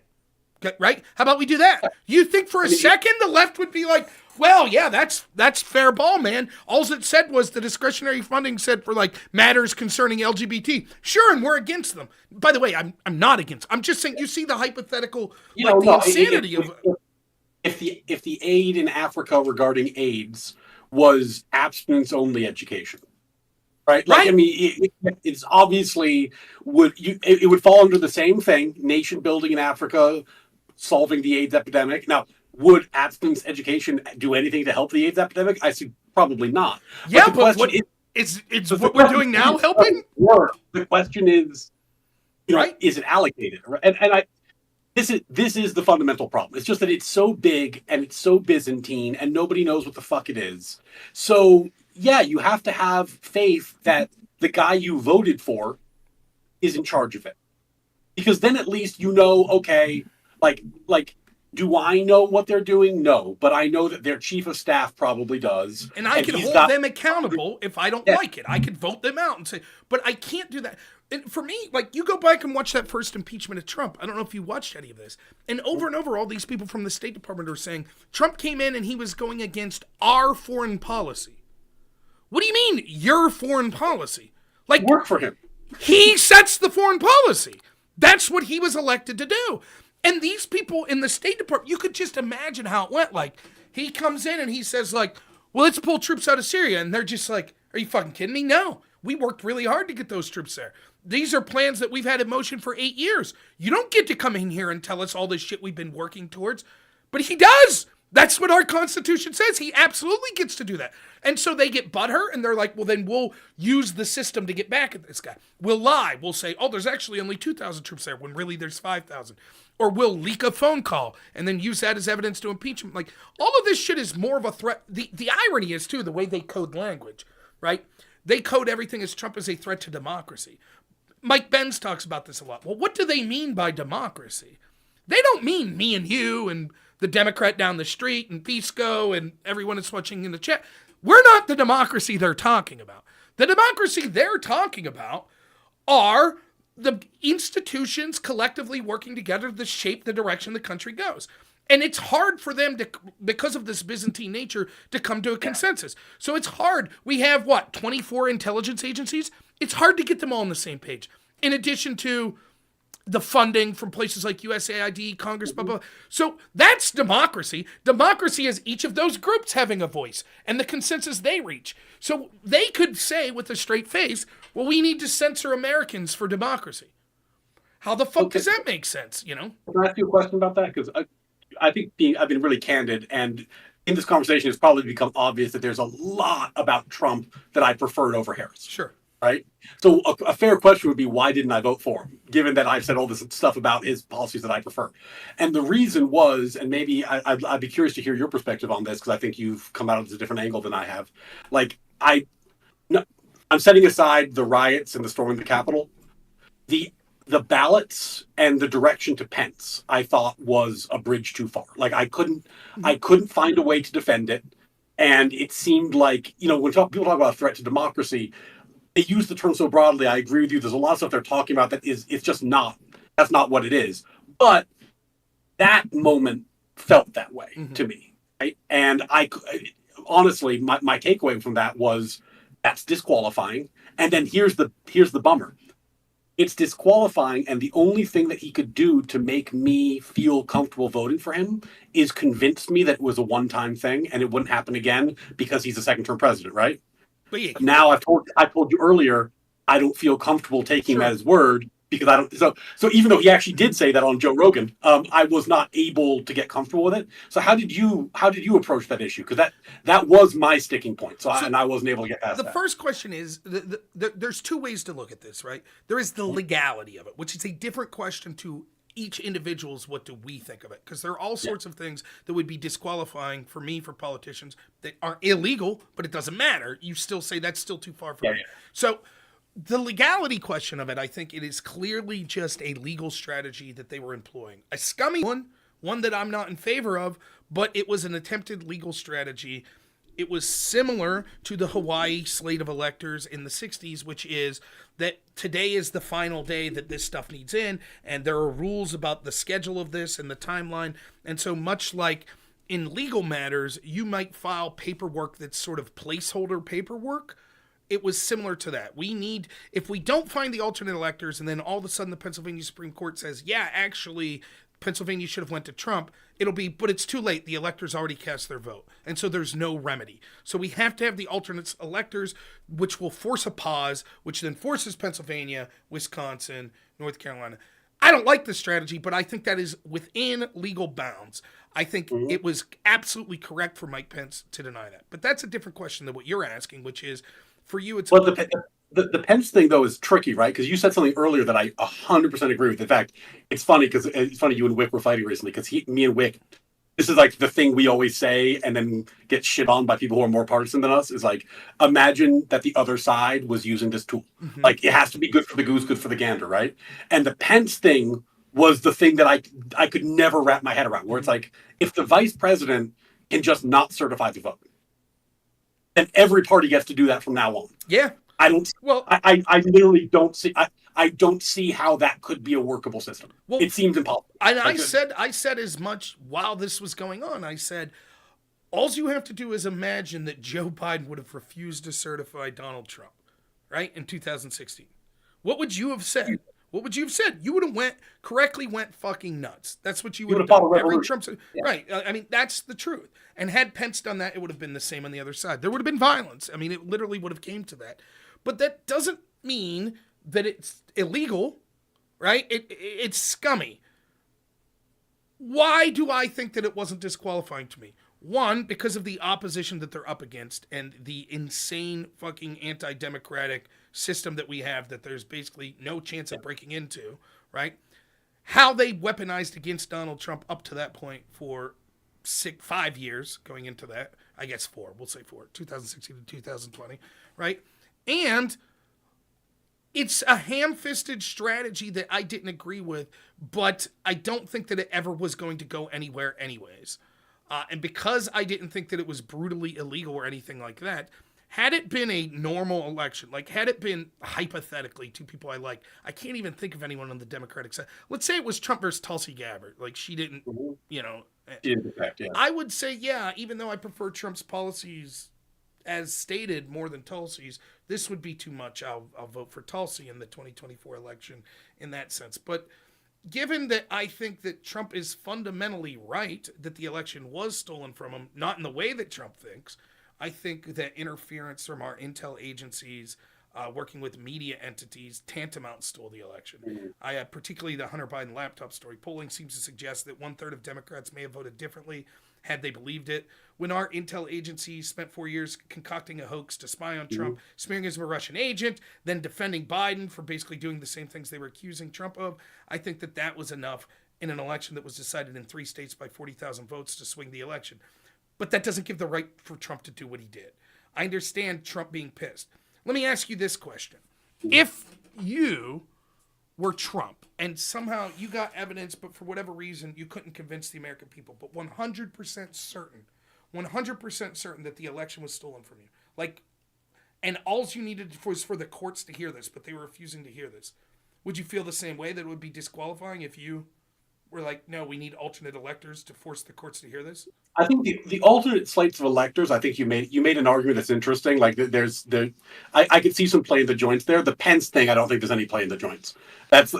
right? How about we do that? You think for a second the left would be like, well, yeah, that's fair ball, man. All it said was the discretionary funding said for, like, matters concerning LGBT. Sure, and we're against them. By the way, I'm not against. I'm just saying, you see the hypothetical, the insanity of if the aid in Africa regarding AIDS was abstinence only education, right? Like, I mean, it's obviously it would fall under the same thing: nation building in Africa, solving the AIDS epidemic. Now, would abstinence education do anything to help the AIDS epidemic? I see, probably not. Yeah, but what it's what we're doing now helping? The question is, right? Is it allocated? And this is the fundamental problem. It's just that it's so big and it's so Byzantine and nobody knows what the fuck it is. So yeah, you have to have faith that the guy you voted for is in charge of it, because then at least you know, okay, like. Do I know what they're doing? No, but I know that their chief of staff probably does. And I can hold them accountable if I don't like it. I could vote them out and say, but I can't do that. And for me, like, you go back and watch that first impeachment of Trump. I don't know if you watched any of this. And over, all these people from the State Department are saying, Trump came in and he was going against our foreign policy. What do you mean, your foreign policy? Like, work for him. He sets the foreign policy. That's what he was elected to do. And these people in the State Department, you could just imagine how it went. Like, he comes in and he says, like, well, let's pull troops out of Syria. And they're just like, are you fucking kidding me? No. We worked really hard to get those troops there. These are plans that we've had in motion for 8 years. You don't get to come in here and tell us all this shit we've been working towards. But he does. That's what our Constitution says. He absolutely gets to do that. And so they get butthurt, and they're like, well, then we'll use the system to get back at this guy. We'll lie. We'll say, oh, there's actually only 2,000 troops there, when really there's 5,000. Or we'll leak a phone call and then use that as evidence to impeach him. Like, all of this shit is more of a threat. The irony is, too, the way they code language, right? They code everything as Trump is a threat to democracy. Mike Benz talks about this a lot. Well, what do they mean by democracy? They don't mean me and you and the Democrat down the street and Pisco and everyone that's watching in the chat. We're not the democracy they're talking about. The democracy they're talking about are the institutions collectively working together to shape the direction the country goes. And it's hard for them to, because of this Byzantine nature, to come to a consensus. So it's hard. We have, 24 intelligence agencies? It's hard to get them all on the same page. In addition to the funding from places like USAID, Congress, blah, blah. So that's democracy. Democracy is each of those groups having a voice and the consensus they reach. So they could say with a straight face, well, we need to censor Americans for democracy. How the fuck does that make sense, you know? Can I ask you a question about that? Because I think I've been really candid, and in this conversation, it's probably become obvious that there's a lot about Trump that I preferred over Harris. Sure. Right? So a fair question would be, why didn't I vote for him, given that I've said all this stuff about his policies that I prefer? And the reason was, and maybe I'd be curious to hear your perspective on this, because I think you've come out of a different angle than I have. Like, I'm setting aside the riots and the storming the Capitol. The ballots and the direction to Pence, I thought, was a bridge too far. Like, I couldn't find a way to defend it. And it seemed like, when people talk about a threat to democracy, they use the term so broadly. I agree with you. There's a lot of stuff they're talking about it's just not, that's not what it is. But that moment felt that way to me. Right? And honestly, my takeaway from that was, that's disqualifying. And then here's the bummer. It's disqualifying, and the only thing that he could do to make me feel comfortable voting for him is convince me that it was a one-time thing and it wouldn't happen again because he's a second-term president, right? But yeah, now I told you earlier, I don't feel comfortable taking him at his word because I don't. So even though he actually did say that on Joe Rogan, I was not able to get comfortable with it. So how did you approach that issue? Because that was my sticking point. And I wasn't able to get past that. The first question is, there's two ways to look at this, right? There is the legality of it, which is a different question to each individual's what do we think of it? Because there are all sorts of things that would be disqualifying for me, for politicians, that are illegal, but it doesn't matter. You still say that's still too far for me. So the legality question of it, I think it is clearly just a legal strategy that they were employing. A scummy one that I'm not in favor of, but it was an attempted legal strategy. It was similar to the Hawaii slate of electors in the 60s, which is that today is the final day that this stuff needs in, and there are rules about the schedule of this and the timeline. And so much like in legal matters, you might file paperwork that's sort of placeholder paperwork. It was similar to that. If we don't find the alternate electors, and then all of a sudden the Pennsylvania Supreme Court says, yeah, actually, Pennsylvania should have went to Trump, it'll be, but it's too late. The electors already cast their vote. And so there's no remedy. So we have to have the alternate electors, which will force a pause, which then forces Pennsylvania, Wisconsin, North Carolina. I don't like this strategy, but I think that is within legal bounds. I think it was absolutely correct for Mike Pence to deny that. But that's a different question than what you're asking, which is, for you, it's... Well, the Pence thing, though, is tricky, right? Because you said something earlier that I 100% agree with. In fact, it's funny you and Wick were fighting recently, because me and Wick, this is like the thing we always say and then get shit on by people who are more partisan than us, is like, imagine that the other side was using this tool. Mm-hmm. Like, it has to be good for the goose, good for the gander, right? And the Pence thing was the thing that I could never wrap my head around, where it's like, if the vice president can just not certify the vote, and every party gets to do that from now on. Yeah. I literally don't see. I don't see how that could be a workable system. Well, it seems impossible. And I said as much while this was going on. I said, all you have to do is imagine that Joe Biden would have refused to certify Donald Trump, right, in 2016. What would you have said? What would you have said? You would have went fucking nuts. That's what you would have done. Every Trump, right. I mean, that's the truth. And had Pence done that, it would have been the same on the other side. There would have been violence. I mean, it literally would have came to that. but that doesn't mean that it's illegal, right? It's scummy. Why do I think that it wasn't disqualifying to me? One, because of the opposition that they're up against and the insane fucking anti-democratic system that we have that there's basically no chance of breaking into, right? How they weaponized against Donald Trump up to that point for 5 years going into that. I guess 4, we'll say 4, 2016 to 2020, right? And it's a ham-fisted strategy that I didn't agree with, but I don't think that it ever was going to go anywhere anyways. And because I didn't think that it was brutally illegal or anything like that, had it been a normal election, like had it been hypothetically two people I like, I can't even think of anyone on the Democratic side. Let's say it was Trump versus Tulsi Gabbard. Like she didn't, you know. She didn't affect, yeah. I would say, yeah, even though I prefer Trump's policies as stated more than Tulsi's, this would be too much. I'll vote for Tulsi in the 2024 election in that sense. But given that I think that Trump is fundamentally right, that the election was stolen from him, not in the way that Trump thinks, I think that interference from our intel agencies, working with media entities, tantamount stole the election. Mm-hmm. Particularly the Hunter Biden laptop story. Polling seems to suggest that 1/3 of Democrats may have voted differently had they believed it. When our intel agencies spent 4 years concocting a hoax to spy on Trump, smearing him as a Russian agent, then defending Biden for basically doing the same things they were accusing Trump of, I think that that was enough in an election that was decided in 3 states by 40,000 votes to swing the election. But that doesn't give the right for Trump to do what he did. I understand Trump being pissed. Let me ask you this question. If you were Trump and somehow you got evidence, but for whatever reason you couldn't convince the American people, but 100% certain that the election was stolen from you, like, and all you needed was for the courts to hear this, but they were refusing to hear this, would you feel the same way, that it would be disqualifying if you were like, no, we need alternate electors to force the courts to hear this? I think the alternate slates of electors, I think you made an argument that's interesting. Like I could see some play in the joints there. The Pence thing, I don't think there's any play in the joints. That's,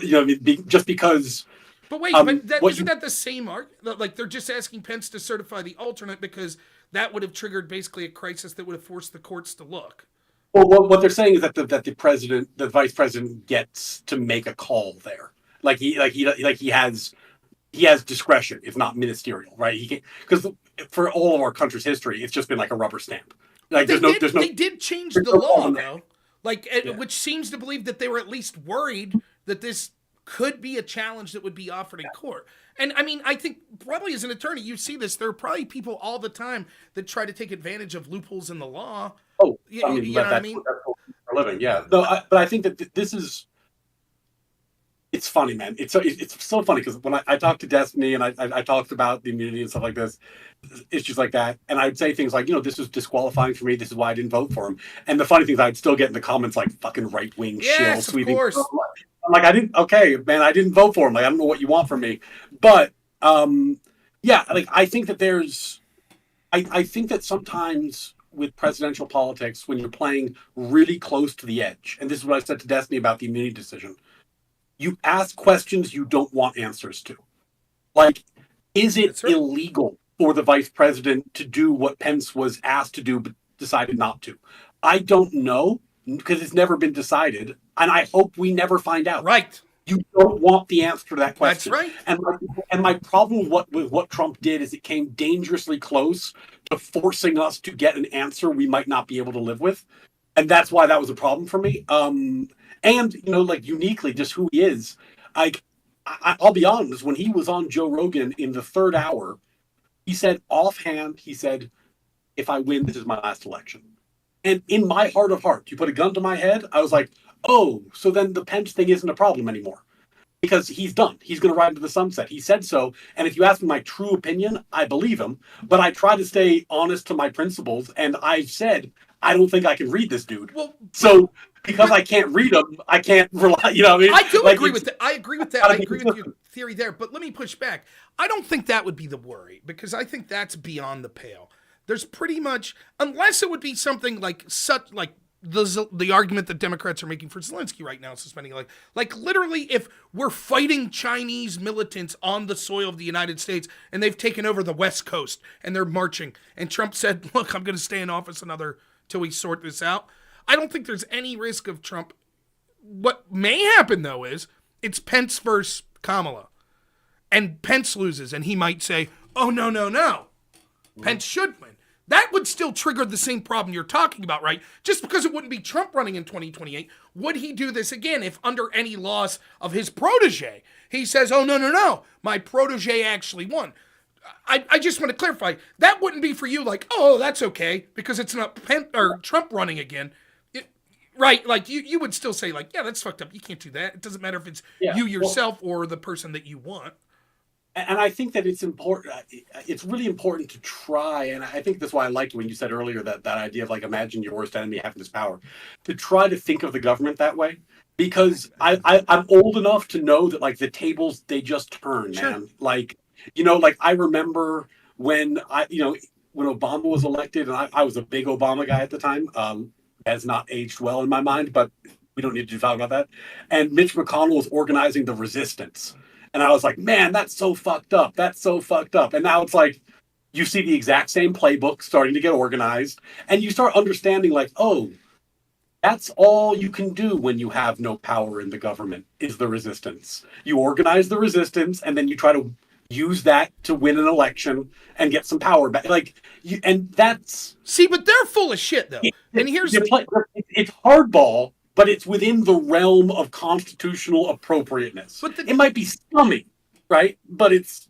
just because. But wait, isn't that the same argument? Like they're just asking Pence to certify the alternate because that would have triggered basically a crisis that would have forced the courts to look. Well, what they're saying is that the vice president gets to make a call there. He has discretion. It's not ministerial, right? He can, because for all of our country's history, it's just been like a rubber stamp. Like they did change the law though, which seems to believe that they were at least worried that this could be a challenge that would be offered in court. And I mean, I think probably as an attorney, you see this. There are probably people all the time that try to take advantage of loopholes in the law. Oh, you know what I mean? That's for a living, yeah. No, but I think that this is. It's funny, man. It's so funny because when I talked to Destiny and I talked about the immunity and stuff like this, issues like that, and I'd say things like, this is disqualifying for me. This is why I didn't vote for him. And the funny thing is, I'd still get in the comments like fucking right wing shill sweeping. Of course. I'm like, I didn't vote for him. Like, I don't know what you want from me. But I think that I think that sometimes with presidential politics, when you're playing really close to the edge, and this is what I said to Destiny about the immunity decision. You ask questions you don't want answers to. Like, is it illegal for the vice president to do what Pence was asked to do but decided not to? I don't know, because it's never been decided, and I hope we never find out. Right. You don't want the answer to that question. That's right. And my problem with what Trump did is it came dangerously close to forcing us to get an answer we might not be able to live with. And that's why that was a problem for me. And, uniquely, just who he is. I'll be honest, when he was on Joe Rogan in the 3rd hour, he said, offhand, if I win, this is my last election. And in my heart of hearts, you put a gun to my head, I was like, oh, so then the Pence thing isn't a problem anymore. Because he's done. He's going to ride into the sunset. He said so. And if you ask me my true opinion, I believe him. But I try to stay honest to my principles. And I've said, I don't think I can read this dude. Well, so because I can't read him, I can't rely. I mean, I do agree with that. I agree with that. I agree with your theory there. But let me push back. I don't think that would be the worry, because I think that's beyond the pale. There's pretty much, unless it would be something like the argument that Democrats are making for Zelensky right now, suspending like literally, if we're fighting Chinese militants on the soil of the United States and they've taken over the West Coast and they're marching, and Trump said, look, I'm going to stay in office till we sort this out. I don't think there's any risk of Trump. What may happen, though, is it's Pence versus Kamala. And Pence loses, and he might say, oh, no, no, no. Pence should win. That would still trigger the same problem you're talking about, right? Just because it wouldn't be Trump running in 2028, would he do this again if under any loss of his protege, he says, oh, no, no, no, my protege actually won? I just want to clarify, that wouldn't be for you like, oh, that's okay, because it's not Trump running again. Right, like you would still say like, yeah, that's fucked up. You can't do that. It doesn't matter if it's you yourself or the person that you want. And I think that it's important. It's really important to try. And I think that's why I liked when you said earlier that idea of like, imagine your worst enemy having this power, to try to think of the government that way. Because I'm old enough to know that like the tables, they just turn, Sure. man. Like, like I remember when when Obama was elected, and I was a big Obama guy at the time. Has not aged well in my mind, but we don't need to talk about that. And Mitch McConnell was organizing the resistance. And I was like, man, that's so fucked up. That's so fucked up. And now it's like, you see the exact same playbook starting to get organized. And you start understanding like, oh, that's all you can do when you have no power in the government is the resistance. You organize the resistance and then you try to use that to win an election and get some power back. And that's... See, but they're full of shit though. And here's... It's hardball, but it's within the realm of constitutional appropriateness. It might be scummy, right? But it's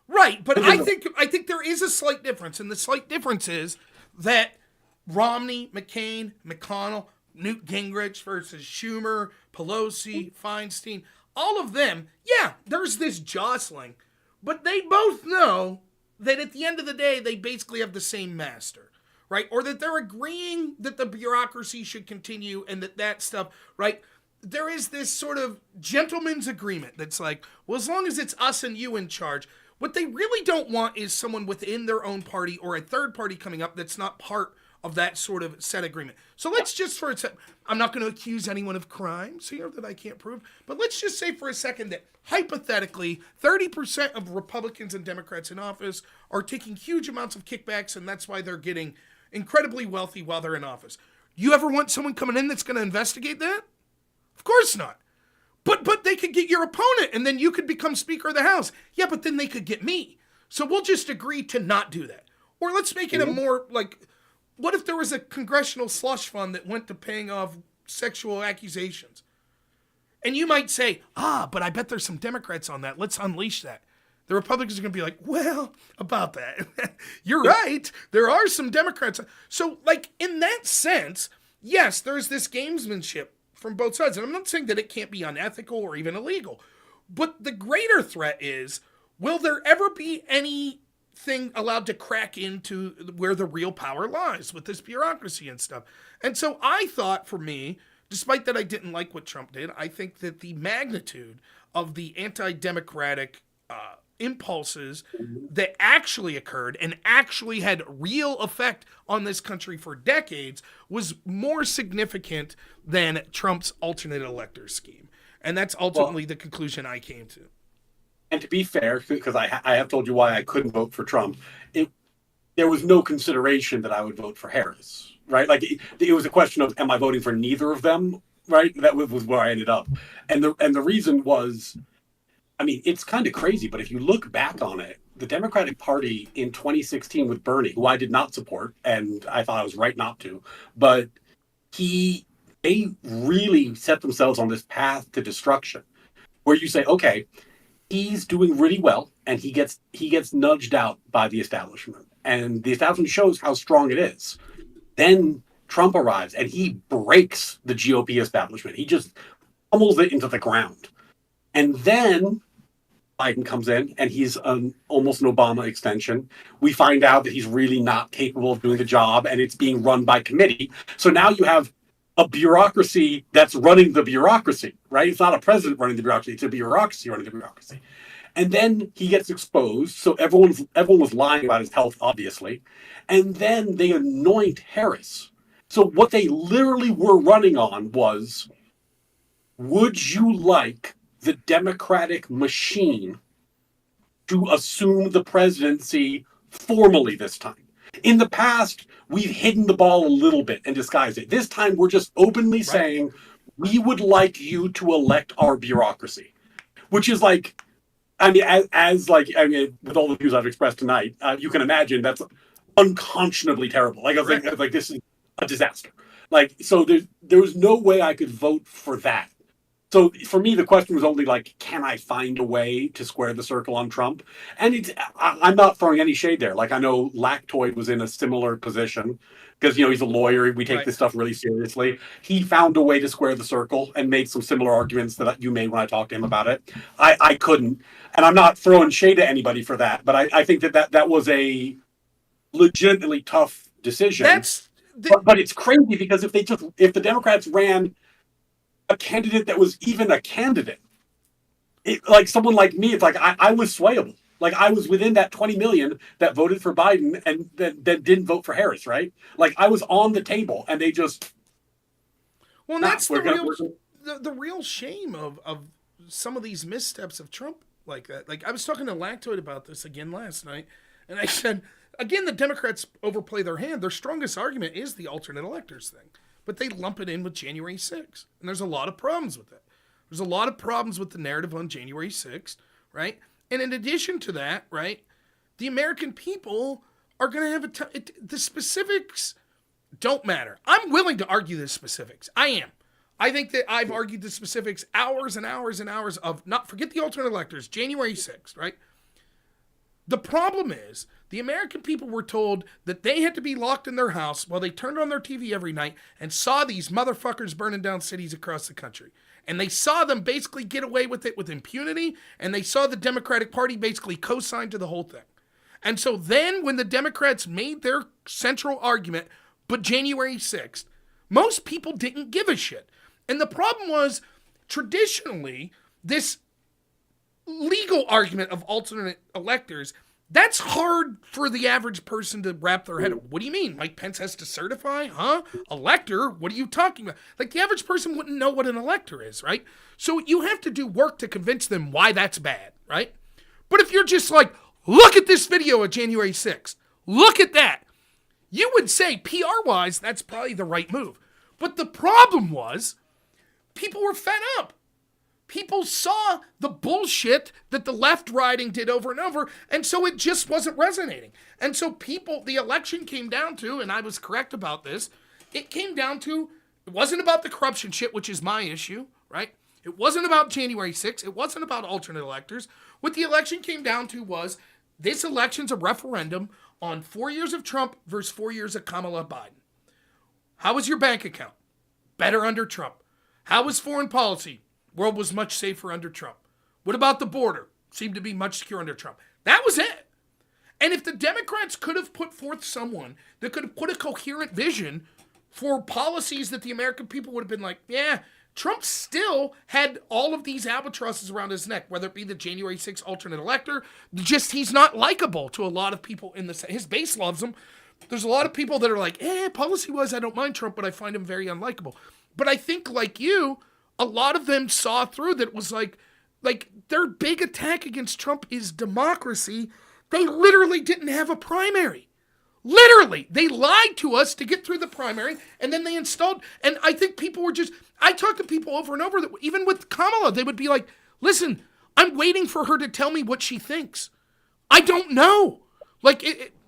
right. But I think there is a slight difference, and the slight difference is that Romney, McCain, McConnell, Newt Gingrich versus Schumer, Pelosi, Feinstein, all of them. Yeah, there's this jostling, but they both know that at the end of the day, they basically have the same master. Right? Or that they're agreeing that the bureaucracy should continue and that stuff, right? There is this sort of gentleman's agreement that's like, well, as long as it's us and you in charge, what they really don't want is someone within their own party or a third party coming up that's not part of that sort of set agreement. So let's just for a second, I'm not going to accuse anyone of crimes here that I can't prove, but let's just say for a second that hypothetically 30% of Republicans and Democrats in office are taking huge amounts of kickbacks, and that's why they're getting incredibly wealthy while they're in office. You ever want someone coming in that's going to investigate that? Of course not. But they could get your opponent, and then you could become Speaker of the House. Yeah, but then they could get me. So we'll just agree to not do that. Or let's make it a more, like, what if there was a congressional slush fund that went to paying off sexual accusations? And you might say, but I bet there's some Democrats on that. Let's unleash that. The Republicans are going to be like, well, about that. You're right. There are some Democrats. So, like, in that sense, yes, there's this gamesmanship from both sides. And I'm not saying that it can't be unethical or even illegal. But the greater threat is, will there ever be anything allowed to crack into where the real power lies with this bureaucracy and stuff? And so I thought, for me, despite that I didn't like what Trump did, I think that the magnitude of the anti-democratic impulses that actually occurred and actually had real effect on this country for decades was more significant than Trump's alternate elector scheme. And that's ultimately the conclusion I came to. And to be fair, because I have told you why I couldn't vote for Trump, there was no consideration that I would vote for Harris, right? Like it was a question of, am I voting for neither of them, right? That was where I ended up. And the reason was, I mean, it's kind of crazy, but if you look back on it, the Democratic Party in 2016 with Bernie, who I did not support, and I thought I was right not to, but they really set themselves on this path to destruction, where you say, okay, he's doing really well, and he gets nudged out by the establishment, and the establishment shows how strong it is. Then Trump arrives, and he breaks the GOP establishment. He just pummels it into the ground. And then Biden comes in, and he's almost an Obama extension. We find out that he's really not capable of doing the job, and it's being run by committee. So now you have a bureaucracy that's running the bureaucracy, right? It's not a president running the bureaucracy, it's a bureaucracy running the bureaucracy. And then he gets exposed, so everyone was lying about his health, obviously. And then they anoint Harris. So what they literally were running on was, would you like the Democratic machine to assume the presidency formally this time? In the past, we've hidden the ball a little bit and disguised it. This time, we're just openly saying, we would like you to elect our bureaucracy, which is like, I mean, with all the views I've expressed tonight, you can imagine that's unconscionably terrible. Like, I was like, this is a disaster. Like, so there was no way I could vote for that. So for me, the question was only like, can I find a way to square the circle on Trump? And I'm not throwing any shade there. Like, I know Lactoid was in a similar position because, he's a lawyer. We take this stuff really seriously. He found a way to square the circle and made some similar arguments that you made when I talked to him about it. I couldn't. And I'm not throwing shade at anybody for that. But I think that was a legitimately tough decision. But it's crazy because if the Democrats ran a candidate that was even a candidate, like someone like me, it's like I was swayable. Like, I was within that 20 million that voted for Biden and that didn't vote for Harris, right? Like, I was on the table, and they just. Well, that's the real shame of some of these missteps of Trump like that. Like, I was talking to Lactoid about this again last night, and I said, again, the Democrats overplay their hand. Their strongest argument is the alternate electors thing. But they lump it in with January 6th. And there's a lot of problems with it. There's a lot of problems with the narrative on January 6th, right? And in addition to that, right, the American people are going to have the specifics don't matter. I'm willing to argue the specifics. I am. I think that I've argued the specifics hours and hours and hours of, forget the alternate electors, January 6th, right? The problem is the American people were told that they had to be locked in their house while they turned on their TV every night and saw these motherfuckers burning down cities across the country. And they saw them basically get away with it with impunity, and they saw the Democratic Party basically co-sign to the whole thing. And so then when the Democrats made their central argument, but January 6th, most people didn't give a shit. And the problem was, traditionally, this legal argument of alternate electors, that's hard for the average person to wrap their head around. What do you mean? Mike Pence has to certify? Huh? Elector? What are you talking about? Like, the average person wouldn't know what an elector is, right? So you have to do work to convince them why that's bad, right? But if you're just like, look at this video of January 6th, look at that, you would say, PR-wise, that's probably the right move. But the problem was, people were fed up. People saw the bullshit that the left riding did over and over, and so it just wasn't resonating. And so the election came down to, and I was correct about this, it came down to, it wasn't about the corruption shit, which is my issue, right? It wasn't about January 6th. It wasn't about alternate electors. What the election came down to was, this election's a referendum on 4 years of Trump versus 4 years of Kamala Biden. How was your bank account? Better under Trump. How was foreign policy? World was much safer under Trump. What about the border? Seemed to be much secure under Trump. That was it. And if the Democrats could have put forth someone that could have put a coherent vision for policies that the American people would have been like, yeah, Trump still had all of these albatrosses around his neck, whether it be the January 6th alternate elector, just he's not likable to a lot of people in his base loves him. There's a lot of people that are like, policy-wise, I don't mind Trump, but I find him very unlikable. But I think, like you, a lot of them saw through that. It was like their big attack against Trump is democracy. They literally didn't have a primary. Literally. They lied to us to get through the primary, and then they installed, and I think people were I talked to people over and over that even with Kamala, they would be like, listen, I'm waiting for her to tell me what she thinks. I don't know.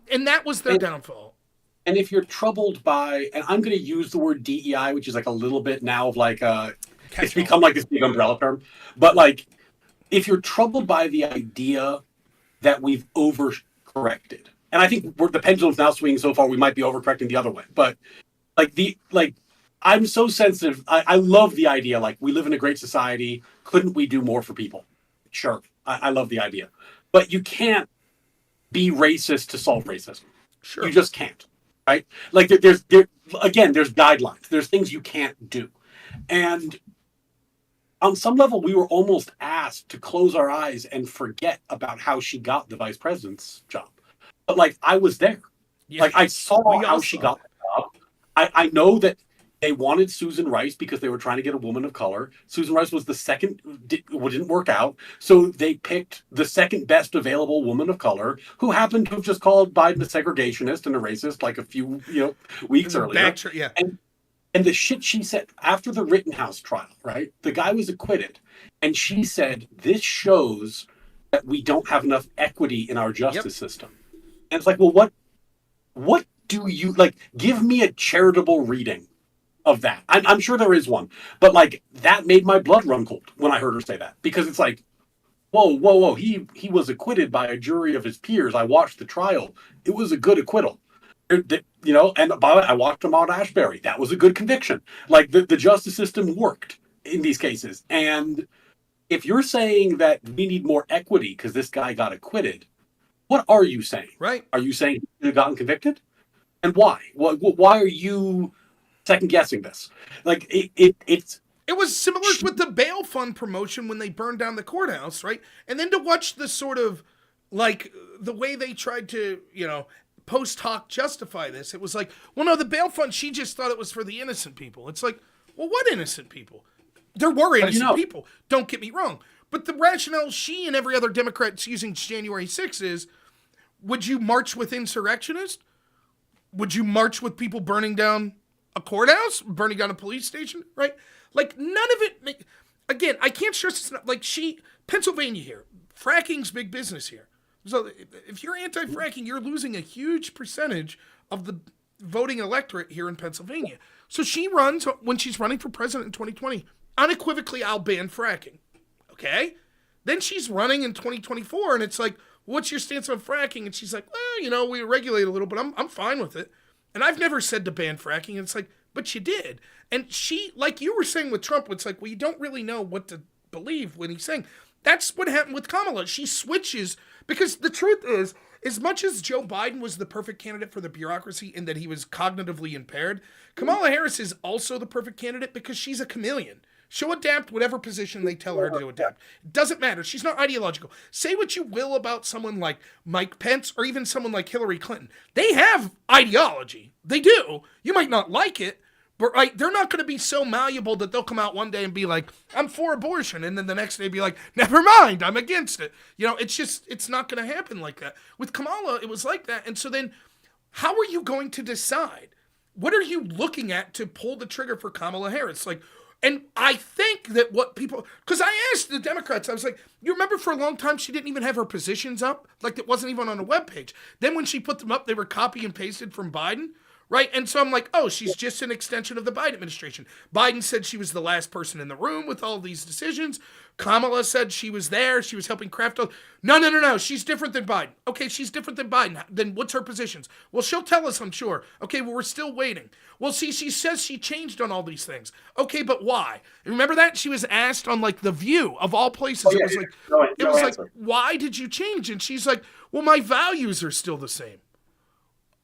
And that was their downfall. And if you're troubled by, and I'm going to use the word DEI, which is like a little bit now of like it's become like this big umbrella term. But like, if you're troubled by the idea that we've overcorrected, and I think the pendulum's now swinging so far, we might be overcorrecting the other way. But I'm so sensitive. I love the idea. Like, we live in a great society. Couldn't we do more for people? Sure. I love the idea. But you can't be racist to solve racism. Sure. You just can't. Right? Like, there's guidelines. There's things you can't do. And on some level, we were almost asked to close our eyes and forget about how she got the vice president's job. But, like, I was there. Yeah. Like, I saw how she got the job. I know that They wanted Susan Rice because they were trying to get a woman of color. Susan Rice was the second, didn't work out. So they picked the second best available woman of color, who happened to have just called Biden a segregationist and a racist like a few weeks earlier. Yeah. And the shit she said after the Rittenhouse trial, right? The guy was acquitted. And she said, this shows that we don't have enough equity in our justice system. And it's like, well, what do you, like, give me a charitable reading of that. I'm sure there is one, but like that made my blood run cold when I heard her say that, because it's like, whoa, he was acquitted by a jury of his peers. I watched the trial; it was a good acquittal, and by the way, I watched him on Ashbury. That was a good conviction. Like the justice system worked in these cases, and if you're saying that we need more equity because this guy got acquitted, what are you saying? Right? Are you saying he should have gotten convicted, and why? Why are you second guessing this? Like it was similar with the bail fund promotion when they burned down the courthouse, right? And then to watch the sort of like the way they tried to, post hoc justify this. It was like, well, no, the bail fund, she just thought it was for the innocent people. It's like, well, what innocent people? There were innocent people. Don't get me wrong. But the rationale she and every other Democrat using January 6th is, would you march with insurrectionists? Would you march with people burning down a courthouse, burning down a police station, right? Like, none of it, again, I can't stress it's not, like, Pennsylvania here, fracking's big business here. So if you're anti-fracking, you're losing a huge percentage of the voting electorate here in Pennsylvania. So she runs, when she's running for president in 2020, unequivocally, I'll ban fracking, okay? Then she's running in 2024, and it's like, what's your stance on fracking? And she's like, well, we regulate a little, but I'm fine with it. And I've never said to ban fracking. And it's like, but you did. And she, like you were saying with Trump, it's like, well, you don't really know what to believe when he's saying. That's what happened with Kamala. She switches, because the truth is, as much as Joe Biden was the perfect candidate for the bureaucracy in that he was cognitively impaired, Kamala Harris is also the perfect candidate because she's a chameleon. She'll adapt whatever position they tell her to adapt. It doesn't matter. She's not ideological. Say what you will about someone like Mike Pence or even someone like Hillary Clinton. They have ideology. They do. You might not like it, but they're not going to be so malleable that they'll come out one day and be like, I'm for abortion. And then the next day be like, never mind, I'm against it. It's not going to happen like that. With Kamala, it was like that. And so then how are you going to decide? What are you looking at to pull the trigger for Kamala Harris? And I think that because I asked the Democrats, I was like, you remember for a long time she didn't even have her positions up? Like it wasn't even on a webpage. Then when she put them up, they were copy and pasted from Biden, right? And so I'm like, oh, she's just an extension of the Biden administration. Biden said she was the last person in the room with all these decisions. Kamala said she was there. She was helping craft all. No. She's different than Biden. Okay, she's different than Biden. Then what's her positions? Well, she'll tell us, I'm sure. Okay, well, we're still waiting. Well, see, she says she changed on all these things. Okay, but why? Remember that? She was asked on, like, The View, of all places. It was like, why did you change? And she's like, well, my values are still the same.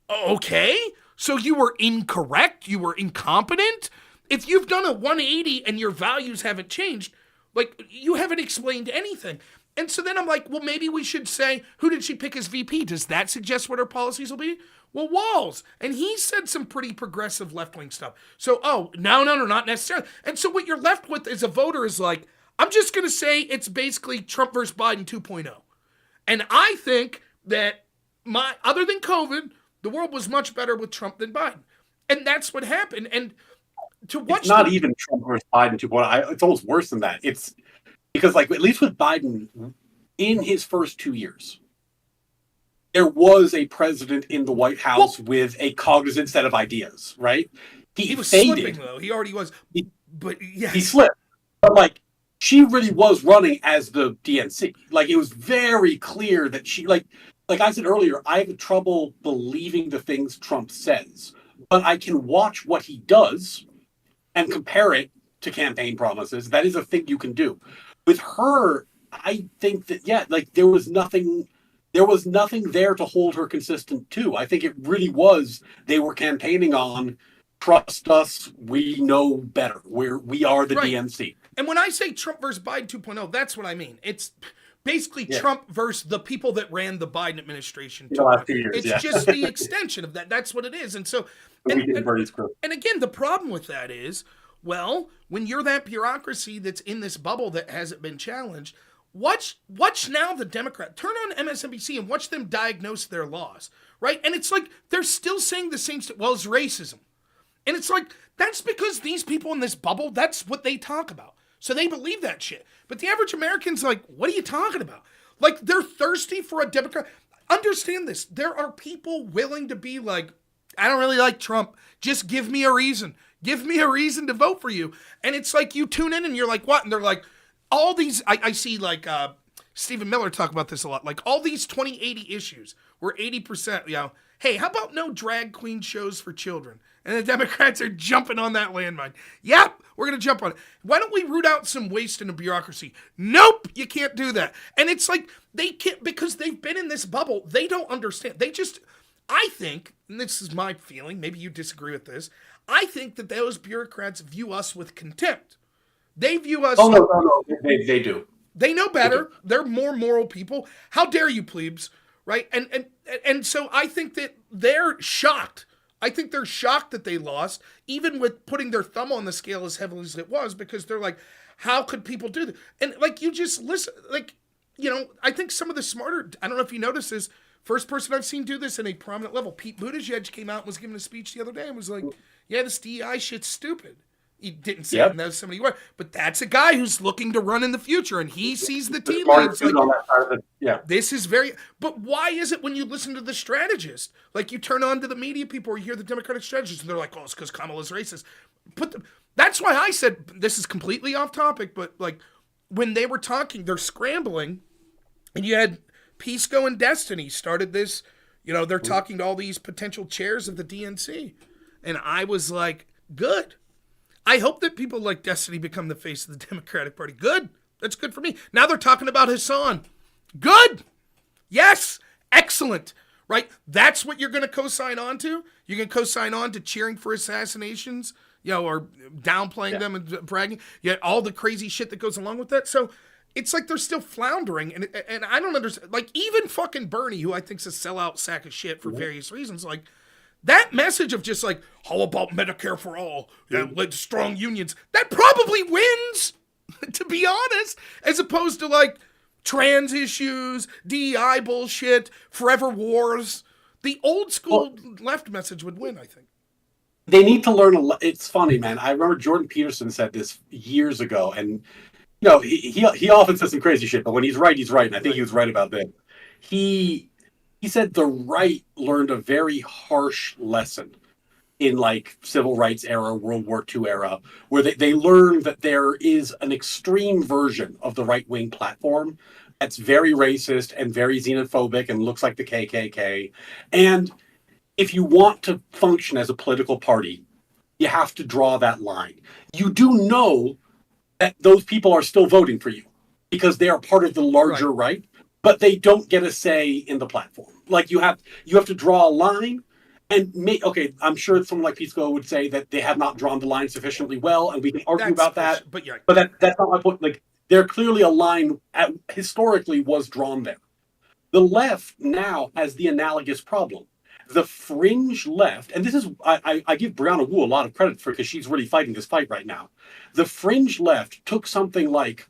Okay, so you were incorrect? You were incompetent? If you've done a 180 and your values haven't changed, like, you haven't explained anything. And so then I'm like, well, maybe we should say, who did she pick as VP? Does that suggest what her policies will be? Well, Walz. And he said some pretty progressive left-wing stuff. So, no, not necessarily. And so what you're left with as a voter is like, I'm just going to say it's basically Trump versus Biden 2.0. And I think that other than COVID, the world was much better with Trump than Biden. And that's what happened. And it's not even Trump versus Biden 2.0. It's almost worse than that. It's because, like, at least with Biden, in his first 2 years, there was a president in the White House with a cognizant set of ideas, right? He was faded. Slipping, though. He already was. But yeah. He slipped. But, like, she really was running as the DNC. Like, it was very clear that she, like I said earlier, I have trouble believing the things Trump says. But I can watch what he does and compare it to campaign promises. That is a thing you can do. With her, I think that, there was nothing there to hold her consistent too. I think it really was, they were campaigning on, trust us, we know better. We are the DNC. And when I say Trump versus Biden 2.0, that's what I mean. It's basically Trump versus the people that ran the Biden administration. The last 2 years, it's just the extension of that. That's what it is. And so The And, weekend and Bernie's crew. and again, the problem with that is, well, when you're that bureaucracy that's in this bubble that hasn't been challenged, watch now the Democrat turn on MSNBC and watch them diagnose their laws, right? And it's like they're still saying the same stuff. Well, it's racism, and it's like that's because these people in this bubble, that's what they talk about, so they believe that shit. But the average American's like, what are you talking about? Like they're thirsty for a Democrat. Understand this: there are people willing to be like, I don't really like Trump. Just give me a reason. Give me a reason to vote for you. And it's like you tune in and you're like, what? And they're like, all these, I see like Stephen Miller talk about this a lot, like all these 2080 issues where 80%, hey, how about no drag queen shows for children? And the Democrats are jumping on that landmine. Yep, we're going to jump on it. Why don't we root out some waste in a bureaucracy? Nope, you can't do that. And it's like they can't, because they've been in this bubble. They don't understand. I think, and this is my feeling, maybe you disagree with this, I think that those bureaucrats view us with contempt. They view us... Oh, no. They do. They know better. They're more moral people. How dare you, plebes? Right? And so I think that they're shocked. I think they're shocked that they lost, even with putting their thumb on the scale as heavily as it was, because they're like, how could people do that? And like, you just listen, like, I think some of the smarter, I don't know if you noticed this, first person I've seen do this in a prominent level, Pete Buttigieg came out and was giving a speech the other day and was like, yeah, this DEI shit's stupid. He didn't say it in those so many words, but that's a guy who's looking to run in the future, and he sees the tea leaves. Like, this is very. But why is it when you listen to the strategist, like you turn on to the media people or you hear the Democratic strategists, and they're like, "Oh, it's because Kamala's racist." That's why I said this is completely off topic. But like when they were talking, they're scrambling, and you had Pisco and Destiny started this. They're talking to all these potential chairs of the DNC, and I was like, good. I hope that people like Destiny become the face of the Democratic Party. Good. That's good for me. Now they're talking about Hassan. Good. Yes. Excellent. Right? That's what you're going to co-sign on to? You're going to co-sign on to cheering for assassinations, or downplaying them and bragging. Yet all the crazy shit that goes along with that. So it's like they're still floundering. And I don't understand. Like even fucking Bernie, who I think's a sellout sack of shit for various reasons, like, that message of just like, how about Medicare for all? Strong unions. That probably wins, to be honest, as opposed to like trans issues, DEI bullshit, forever wars. The old school left message would win, I think. They need to learn It's funny, man. I remember Jordan Peterson said this years ago, and he often says some crazy shit, but when he's right, he's right. And I think he was right about that. He said the right learned a very harsh lesson in like civil rights era, World War II era, where they learned that there is an extreme version of the right-wing platform that's very racist and very xenophobic and looks like the KKK. And if you want to function as a political party, you have to draw that line. You do know that those people are still voting for you because they are part of the larger right, but they don't get a say in the platform. Like you have to draw a line, and I'm sure someone like Pisco would say that they have not drawn the line sufficiently well, and we can argue about that. But that's not my point. Like there clearly a line historically was drawn there. The left now has the analogous problem. The fringe left, and this is I give Brianna Wu a lot of credit for because she's really fighting this fight right now. The fringe left took something like,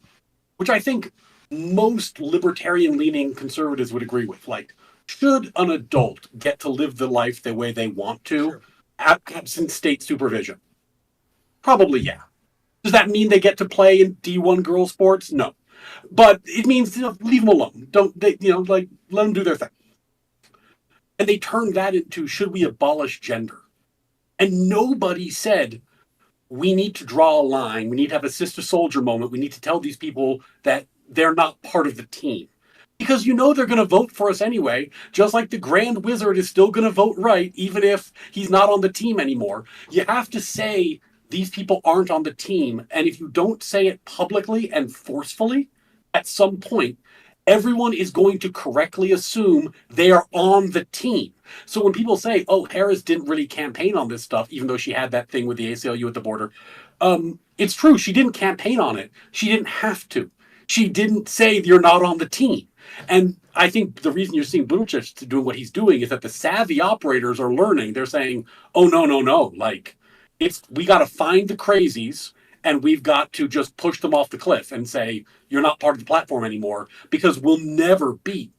which I think most libertarian-leaning conservatives would agree with, like, should an adult get to live the life the way they want to, absent state supervision? Probably, yeah. Does that mean they get to play in D1 girl sports? No. But it means, leave them alone. Let them do their thing. And they turned that into, should we abolish gender? And nobody said, we need to draw a line. We need to have a sister soldier moment. We need to tell these people that they're not part of the team. Because they're going to vote for us anyway, just like the Grand Wizard is still going to vote right, even if he's not on the team anymore. You have to say these people aren't on the team. And if you don't say it publicly and forcefully, at some point, everyone is going to correctly assume they are on the team. So when people say, oh, Harris didn't really campaign on this stuff, even though she had that thing with the ACLU at the border, it's true. She didn't campaign on it. She didn't have to. She didn't say you're not on the team. And I think the reason you're seeing Buttigieg doing what he's doing is that the savvy operators are learning. They're saying, "Oh no, no, no! Like, we got to find the crazies, and we've got to just push them off the cliff and say you're not part of the platform anymore because we'll never beat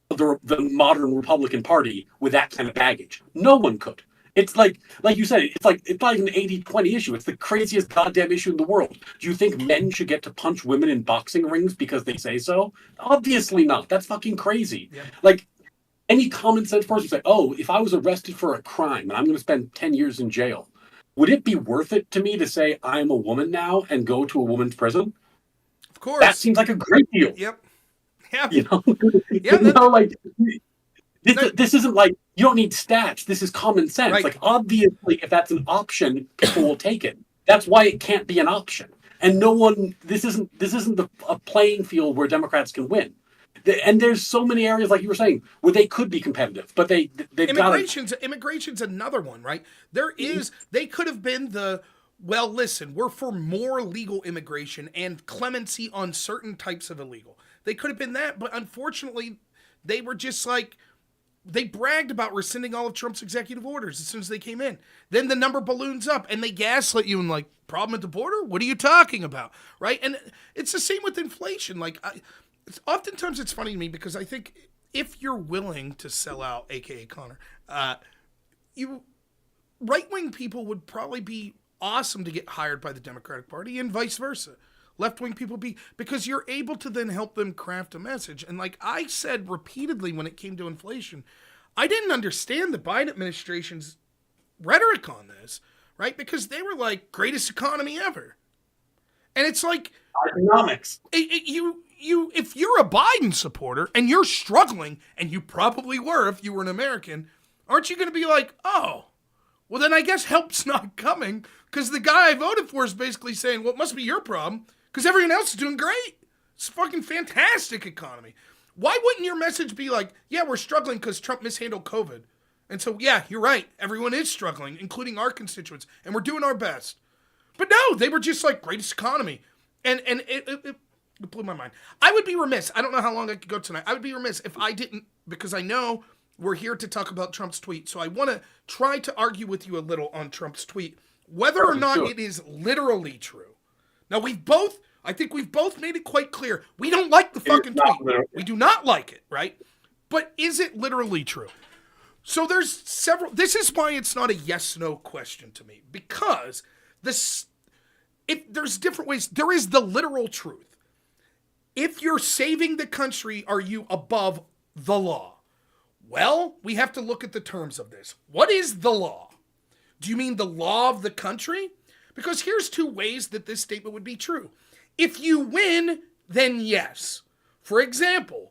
the modern Republican Party with that kind of baggage. No one could." It's like you said, it's like an 80-20 issue. It's the craziest goddamn issue in the world. Do you think men should get to punch women in boxing rings because they say so? Obviously not. That's fucking crazy. Yeah. Like, any common sense person would say, oh, if I was arrested for a crime and I'm going to spend 10 years in jail, would it be worth it to me to say I'm a woman now and go to a woman's prison? Of course. That seems like a great deal. Yep. Yeah. You know, Yeah, like this isn't like, you don't need stats. This is common sense. Right. Like, obviously, if that's an option, people will take it. That's why it can't be an option. And no one, this isn't a playing field where Democrats can win. And there's so many areas, like you were saying, where they could be competitive, but they've got immigration's another one, right? They could have been well, listen, we're for more legal immigration and clemency on certain types of illegal. They could have been that, but unfortunately, they were just like, they bragged about rescinding all of Trump's executive orders as soon as they came in. Then the number balloons up and they gaslit you and like, problem at the border? What are you talking about? Right? And it's the same with inflation. Like, oftentimes it's funny to me because I think if you're willing to sell out, aka Connor, right-wing people would probably be awesome to get hired by the Democratic Party and vice versa. Left-wing people because you're able to then help them craft a message. And like I said repeatedly when it came to inflation, I didn't understand the Biden administration's rhetoric on this, right? Because they were like, greatest economy ever. And it's like, economics. If you're a Biden supporter and you're struggling, and you probably were if you were an American, aren't you going to be like, oh, well then I guess help's not coming because the guy I voted for is basically saying, well, it must be your problem because everyone else is doing great. It's a fucking fantastic economy. Why wouldn't your message be like, yeah, we're struggling because Trump mishandled COVID. And so, yeah, you're right. Everyone is struggling, including our constituents, and we're doing our best. But no, they were just like, greatest economy. And it blew my mind. I would be remiss. I don't know how long I could go tonight. I would be remiss if I didn't, because I know we're here to talk about Trump's tweet. So I want to try to argue with you a little on Trump's tweet, whether or not it is literally true. Now, I think we've both made it quite clear. We don't like the fucking tweet. We do not like it, right? But is it literally true? So there's this is why it's not a yes-no question to me. Because there's different ways. There is the literal truth. If you're saving the country, are you above the law? Well, we have to look at the terms of this. What is the law? Do you mean the law of the country? Because here's two ways that this statement would be true. If you win, then yes. For example,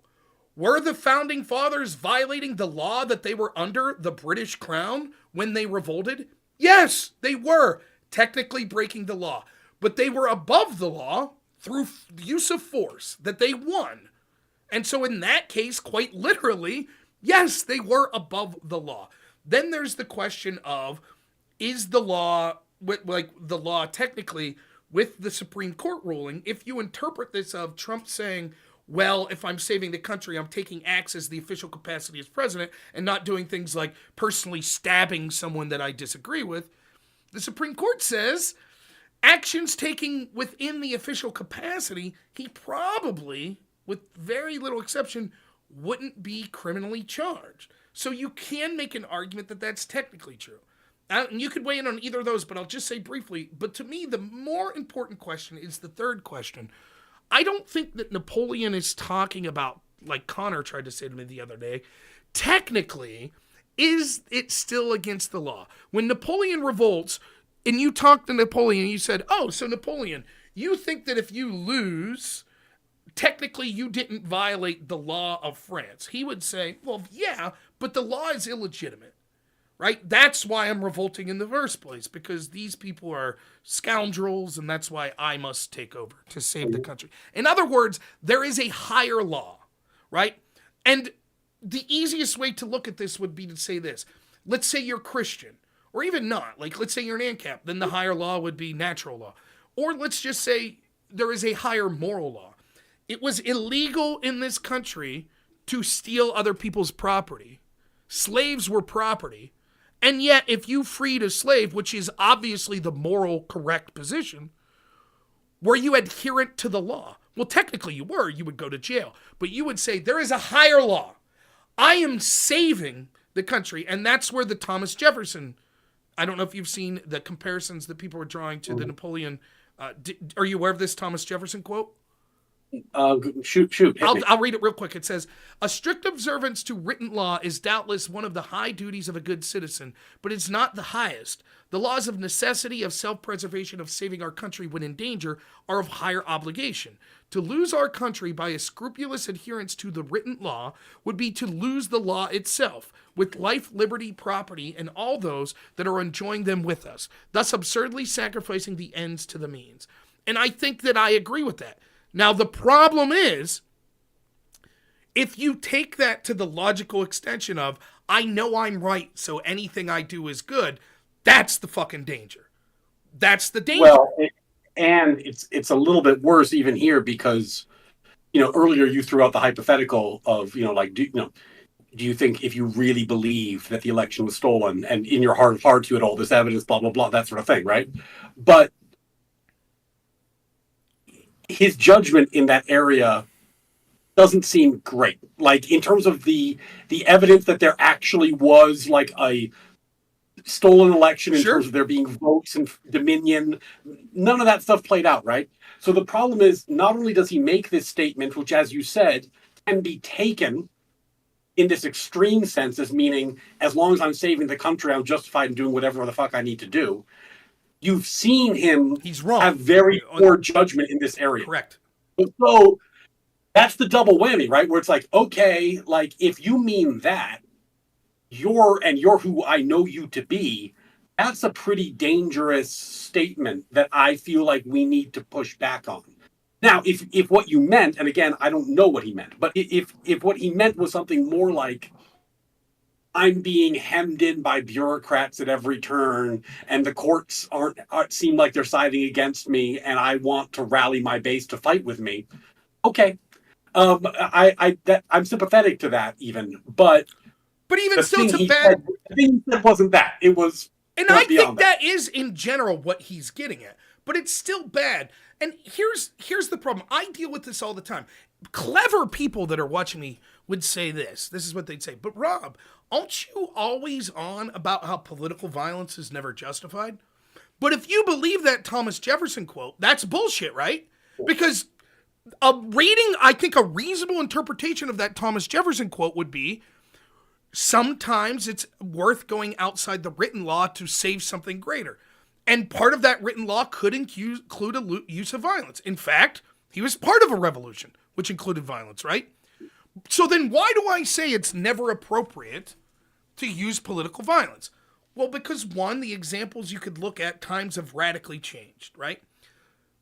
were the founding fathers violating the law that they were under the British crown when they revolted? Yes, they were technically breaking the law. But they were above the law through use of force that they won. And so in that case, quite literally, yes, they were above the law. Then there's the question of, is the law, like the law technically, with the Supreme Court ruling, if you interpret this of Trump saying, well, if I'm saving the country, I'm taking acts as the official capacity as president and not doing things like personally stabbing someone that I disagree with, the Supreme Court says actions taken within the official capacity, he probably, with very little exception, wouldn't be criminally charged. So you can make an argument that that's technically true. And you could weigh in on either of those, but I'll just say briefly. But to me, the more important question is the third question. I don't think that Napoleon is talking about, like Connor tried to say to me the other day, technically, is it still against the law? When Napoleon revolts, and you talked to Napoleon, you said, oh, so Napoleon, you think that if you lose, technically you didn't violate the law of France. He would say, well, yeah, but the law is illegitimate. Right? That's why I'm revolting in the first place, because these people are scoundrels, and that's why I must take over to save the country. In other words, there is a higher law, right? And the easiest way to look at this would be to say this. Let's say you're Christian, or even not. Like, let's say you're an ANCAP, then the higher law would be natural law. Or let's just say there is a higher moral law. It was illegal in this country to steal other people's property. Slaves were property. And yet, if you freed a slave, which is obviously the moral correct position, were you adherent to the law? Well, technically you were. You would go to jail. But you would say, there is a higher law. I am saving the country. And that's where the Thomas Jefferson, I don't know if you've seen the comparisons that people were drawing to the Napoleon. Are you aware of this Thomas Jefferson quote? Shoot. I'll read it real quick. It says, a strict observance to written law is doubtless one of the high duties of a good citizen, but it's not the highest. The laws of necessity, of self-preservation, of saving our country when in danger are of higher obligation. To lose our country by a scrupulous adherence to the written law would be to lose the law itself, with life, liberty, property, and all those that are enjoying them with us, thus absurdly sacrificing the ends to the means. And I think that I agree with that. Now, the problem is, if you take that to the logical extension of, I know I'm right, so anything I do is good, that's the fucking danger. That's the danger. Well, and it's a little bit worse even here because, earlier you threw out the hypothetical of, do you think if you really believe that the election was stolen and in your heart of hearts you had all this evidence, blah, blah, blah, that sort of thing, right? But his judgment in that area doesn't seem great. Like, in terms of the evidence that there actually was, like, a stolen election in terms of there being votes and dominion, none of that stuff played out, right? So the problem is, not only does he make this statement, which, as you said, can be taken in this extreme sense as meaning, as long as I'm saving the country, I'm justified in doing whatever the fuck I need to do. You've seen him have very poor judgment in this area. Correct. So that's the double whammy, right? Where it's like, okay, like, if you mean that, you're who I know you to be, that's a pretty dangerous statement that I feel like we need to push back on. Now, if what you meant, and again, I don't know what he meant, but if what he meant was something more like, I'm being hemmed in by bureaucrats at every turn, and the courts aren't seem like they're siding against me, and I want to rally my base to fight with me. Okay, I'm sympathetic to that, even, but even still, it's a bad. The thing that wasn't that. It was, and I think that is in general what he's getting at, but it's still bad. And here's the problem. I deal with this all the time. Clever people that are watching me would say this. This is what they'd say. But Rob, aren't you always on about how political violence is never justified? But if you believe that Thomas Jefferson quote, that's bullshit, right? Because I think a reasonable interpretation of that Thomas Jefferson quote would be, sometimes it's worth going outside the written law to save something greater. And part of that written law could include a use of violence. In fact, he was part of a revolution, which included violence, right? So then why do I say it's never appropriate to use political violence? Well, because one, the examples you could look at, times have radically changed, right?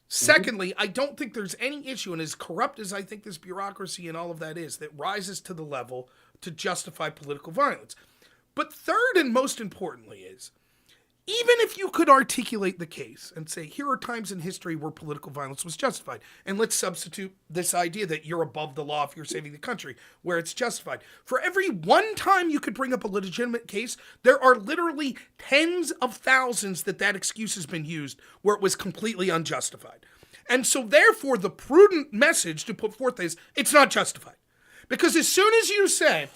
Secondly, I don't think there's any issue, and as corrupt as I think this bureaucracy and all of that is, that rises to the level to justify political violence. But third and most importantly is, even if you could articulate the case and say, here are times in history where political violence was justified, and let's substitute this idea that you're above the law if you're saving the country, where it's justified. For every one time you could bring up a legitimate case, there are literally tens of thousands that excuse has been used where it was completely unjustified. And so therefore, the prudent message to put forth is, it's not justified. Because as soon as you say,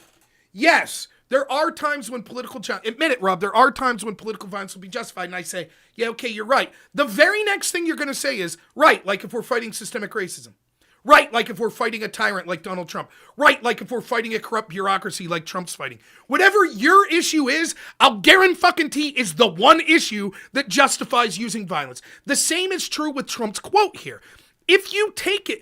yes, there are times when admit it, Rob, there are times when political violence will be justified, and I say, yeah, okay, you're right. The very next thing you're going to say is, right, like if we're fighting systemic racism. Right, like if we're fighting a tyrant like Donald Trump. Right, like if we're fighting a corrupt bureaucracy like Trump's fighting. Whatever your issue is, I'll guarantee is the one issue that justifies using violence. The same is true with Trump's quote here. If you take it,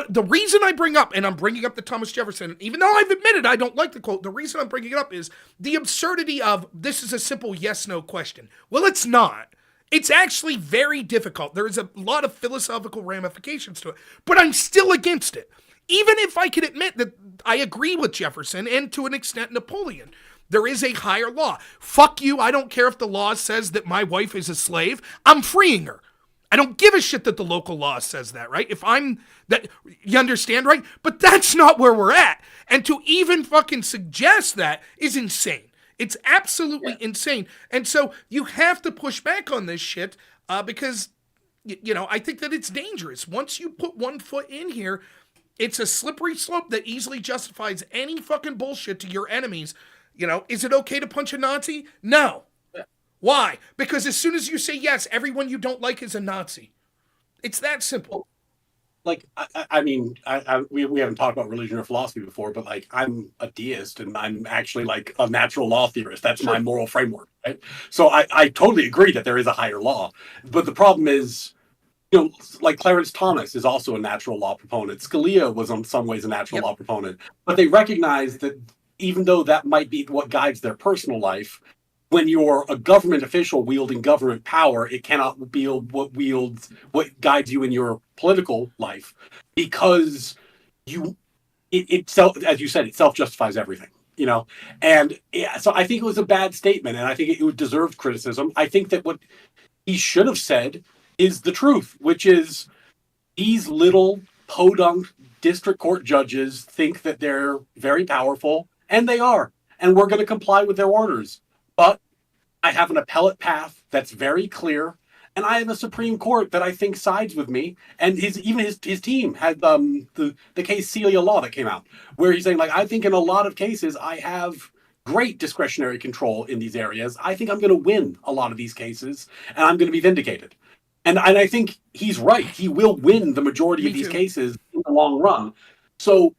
the reason I bring up, and I'm bringing up the Thomas Jefferson, even though I've admitted I don't like the quote, the reason I'm bringing it up is the absurdity of this is a simple yes-no question. Well, it's not. It's actually very difficult. There is a lot of philosophical ramifications to it, but I'm still against it. Even if I could admit that I agree with Jefferson and to an extent Napoleon, there is a higher law. Fuck you, I don't care if the law says that my wife is a slave. I'm freeing her. I don't give a shit that the local law says that, right? If I'm that, you understand, right? But that's not where we're at. And to even fucking suggest that is insane. It's absolutely insane. And so you have to push back on this shit because, I think that it's dangerous. Once you put one foot in here, it's a slippery slope that easily justifies any fucking bullshit to your enemies. Is it okay to punch a Nazi? No. Why? Because as soon as you say yes, everyone you don't like is a Nazi. It's that simple. Like, we haven't talked about religion or philosophy before, but like, I'm a deist and I'm actually like a natural law theorist. That's my moral framework, right? So I totally agree that there is a higher law. But the problem is, like Clarence Thomas is also a natural law proponent. Scalia was in some ways a natural law proponent. But they recognize that even though that might be what guides their personal life, when you're a government official wielding government power, it cannot be what guides you in your political life, because as you said, it self-justifies everything, And so I think it was a bad statement, and I think it deserved criticism. I think that what he should have said is the truth, which is these little podunk district court judges think that they're very powerful, and they are, and we're going to comply with their orders. But I have an appellate path that's very clear, and I have a Supreme Court that I think sides with me. And his team had the case Celia Law that came out, where he's saying, like, I think in a lot of cases I have great discretionary control in these areas. I think I'm going to win a lot of these cases, and I'm going to be vindicated. And I think he's right. He will win the majority of these cases in the long run. So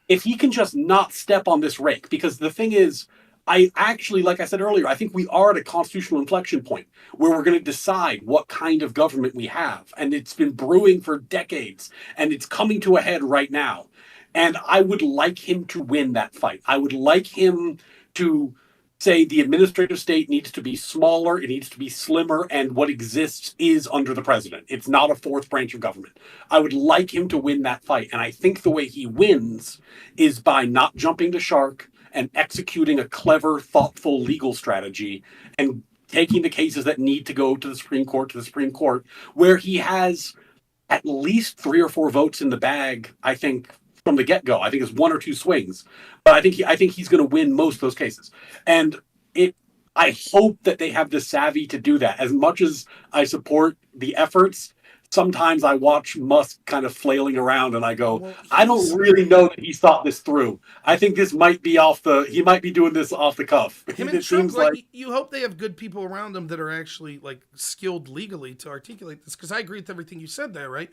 if he can just not step on this rake, because the thing is, I actually, like I said earlier, I think we are at a constitutional inflection point where we're going to decide what kind of government we have. And it's been brewing for decades, and it's coming to a head right now. And I would like him to win that fight. I would like him to say the administrative state needs to be smaller, it needs to be slimmer, and what exists is under the president. It's not a fourth branch of government. I would like him to win that fight. And I think the way he wins is by not jumping the shark and executing a clever, thoughtful legal strategy and taking the cases that need to go to the Supreme Court, where he has at least 3 or 4 votes in the bag, I think, from the get-go. I think it's 1 or 2 swings. But I think he's going to win most of those cases. And I hope that they have the savvy to do that. As much as I support the efforts, sometimes I watch Musk kind of flailing around and I go, I don't really know that he's thought this through. I think this might be he might be doing this off the cuff. Him and Trump, like, you hope they have good people around them that are actually like skilled legally to articulate this. Because I agree with everything you said there, right?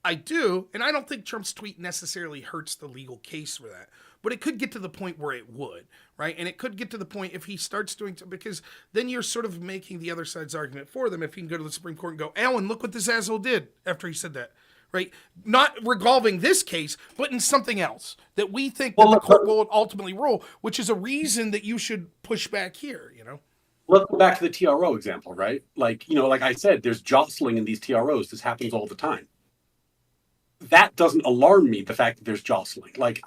I do, and I don't think Trump's tweet necessarily hurts the legal case for that. But it could get to the point where it would, right? And it could get to the point if he starts doing, because then you're sort of making the other side's argument for them. If he can go to the Supreme Court and go, Alan, look what this asshole did after he said that, right? Not resolving this case, but in something else that we think that the court will ultimately rule, which is a reason that you should push back here, Let's go back to the TRO example, right? Like, like I said, there's jostling in these TROs. This happens all the time. That doesn't alarm me, the fact that there's jostling. Like,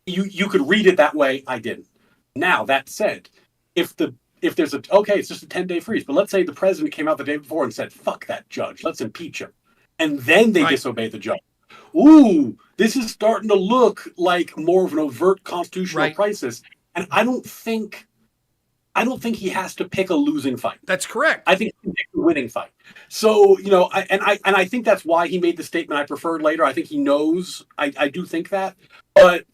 you could read it that way. I didn't. Now, that said, if there's it's just a 10-day freeze, but let's say the president came out the day before and said, fuck that judge, let's impeach him. And then they disobey the judge. Ooh, this is starting to look like more of an overt constitutional crisis. And I don't think he has to pick a losing fight. That's correct. I think he can pick a winning fight. So, I think that's why he made the statement I preferred later. I think he knows. I do think that. But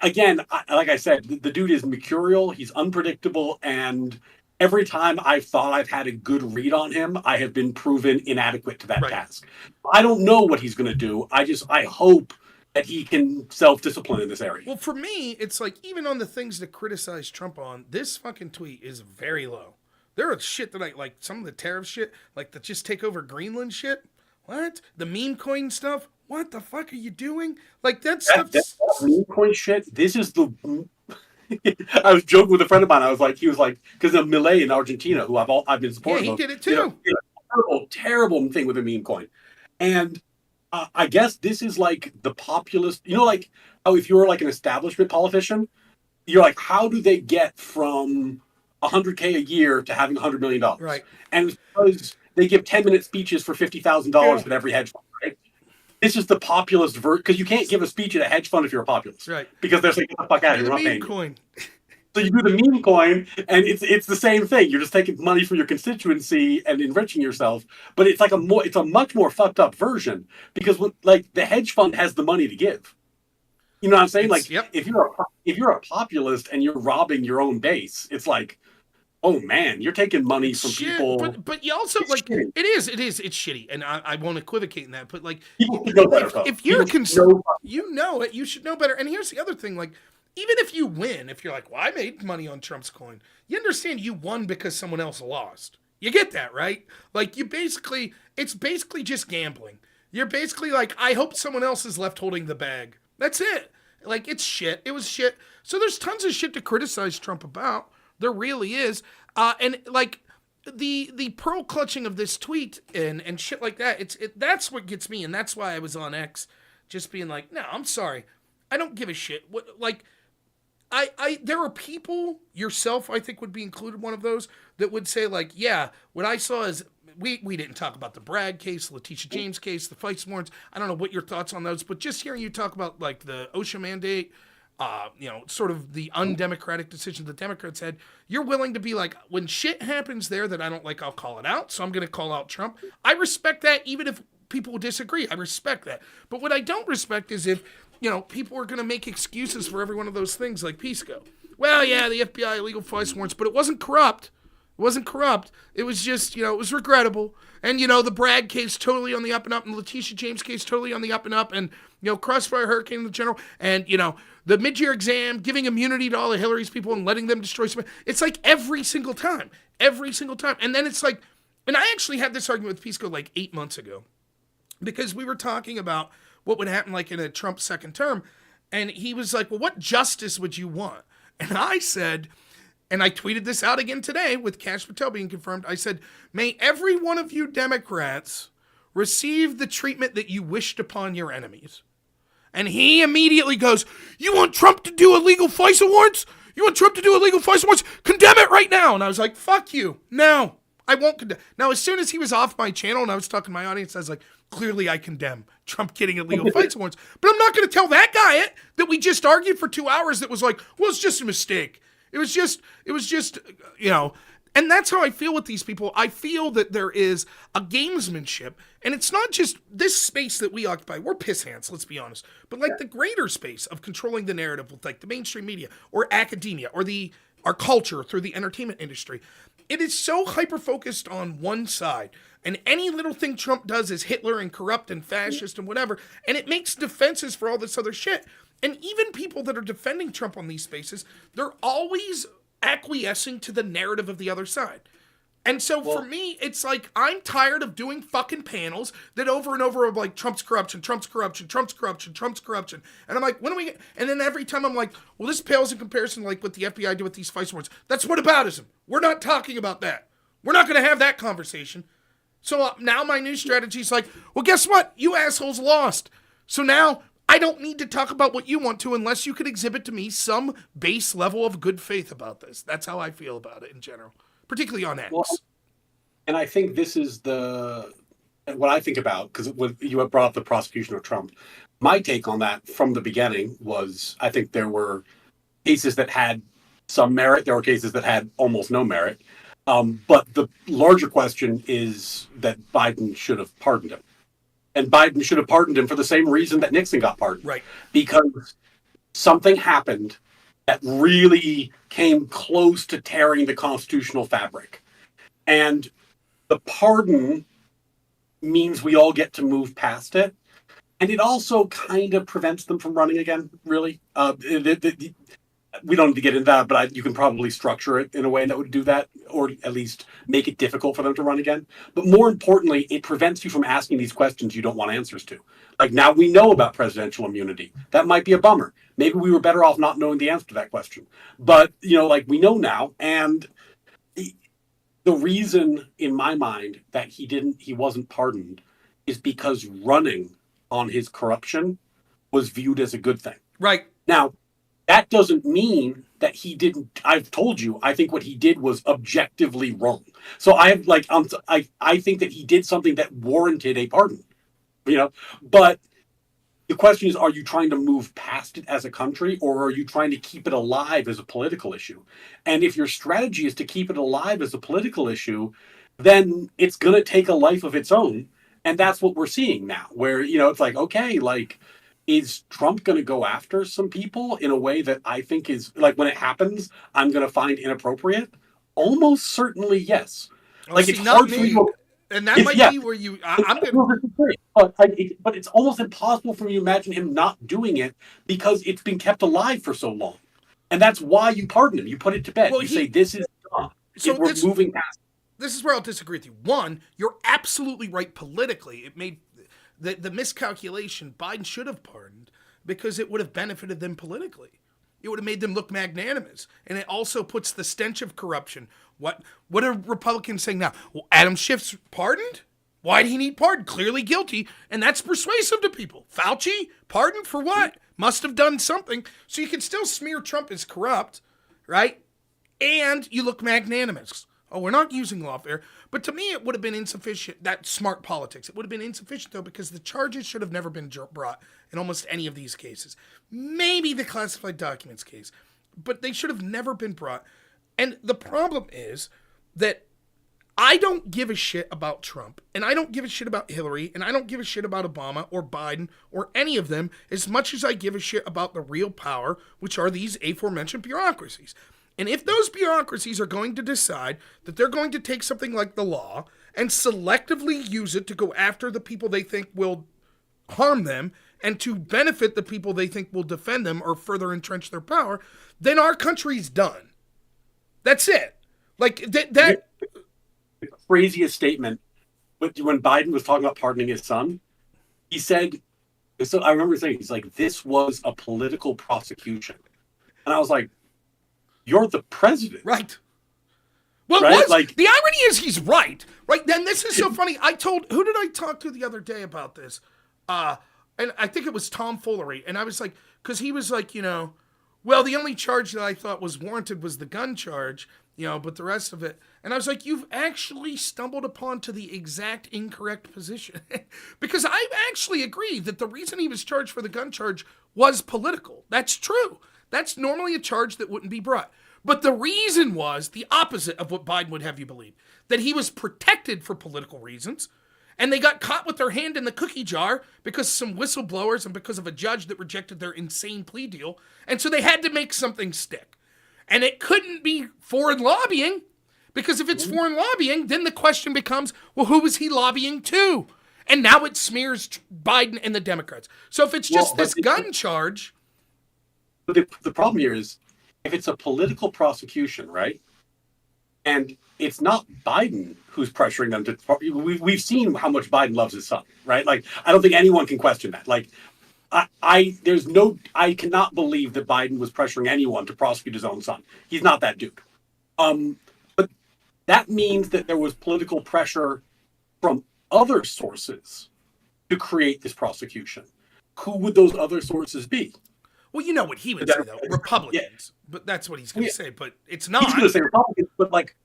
again, like I said, the dude is mercurial. He's unpredictable. And every time I've thought I've had a good read on him, I have been proven inadequate to that task. I don't know what he's going to do. I hope that he can self-discipline in this area. Well, for me, it's like, even on the things to criticize Trump on, this fucking tweet is very low. There are shit that like some of the tariff shit, like the just take over Greenland shit. What? The meme coin stuff? What the fuck are you doing? Like, that stuff. That meme coin shit, this is the... I was joking with a friend of mine. He was like, because of Mullally in Argentina, who I've been supporting. Yeah, he did it too. Terrible thing with a meme coin. And I guess this is like the populist, like how if you're like an establishment politician, you're like, how do they get from $100K a year to having $100 million? Right. And because they give 10-minute speeches for $50,000 at every hedge fund, right? This is the populist version, because you can't give a speech at a hedge fund if you're a populist, right? Because they're saying, "Get the fuck out of here, The we're not paying meme you." coin. So you do the meme coin, and it's the same thing. You're just taking money from your constituency and enriching yourself. But it's like it's a much more fucked up version, because like the hedge fund has the money to give. You know what I'm saying? Like Yep. if you're a populist and you're robbing your own base, it's like, oh man, you're taking money from people. But you also It's like shitty. it's shitty, and I won't equivocate in that. But like, People should know better, if you're People should know you know it, you should know better. And here's the other thing: like, even if you win, if you're like, well, I made money on Trump's coin, you understand you won because someone else lost. You get that, right? Like, it's basically just gambling. You're basically like, I hope someone else is left holding the bag. That's it. Like, it's shit. It was shit. So there's tons of shit to criticize Trump about. There really is. And like the pearl clutching of this tweet and shit like that, that's what gets me, and that's why I was on X just being like, no, I'm sorry. I don't give a shit. What, like, there are people, yourself, I think would be included one of those, that would say like, yeah, what I saw is we didn't talk about the Bragg case, Letitia James case, the FICE warrants. I don't know what your thoughts on those, but just hearing you talk about like the OSHA mandate, sort of the undemocratic decision the Democrats had, you're willing to be like, when shit happens there that I don't like, I'll call it out. So I'm going to call out Trump. I respect that, even if people will disagree. I respect that. But what I don't respect is if, people are going to make excuses for every one of those things like Pisco. Well, yeah, the FBI illegal FICE warrants, but it wasn't corrupt. It wasn't corrupt. It was just, it was regrettable. And, the Bragg case totally on the up and up, and the Letitia James case totally on the up and up, and, Crossfire Hurricane in the general, and, the mid-year exam, giving immunity to all of Hillary's people and letting them destroy some. It's like every single time. Every single time. And then it's like, and I actually had this argument with Pisco like 8 months ago, because we were talking about what would happen like in a Trump second term, and he was like, well, what justice would you want? And I said, and I tweeted this out again today with Cash Patel being confirmed, I said, may every one of you Democrats receive the treatment that you wished upon your enemies. And he immediately goes, you want Trump to do illegal FICE warrants? You want Trump to do illegal FICE warrants? Condemn it right now. And I was like, fuck you. No, I won't condemn. Now, as soon as he was off my channel and I was talking to my audience, I was like, clearly I condemn Trump getting illegal FICE warrants. But I'm not going to tell that guy it that we just argued for 2 hours that was like, well, it's just a mistake. It was just, and that's how I feel with these people. I feel that there is a gamesmanship, and it's not just this space that we occupy. We're piss hands, let's be honest. But like the greater space of controlling the narrative with like the mainstream media or academia or our culture through the entertainment industry. It is so hyper-focused on one side, and any little thing Trump does is Hitler and corrupt and fascist and whatever, and it makes defenses for all this other shit. And even people that are defending Trump on these spaces, they're always acquiescing to the narrative of the other side. And so for me, it's like, I'm tired of doing fucking panels that over and over are like, Trump's corruption, Trump's corruption, Trump's corruption, Trump's corruption. And I'm like, when do we get? And then every time I'm like, well, this pales in comparison like what the FBI did with these FICE warrants. That's whataboutism. We're not talking about that. We're not going to have that conversation. So now my new strategy is like, well, guess what? You assholes lost. So now I don't need to talk about what you want to unless you could exhibit to me some base level of good faith about this. That's how I feel about it in general, particularly on X. Well, and I think this is what I think about, because you have brought up the prosecution of Trump. My take on that from the beginning was, I think there were cases that had some merit. There were cases that had almost no merit. But the larger question is that Biden should have pardoned him. And Biden should have pardoned him for the same reason that Nixon got pardoned. Right. Because something happened that really came close to tearing the constitutional fabric. And the pardon means we all get to move past it. And it also kind of prevents them from running again, really. We don't need to get into that, but you can probably structure it in a way that would do that, or at least make it difficult for them to run again. But more importantly, it prevents you from asking these questions you don't want answers to. Like, now we know about presidential immunity. That might be a bummer. Maybe we were better off not knowing the answer to that question. But, we know now. And the reason, in my mind, that he wasn't pardoned is because running on his corruption was viewed as a good thing. Right. Now, That doesn't mean that he didn't. I've told you, I think what he did was objectively wrong. So I have like, I think that he did something that warranted a pardon, you know, but the question is, are you trying to move past it as a country, or are you trying to keep it alive as a political issue? And if your strategy is to keep it alive as a political issue, then it's going to take a life of its own. And that's what we're seeing now, where, it's like, okay, like, is Trump going to go after some people in a way that I think is like, when it happens, I'm going to find inappropriate? Almost certainly, yes. Well, see, It's not hard for me. you. And that might be where you. I'm gonna. But it's almost impossible for me to imagine him not doing it because it's been kept alive for so long, and that's why you pardon him. You put it to bed. Well, you say this is done. So we're moving past. This is where I'll disagree with you. One, you're absolutely right politically. It made the miscalculation. Biden should have pardoned because it would have benefited them politically. It would have made them look magnanimous. And it also puts the stench of corruption. What are Republicans saying now? Well, Adam Schiff's pardoned? Why did he need pardon? Clearly guilty. And that's persuasive to people. Fauci, pardoned for what? Must have done something. So you can still smear Trump as corrupt, right? And you look magnanimous. Oh, we're not using lawfare. But to me, it would have been insufficient. That's smart politics. It would have been insufficient, though, because the charges should have never been brought in almost any of these cases. Maybe the classified documents case. But they should have never been brought. And the problem is that I don't give a shit about Trump, and I don't give a shit about Hillary, and I don't give a shit about Obama or Biden or any of them as much as I give a shit about the real power, which are these aforementioned bureaucracies. And if those bureaucracies are going to decide that they're going to take something like the law and selectively use it to go after the people they think will harm them and to benefit the people they think will defend them or further entrench their power, then our country's done. That's it. Like that. The craziest statement when Biden was talking about pardoning his son, he said, so I remember saying, he's like, this was a political prosecution. And I was like, you're the president. Right. Well, right? The irony is he's right. Right. Then this is so funny. Who did I talk to the other day about this? And I think it was Tom Fullery. And I was like, because he was like, well, the only charge that I thought was warranted was the gun charge, but the rest of it. And I was like, you've actually stumbled upon to the exact incorrect position. Because I actually agree that the reason he was charged for the gun charge was political. That's true. That's normally a charge that wouldn't be brought. But the reason was the opposite of what Biden would have you believe. That he was protected for political reasons. And they got caught with their hand in the cookie jar because some whistleblowers and because of a judge that rejected their insane plea deal. And so they had to make something stick. And it couldn't be foreign lobbying, because if it's foreign lobbying, then the question becomes, well, who was he lobbying to? And now it smears Biden and the Democrats. So if it's just this gun charge. But the problem here is, if it's a political prosecution, right? And it's not Biden who's pressuring them to. We've seen how much Biden loves his son, right? Like, I don't think anyone can question that. Like, I cannot believe that Biden was pressuring anyone to prosecute his own son. He's not that dude. But that means that there was political pressure from other sources to create this prosecution. Who would those other sources be? Well, you know what he would say, though. Republicans. Yeah. But that's what he's going to say. But it's not. He's going to say Republicans, but like,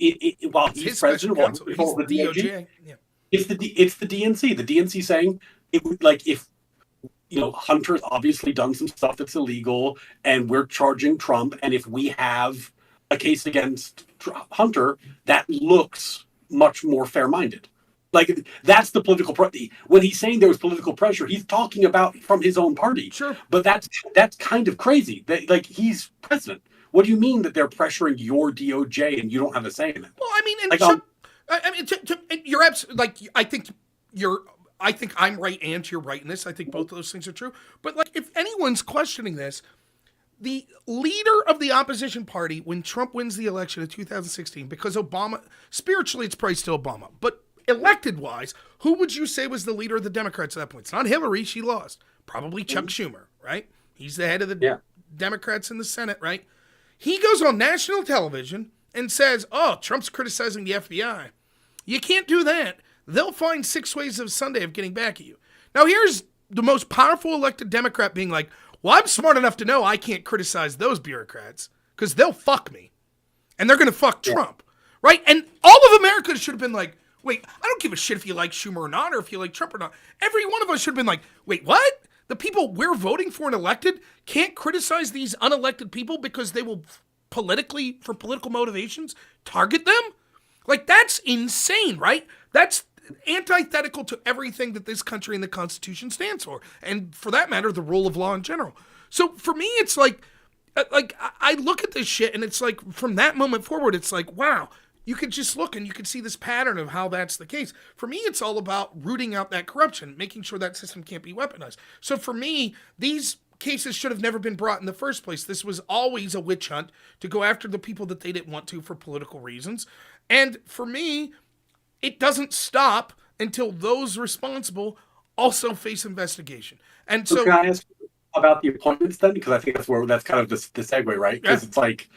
while he's president, he's the DOJ. Yeah. It's the DNC. The DNC saying, it would, like, if, Hunter's obviously done some stuff that's illegal, and we're charging Trump, and if we have a case against Hunter, that looks much more fair-minded. Like, that's the political when he's saying there was political pressure, he's talking about from his own party. Sure. But that's kind of crazy. Like, he's president. What do you mean that they're pressuring your DOJ and you don't have a say in it? Well, I mean, you're absolutely, like, I think I'm right and you're right in this. I think both of those things are true. But like, if anyone's questioning this, the leader of the opposition party when Trump wins the election in 2016, because Obama, spiritually, it's probably still Obama, but elected-wise, who would you say was the leader of the Democrats at that point? It's not Hillary. She lost. Probably Chuck Schumer, right? He's the head of the Democrats in the Senate, right? He goes on national television and says, oh, Trump's criticizing the FBI. You can't do that. They'll find 6 ways of Sunday of getting back at you. Now, here's the most powerful elected Democrat being like, Well, I'm smart enough to know I can't criticize those bureaucrats because they'll fuck me. And they're going to fuck Trump. Right? And all of America should have been like, wait, I don't give a shit if you like Schumer or not, or if you like Trump or not. Every one of us should have been like, wait, what? The people we're voting for and elected can't criticize these unelected people because they will politically, for political motivations, target them? Like, that's insane, right? That's antithetical to everything that this country and the Constitution stands for. And for that matter, the rule of law in general. So for me, it's like I look at this shit and it's like, from that moment forward, it's like, wow, you could just look and you can see this pattern of how that's the case. For me, it's all about rooting out that corruption, making sure that system can't be weaponized. So for me, these cases should have never been brought in the first place. This was always a witch hunt to go after the people that they didn't want to for political reasons. And for me, it doesn't stop until those responsible also face investigation. And so can I ask about the appointments then? Because I think that's kind of the segue, right? Because it's like,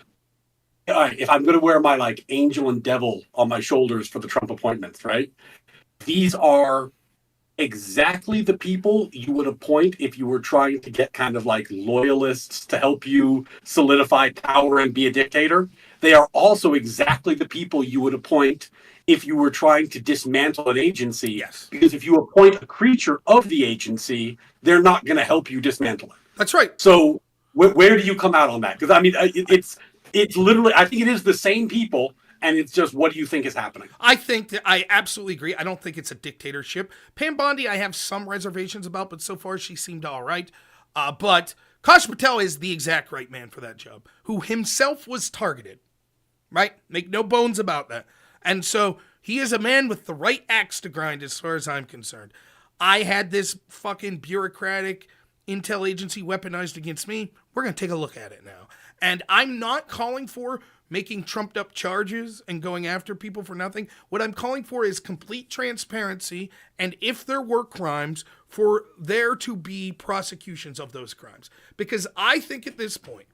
all right, if I'm going to wear my like angel and devil on my shoulders for the Trump appointments, right? These are exactly the people you would appoint if you were trying to get kind of like loyalists to help you solidify power and be a dictator. They are also exactly the people you would appoint if you were trying to dismantle an agency. Yes. Because if you appoint a creature of the agency, they're not going to help you dismantle it. That's right. So where do you come out on that? Because I mean, it's literally, I think it is the same people. And it's just, what do you think is happening? I think that I absolutely agree. I don't think it's a dictatorship. Pam Bondi, I have some reservations about, but so far she seemed all right. But Kash Patel is the exact right man for that job, who himself was targeted, right? Make no bones about that. And so he is a man with the right axe to grind as far as I'm concerned. I had this fucking bureaucratic intel agency weaponized against me. We're going to take a look at it now. And I'm not calling for making trumped up charges and going after people for nothing. What I'm calling for is complete transparency, and if there were crimes, for there to be prosecutions of those crimes. Because I think at this point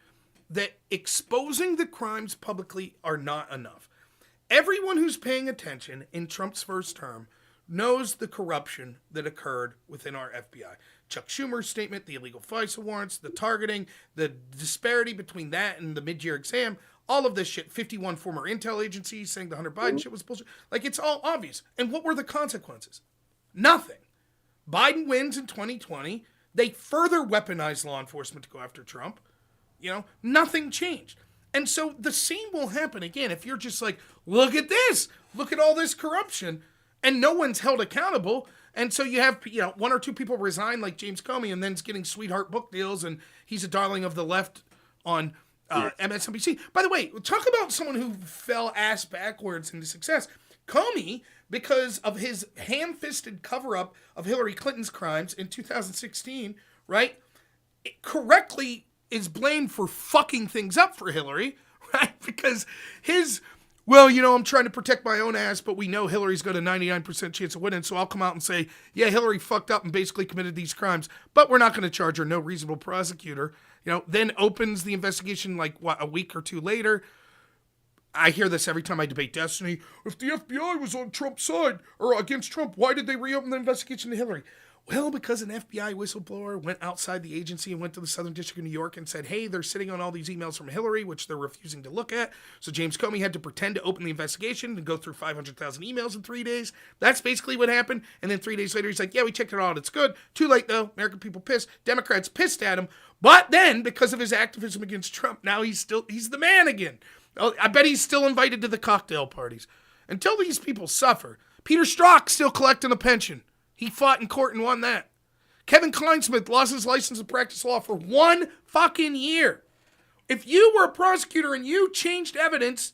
that exposing the crimes publicly are not enough. Everyone who's paying attention in Trump's first term knows the corruption that occurred within our FBI. Chuck Schumer's statement, the illegal FISA warrants, the targeting, the disparity between that and the mid-year exam, all of this shit, 51 former intel agencies saying the Hunter Biden shit was bullshit. Like, it's all obvious. And what were the consequences? Nothing. Biden wins in 2020. They further weaponized law enforcement to go after Trump. You know, nothing changed. And so the same will happen again if you're just like, look at this. Look at all this corruption. And no one's held accountable. And so you have, you know, one or two people resign like James Comey and then it's getting sweetheart book deals and he's a darling of the left on MSNBC. By the way, talk about someone who fell ass backwards into success. Comey, because of his ham-fisted cover-up of Hillary Clinton's crimes in 2016, right, correctly is blamed for fucking things up for Hillary, right? Because well, you know, I'm trying to protect my own ass, but we know Hillary's got a 99% chance of winning, so I'll come out and say, yeah, Hillary fucked up and basically committed these crimes, but we're not going to charge her. No reasonable prosecutor. You know, then opens the investigation like, a week or two later. I hear this every time I debate Destiny. If the FBI was on Trump's side or against Trump, why did they reopen the investigation to Hillary? Well, because an FBI whistleblower went outside the agency and went to the Southern District of New York and said, hey, they're sitting on all these emails from Hillary, which they're refusing to look at. So James Comey had to pretend to open the investigation and go through 500,000 emails in 3 days. That's basically what happened. And then 3 days later, he's like, yeah, we checked it out. It's good. Too late, though. American people pissed. Democrats pissed at him. But then, because of his activism against Trump, now he's the man again. I bet he's still invited to the cocktail parties. Until these people suffer. Peter Strzok's still collecting a pension. He fought in court and won that. Kevin Kleinsmith lost his license to practice law for 1 fucking year. If you were a prosecutor and you changed evidence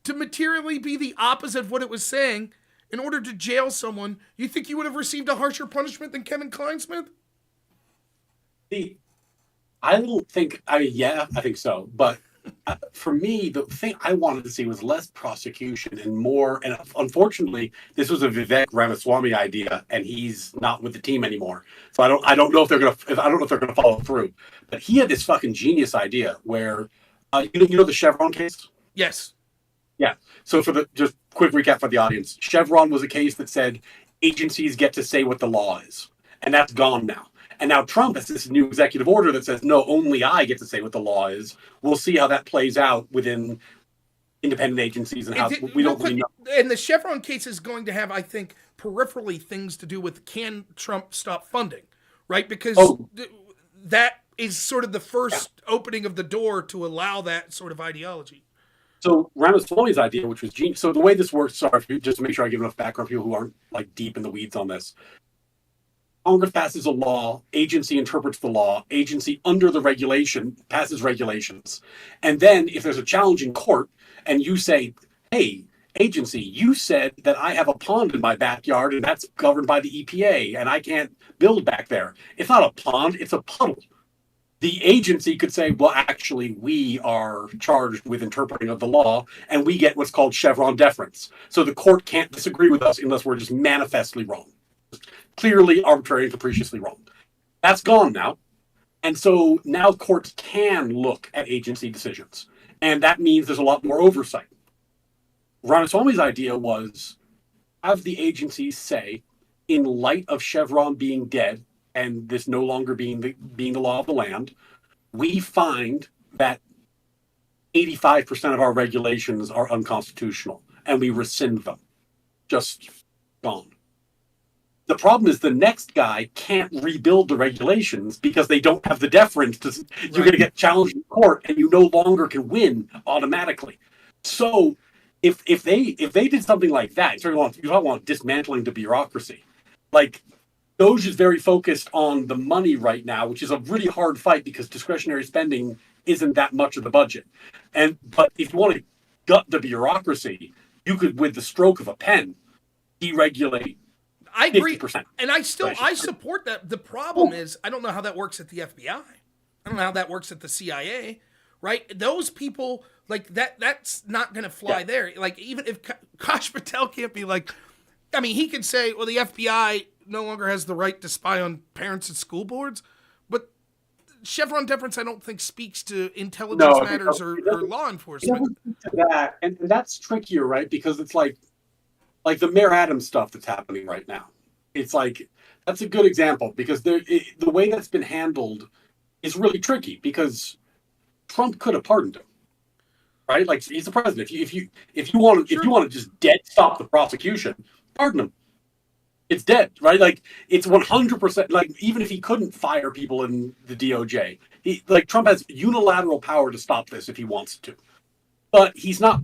to materially be the opposite of what it was saying in order to jail someone, you think you would have received a harsher punishment than Kevin Kleinsmith? I think so. But for me, the thing I wanted to see was less prosecution and more. And unfortunately, this was a Vivek Ramaswamy idea, and he's not with the team anymore. So I don't know if they're gonna follow through. But he had this fucking genius idea where, you know the Chevron case. Yes. Yeah. So just quick recap for the audience, Chevron was a case that said agencies get to say what the law is, and that's gone now. And now Trump has this new executive order that says, no, only I get to say what the law is. We'll see how that plays out within independent agencies and how we don't really know. And the Chevron case is going to have, I think, peripherally things to do with can Trump stop funding, right? Because that is sort of the first opening of the door to allow that sort of ideology. So Ramaswamy's idea, which was genius. So the way this works, sorry, just to make sure I give enough background for people who aren't like deep in the weeds on this. Congress passes a law, agency interprets the law, agency under the regulation passes regulations. And then if there's a challenge in court and you say, hey, agency, you said that I have a pond in my backyard and that's governed by the EPA and I can't build back there. It's not a pond, it's a puddle. The agency could say, well, actually, we are charged with interpreting of the law, and we get what's called Chevron deference. So the court can't disagree with us unless we're just manifestly wrong. Clearly, arbitrary and capriciously wrong. That's gone now. And so now courts can look at agency decisions. And that means there's a lot more oversight. Ramaswamy's idea was have the agencies say, in light of Chevron being dead, and this no longer being the law of the land, we find that 85% of our regulations are unconstitutional, and we rescind them. Just gone. The problem is the next guy can't rebuild the regulations because they don't have the deference to. You're going to get challenged in court, and you no longer can win automatically. So, if they did something like that, you don't want dismantling the bureaucracy, like. Doge is very focused on the money right now, which is a really hard fight because discretionary spending isn't that much of the budget. But if you want to gut the bureaucracy, you could, with the stroke of a pen, deregulate. I agree, 50%. And I support that. The problem is, I don't know how that works at the FBI. I don't know how that works at the CIA, right? Those people, like that's not going to fly there. Like, even if Kash Patel can't be like, I mean, he could say, well, the FBI no longer has the right to spy on parents at school boards, but Chevron deference, I don't think, speaks to intelligence matters or law enforcement. To that, and that's trickier, right? Because it's like the Mayor Adams stuff that's happening right now. It's like that's a good example because the way that's been handled is really tricky because Trump could have pardoned him, right? Like he's the president. If you want to just dead stop the prosecution, pardon him. It's dead, right? Like it's 100%. Like even if he couldn't fire people in the DOJ, Trump has unilateral power to stop this if he wants to, but he's not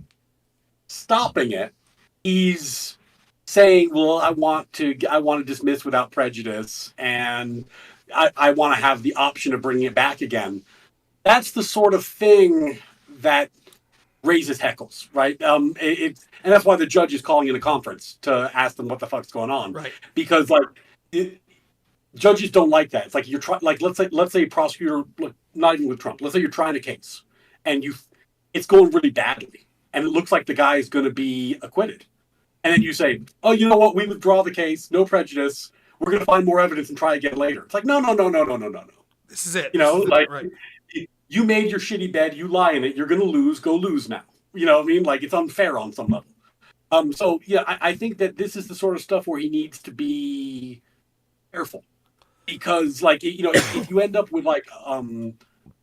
stopping it. He's saying, "Well, I want to dismiss without prejudice, and I want to have the option of bringing it back again." That's the sort of thing that raises heckles, right? And that's why the judge is calling in a conference to ask them what the fuck's going on, right? Because judges don't like that. It's like you're trying, like let's say a prosecutor, not even with Trump. Let's say you're trying a case, and it's going really badly, and it looks like the guy is going to be acquitted, and then you say, "Oh, you know what? We withdraw the case, no prejudice. We're going to find more evidence and try again later." It's like no. This is it. Right. You made your shitty bed, you lie in it, you're going to lose, go lose now. You know what I mean? Like, it's unfair on some level. So, yeah, I think that this is the sort of stuff where he needs to be careful. Because, like, if you end up with, like, a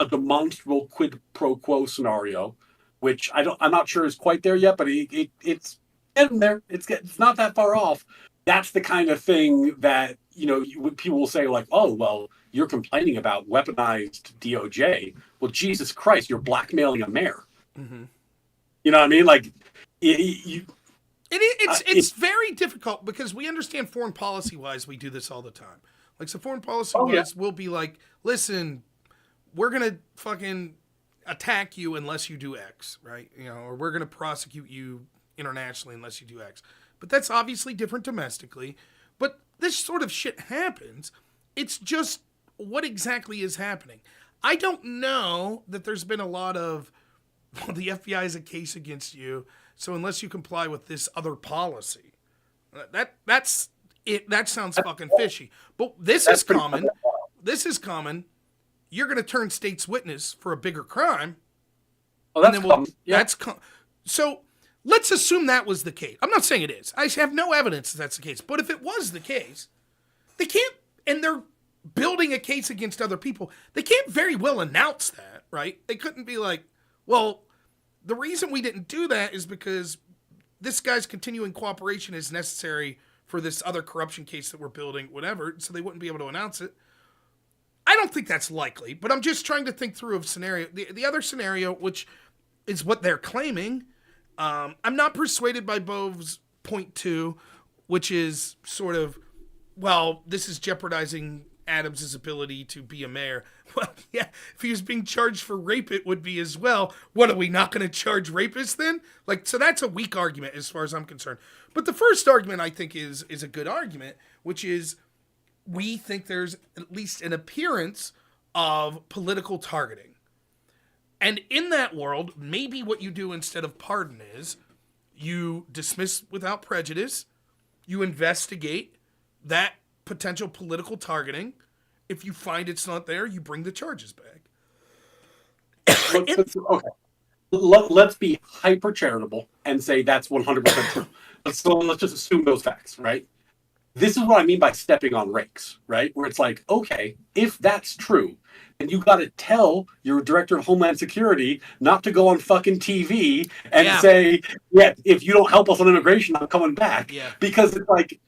demonstrable quid pro quo scenario, which I'm not sure is quite there yet, but it's getting there. It's not that far off. That's the kind of thing that, people will say, like, oh, well, you're complaining about weaponized DOJ. Well, Jesus Christ, you're blackmailing a mayor. Mm-hmm. You know what I mean? Like, it's very difficult because we understand foreign policy wise, we do this all the time. Like, so foreign policy wise, we'll be like, listen, we're gonna fucking attack you unless you do X, right? Or we're gonna prosecute you internationally unless you do X. But that's obviously different domestically. But this sort of shit happens. It's just what exactly is happening. I don't know that there's been a lot of, well, the FBI has a case against you, so unless you comply with this other policy, that's it. That sounds fucking fishy. But this is common. This is common. You're going to turn state's witness for a bigger crime. Oh, that's common. Yeah. So let's assume that was the case. I'm not saying it is. I have no evidence that that's the case. But if it was the case, they can't, and they're building a case against other people, they can't very well announce that, right? They couldn't be like, well, the reason we didn't do that is because this guy's continuing cooperation is necessary for this other corruption case that we're building, whatever, so they wouldn't be able to announce it. I don't think that's likely, but I'm just trying to think through a scenario. The other scenario, which is what they're claiming, I'm not persuaded by Bove's point two, which is sort of, well, this is jeopardizing Adams' ability to be a mayor. Well, yeah, if he was being charged for rape, it would be as well. What, are we not going to charge rapists then? Like, so that's a weak argument as far as I'm concerned. But the first argument I think is a good argument, which is we think there's at least an appearance of political targeting. And in that world, maybe what you do instead of pardon is you dismiss without prejudice, you investigate that potential political targeting. If you find it's not there, you bring the charges back. Okay. Let's be hyper charitable and say that's 100% true. So let's just assume those facts, right? This is what I mean by stepping on rakes, right? Where it's like, okay, if that's true, then you got to tell your director of Homeland Security not to go on fucking TV and say, yeah, if you don't help us on immigration, I'm coming back. Yeah. Because it's like,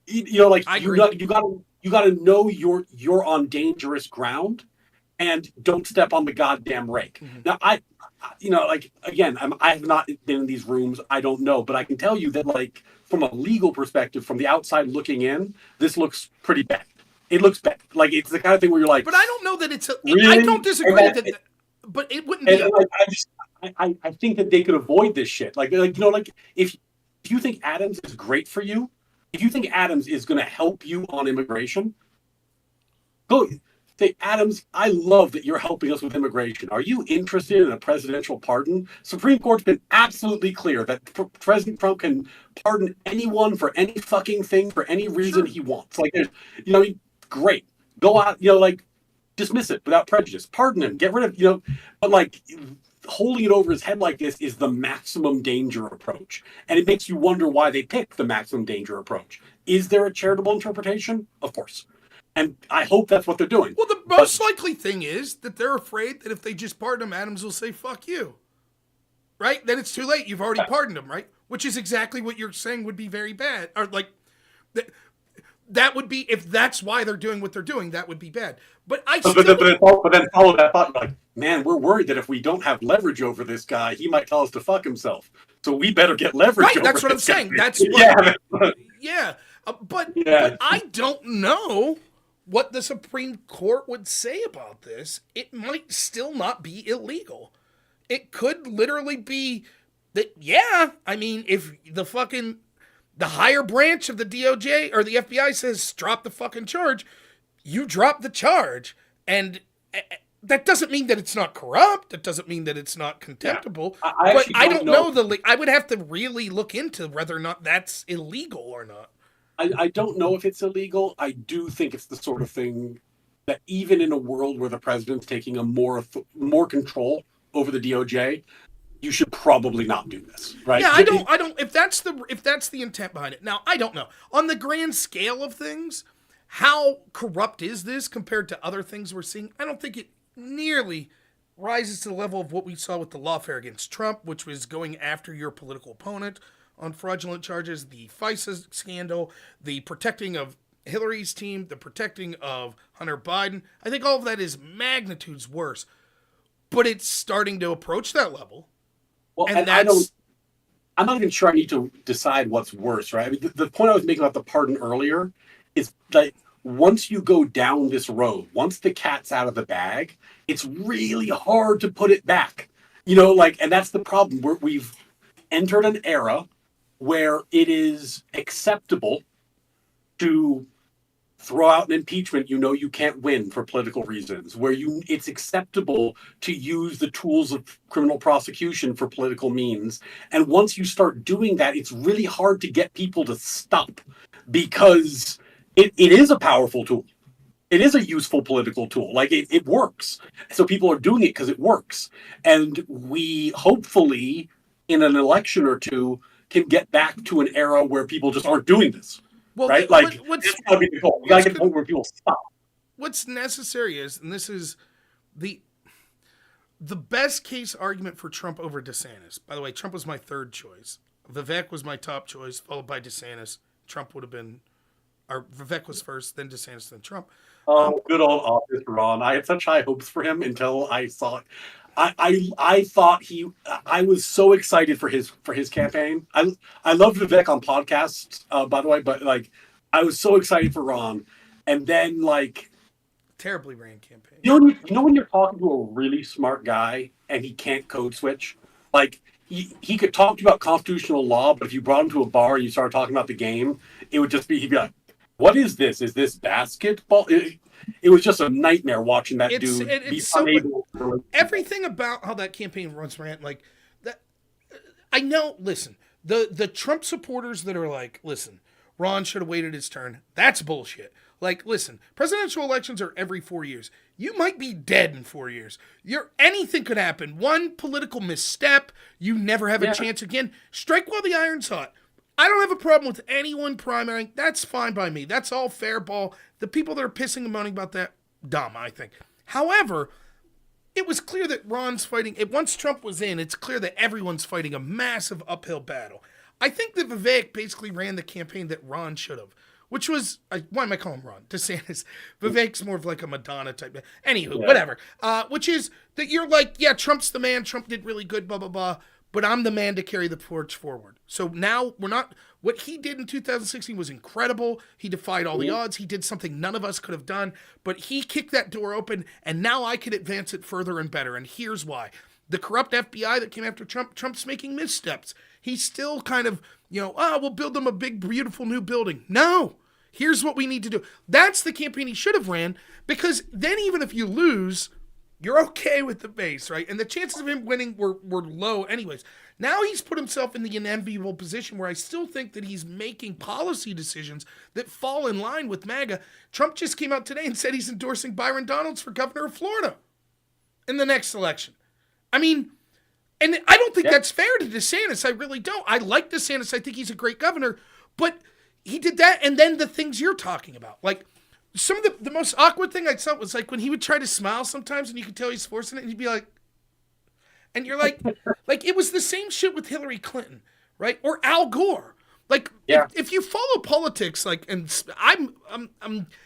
you know, like you got to know you're on dangerous ground, and don't step on the goddamn rake. Mm-hmm. Now, I have not been in these rooms. I don't know, but I can tell you that, like, from a legal perspective, from the outside looking in, this looks pretty bad. It looks bad. Like, it's the kind of thing where you're like, but I don't know that it's. Really? I don't disagree that, but it wouldn't be. I think that they could avoid this shit. Like you know, like if you think Adams is great for you, if you think Adams is going to help you on immigration, go. Say, Adams, I love that you're helping us with immigration. Are you interested in a presidential pardon? Supreme Court's been absolutely clear that President Trump can pardon anyone for any fucking thing for any reason he wants. Like, you know, great. Go out, you know, like, dismiss it without prejudice. Pardon him. Get rid of, you know, but like holding it over his head like this is the maximum danger approach. And it makes you wonder why they picked the maximum danger approach. Is there a charitable interpretation? Of course. And I hope that's what they're doing. Well, the most likely thing is that they're afraid that if they just pardon him, Adams will say, fuck you. Right? Then it's too late. You've already pardoned him, right? Which is exactly what you're saying would be very bad. Or like, that would be, if that's why they're doing what they're doing, that would be bad. But then follow that thought, like, man, we're worried that if we don't have leverage over this guy, he might tell us to fuck himself. So we better get leverage over that's what I'm this saying. guy. That's what, But I don't know what the Supreme Court would say about this. It might still not be illegal. It could literally be that, I mean, if the higher branch of the DOJ or the FBI says drop the fucking charge, you drop the charge. And that doesn't mean that it's not corrupt. It doesn't mean that it's not contemptible. Yeah. I don't know I would have to really look into whether or not that's illegal or not. I don't know if it's illegal. I do think it's the sort of thing that even in a world where the president's taking a more control over the DOJ, you should probably not do this, right? Yeah, I don't. If that's the intent behind it. Now, I don't know. On the grand scale of things, how corrupt is this compared to other things we're seeing? I don't think it nearly rises to the level of what we saw with the lawfare against Trump, which was going after your political opponent on fraudulent charges, the FISA scandal, the protecting of Hillary's team, the protecting of Hunter Biden. I think all of that is magnitudes worse. But it's starting to approach that level. Well, and I'm not even sure I need to decide what's worse, right? I mean, the point I was making about the pardon earlier is that once you go down this road, once the cat's out of the bag, it's really hard to put it back. You know, like, and that's the problem. We've entered an era where it is acceptable to throw out an impeachment you can't win for political reasons, where it's acceptable to use the tools of criminal prosecution for political means. And once you start doing that, it's really hard to get people to stop, because it is a powerful tool. It is a useful political tool. Like, it works. So people are doing it because it works. And we hopefully, in an election or two, can get back to an era where people just aren't doing this. Well, right? Like, that's gotta be the goal. You gotta get to the point where people stop. what's necessary is, and this is the best case argument for Trump over DeSantis. By the way, Trump was my third choice. Vivek was my top choice, followed by DeSantis. Trump would have been, or Vivek was first, then DeSantis, then Trump. Oh, good old office Ron. I had such high hopes for him until I saw it. I thought I was so excited for his campaign. I love Vivek on podcasts, by the way, but like I was so excited for Ron. And then like terribly ran campaign. You know when you're talking to a really smart guy and he can't code switch? Like he could talk to you about constitutional law, but if you brought him to a bar and you started talking about the game, it would just be he'd be like, what is this? Is this basketball? It was just a nightmare watching that dude be unable to... Everything about how that campaign runs, rant, like that. I know. Listen, the Trump supporters that are like, listen, Ron should have waited his turn. That's bullshit. Like, listen, presidential elections are every 4 years. You might be dead in 4 years. Anything could happen. One political misstep, you never have a chance again. Strike while the iron's hot. I don't have a problem with anyone primarying. That's fine by me. That's all fair ball. The people that are pissing and moaning about that, dumb, I think. However, it was clear that Ron's fighting. Once Trump was in, it's clear that everyone's fighting a massive uphill battle. I think that Vivek basically ran the campaign that Ron should have, which was, why am I calling him Ron? DeSantis. Vivek's more of like a Madonna type. Anywho, whatever. Which is that you're like, yeah, Trump's the man. Trump did really good, blah, blah, blah. But I'm the man to carry the torch forward. So now what he did in 2016 was incredible. He defied all the odds. He did something none of us could have done. But he kicked that door open, and now I could advance it further and better. And here's why. The corrupt FBI that came after Trump's making missteps. He's still kind of, we'll build them a big, beautiful new building. No. Here's what we need to do. That's the campaign he should have ran, because then even if you lose, you're okay with the base, right? And the chances of him winning were low anyways. Now he's put himself in the unenviable position where I still think that he's making policy decisions that fall in line with MAGA. Trump just came out today and said he's endorsing Byron Donalds for governor of Florida in the next election. I mean, and I don't think that's fair to DeSantis. I really don't. I like DeSantis. I think he's a great governor. But he did that, and then the things you're talking about. Like, some of the most awkward thing I saw was like when he would try to smile sometimes and you could tell he's forcing it and he'd be like, and you're like it was the same shit with Hillary Clinton, right? Or Al Gore. Like, if you follow politics, like, and I'm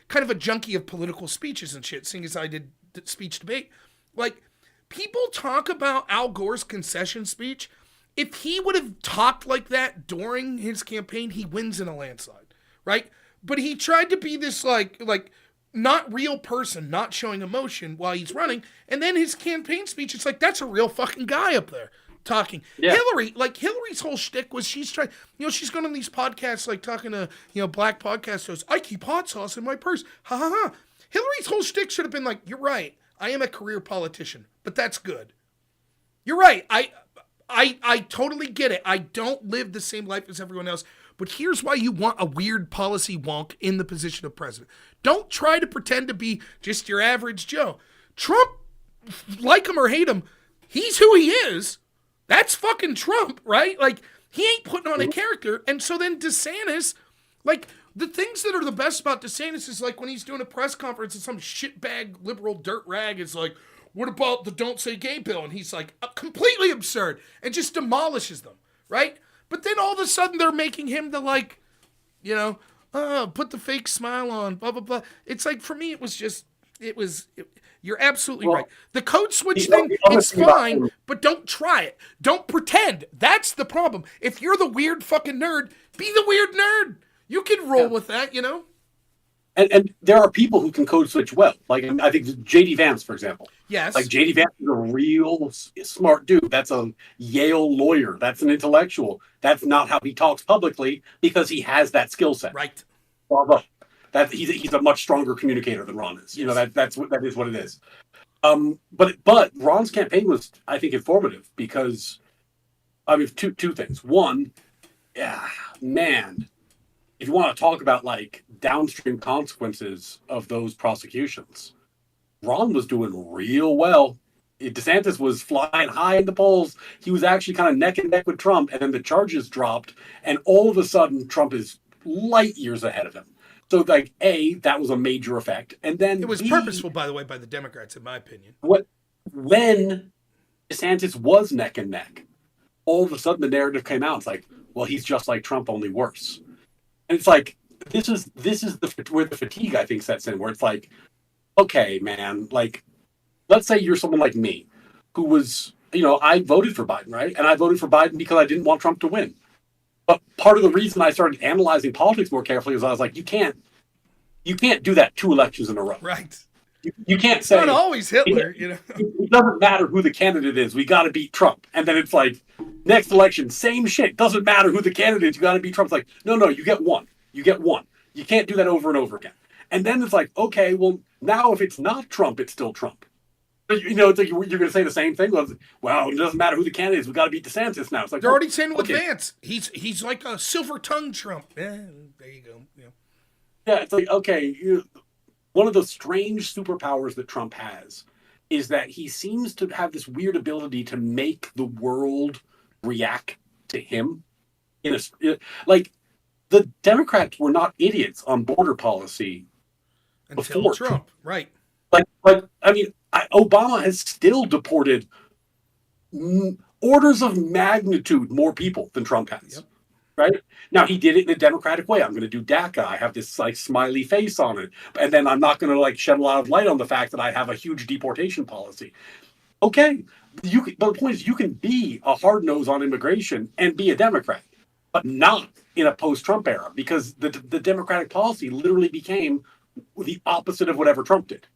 kind of a junkie of political speeches and shit, seeing as I did speech debate. Like, people talk about Al Gore's concession speech. If he would have talked like that during his campaign, he wins in a landslide, right? But he tried to be this like not real person, not showing emotion while he's running. And then his campaign speech, it's like, that's a real fucking guy up there talking. Yeah. Hillary's whole shtick was she's trying, she's going on these podcasts, like talking to, black podcast hosts. I keep hot sauce in my purse. Ha ha ha. Hillary's whole shtick should have been like, you're right. I am a career politician, but that's good. You're right. I totally get it. I don't live the same life as everyone else. But here's why you want a weird policy wonk in the position of president. Don't try to pretend to be just your average Joe. Trump, like him or hate him, he's who he is. That's fucking Trump, right? Like, he ain't putting on a character. And so then DeSantis, like, the things that are the best about DeSantis is like when he's doing a press conference and some shitbag liberal dirt rag is like, what about the Don't Say Gay bill? And he's like, completely absurd, and just demolishes them, right? But then all of a sudden they're making him the like, put the fake smile on, blah, blah, blah. It's like, for me, you're absolutely right. The code switch thing, it's fine, but don't try it. Don't pretend. That's the problem. If you're the weird fucking nerd, be the weird nerd. You can roll with that, And there are people who can code switch well. Like, I think J.D. Vance, for example. Yes. Like, J.D. Vance is a real smart dude. That's a Yale lawyer. That's an intellectual. That's not how he talks publicly because he has that skill set. Right. He's a much stronger communicator than Ron is. That is what it is. But Ron's campaign was, I think, informative because, two things. One, man, if you want to talk about like downstream consequences of those prosecutions, Ron was doing real well. DeSantis was flying high in the polls. He was actually kind of neck and neck with Trump, and then the charges dropped, and all of a sudden Trump is light years ahead of him. So, like, A, that was a major effect. And then It was B, purposeful, by the way, by the Democrats, in my opinion. when DeSantis was neck and neck, all of a sudden the narrative came out. It's like, well, he's just like Trump, only worse. And it's like, this is where the fatigue, I think, sets in, where it's like, okay, man, like, let's say you're someone like me who was, I voted for Biden, right? And I voted for Biden because I didn't want Trump to win. But part of the reason I started analyzing politics more carefully is I was like, you can't do that 2 elections in a row. Right. You can't say. Not always Hitler, It doesn't matter who the candidate is. We got to beat Trump. And then it's like, next election, same shit. Doesn't matter who the candidate is. You got to beat Trump. It's like, no, you get one. You get one. You can't do that over and over again. And then it's like, okay, well, now if it's not Trump, it's still Trump. It's like you're going to say the same thing. Well, it doesn't matter who the candidate is. We got to beat DeSantis now. It's like they're already saying with Vance. He's like a silver-tongued Trump. Yeah, there you go. Yeah, it's like, okay, one of the strange superpowers that Trump has is that he seems to have this weird ability to make the world react to him. Like, the Democrats were not idiots on border policy until before Trump, right? Like I mean, Obama has still deported orders of magnitude more people than Trump has. Yep. Right? Now, he did it in a democratic way. I'm going to do DACA. I have this like smiley face on it. And then I'm not going to like shed a lot of light on the fact that I have a huge deportation policy. Okay. But the point is, you can be a hard nose on immigration and be a Democrat, but not in a post-Trump era, because the Democratic policy literally became the opposite of whatever Trump did.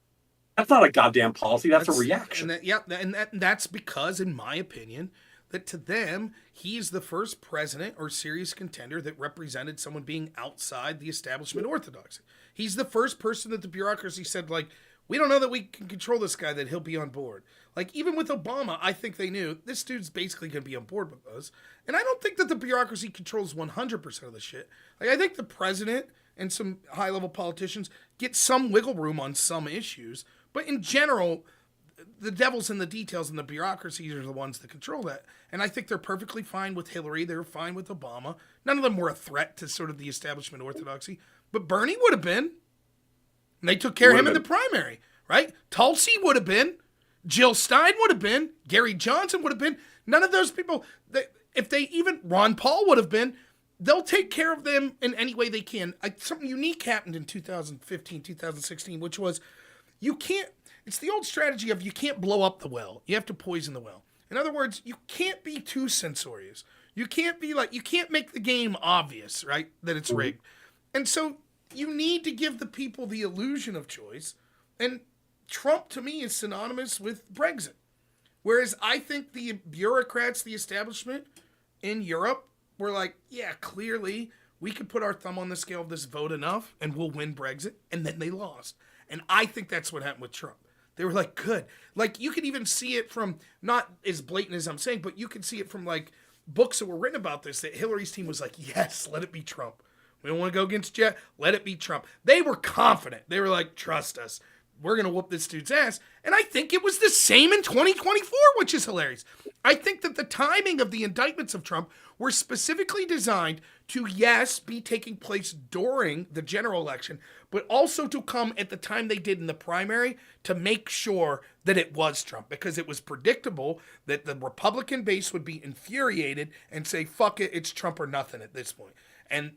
That's not a goddamn policy. That's a reaction. And that's because, in my opinion, that to them, he's the first president or serious contender that represented someone being outside the establishment orthodoxy. He's the first person that the bureaucracy said, like, we don't know that we can control this guy, that he'll be on board. Like, even with Obama, I think they knew this dude's basically going to be on board with us. And I don't think that the bureaucracy controls 100% of the shit. Like, I think the president and some high-level politicians get some wiggle room on some issues. But in general, the devil's in the details, and the bureaucracies are the ones that control that. And I think they're perfectly fine with Hillary. They were fine with Obama. None of them were a threat to sort of the establishment orthodoxy. But Bernie would have been. And they took care of him in the primary, right? Tulsi would have been. Jill Stein would have been. Gary Johnson would have been. None of those people, Ron Paul would have been. They'll take care of them in any way they can. Something unique happened in 2015, 2016, which was it's the old strategy of you can't blow up the well. You have to poison the well. In other words, you can't be too censorious. You can't make the game obvious, right? That it's rigged. And so you need to give the people the illusion of choice. And Trump, to me, is synonymous with Brexit. Whereas I think the bureaucrats, the establishment in Europe were like, yeah, clearly we could put our thumb on the scale of this vote enough and we'll win Brexit. And then they lost. And I think that's what happened with Trump. They were like, good. Like, you could even see it from, not as blatant as I'm saying, but you could see it from, like, books that were written about this, that Hillary's team was like, yes, let it be Trump. We don't want to go against you. Let it be Trump. They were confident. They were like, trust us. We're going to whoop this dude's ass. And I think it was the same in 2024, which is hilarious. I think that the timing of the indictments of Trump were specifically designed to, yes, be taking place during the general election, but also to come at the time they did in the primary to make sure that it was Trump, because it was predictable that the Republican base would be infuriated and say, fuck it, it's Trump or nothing at this point. And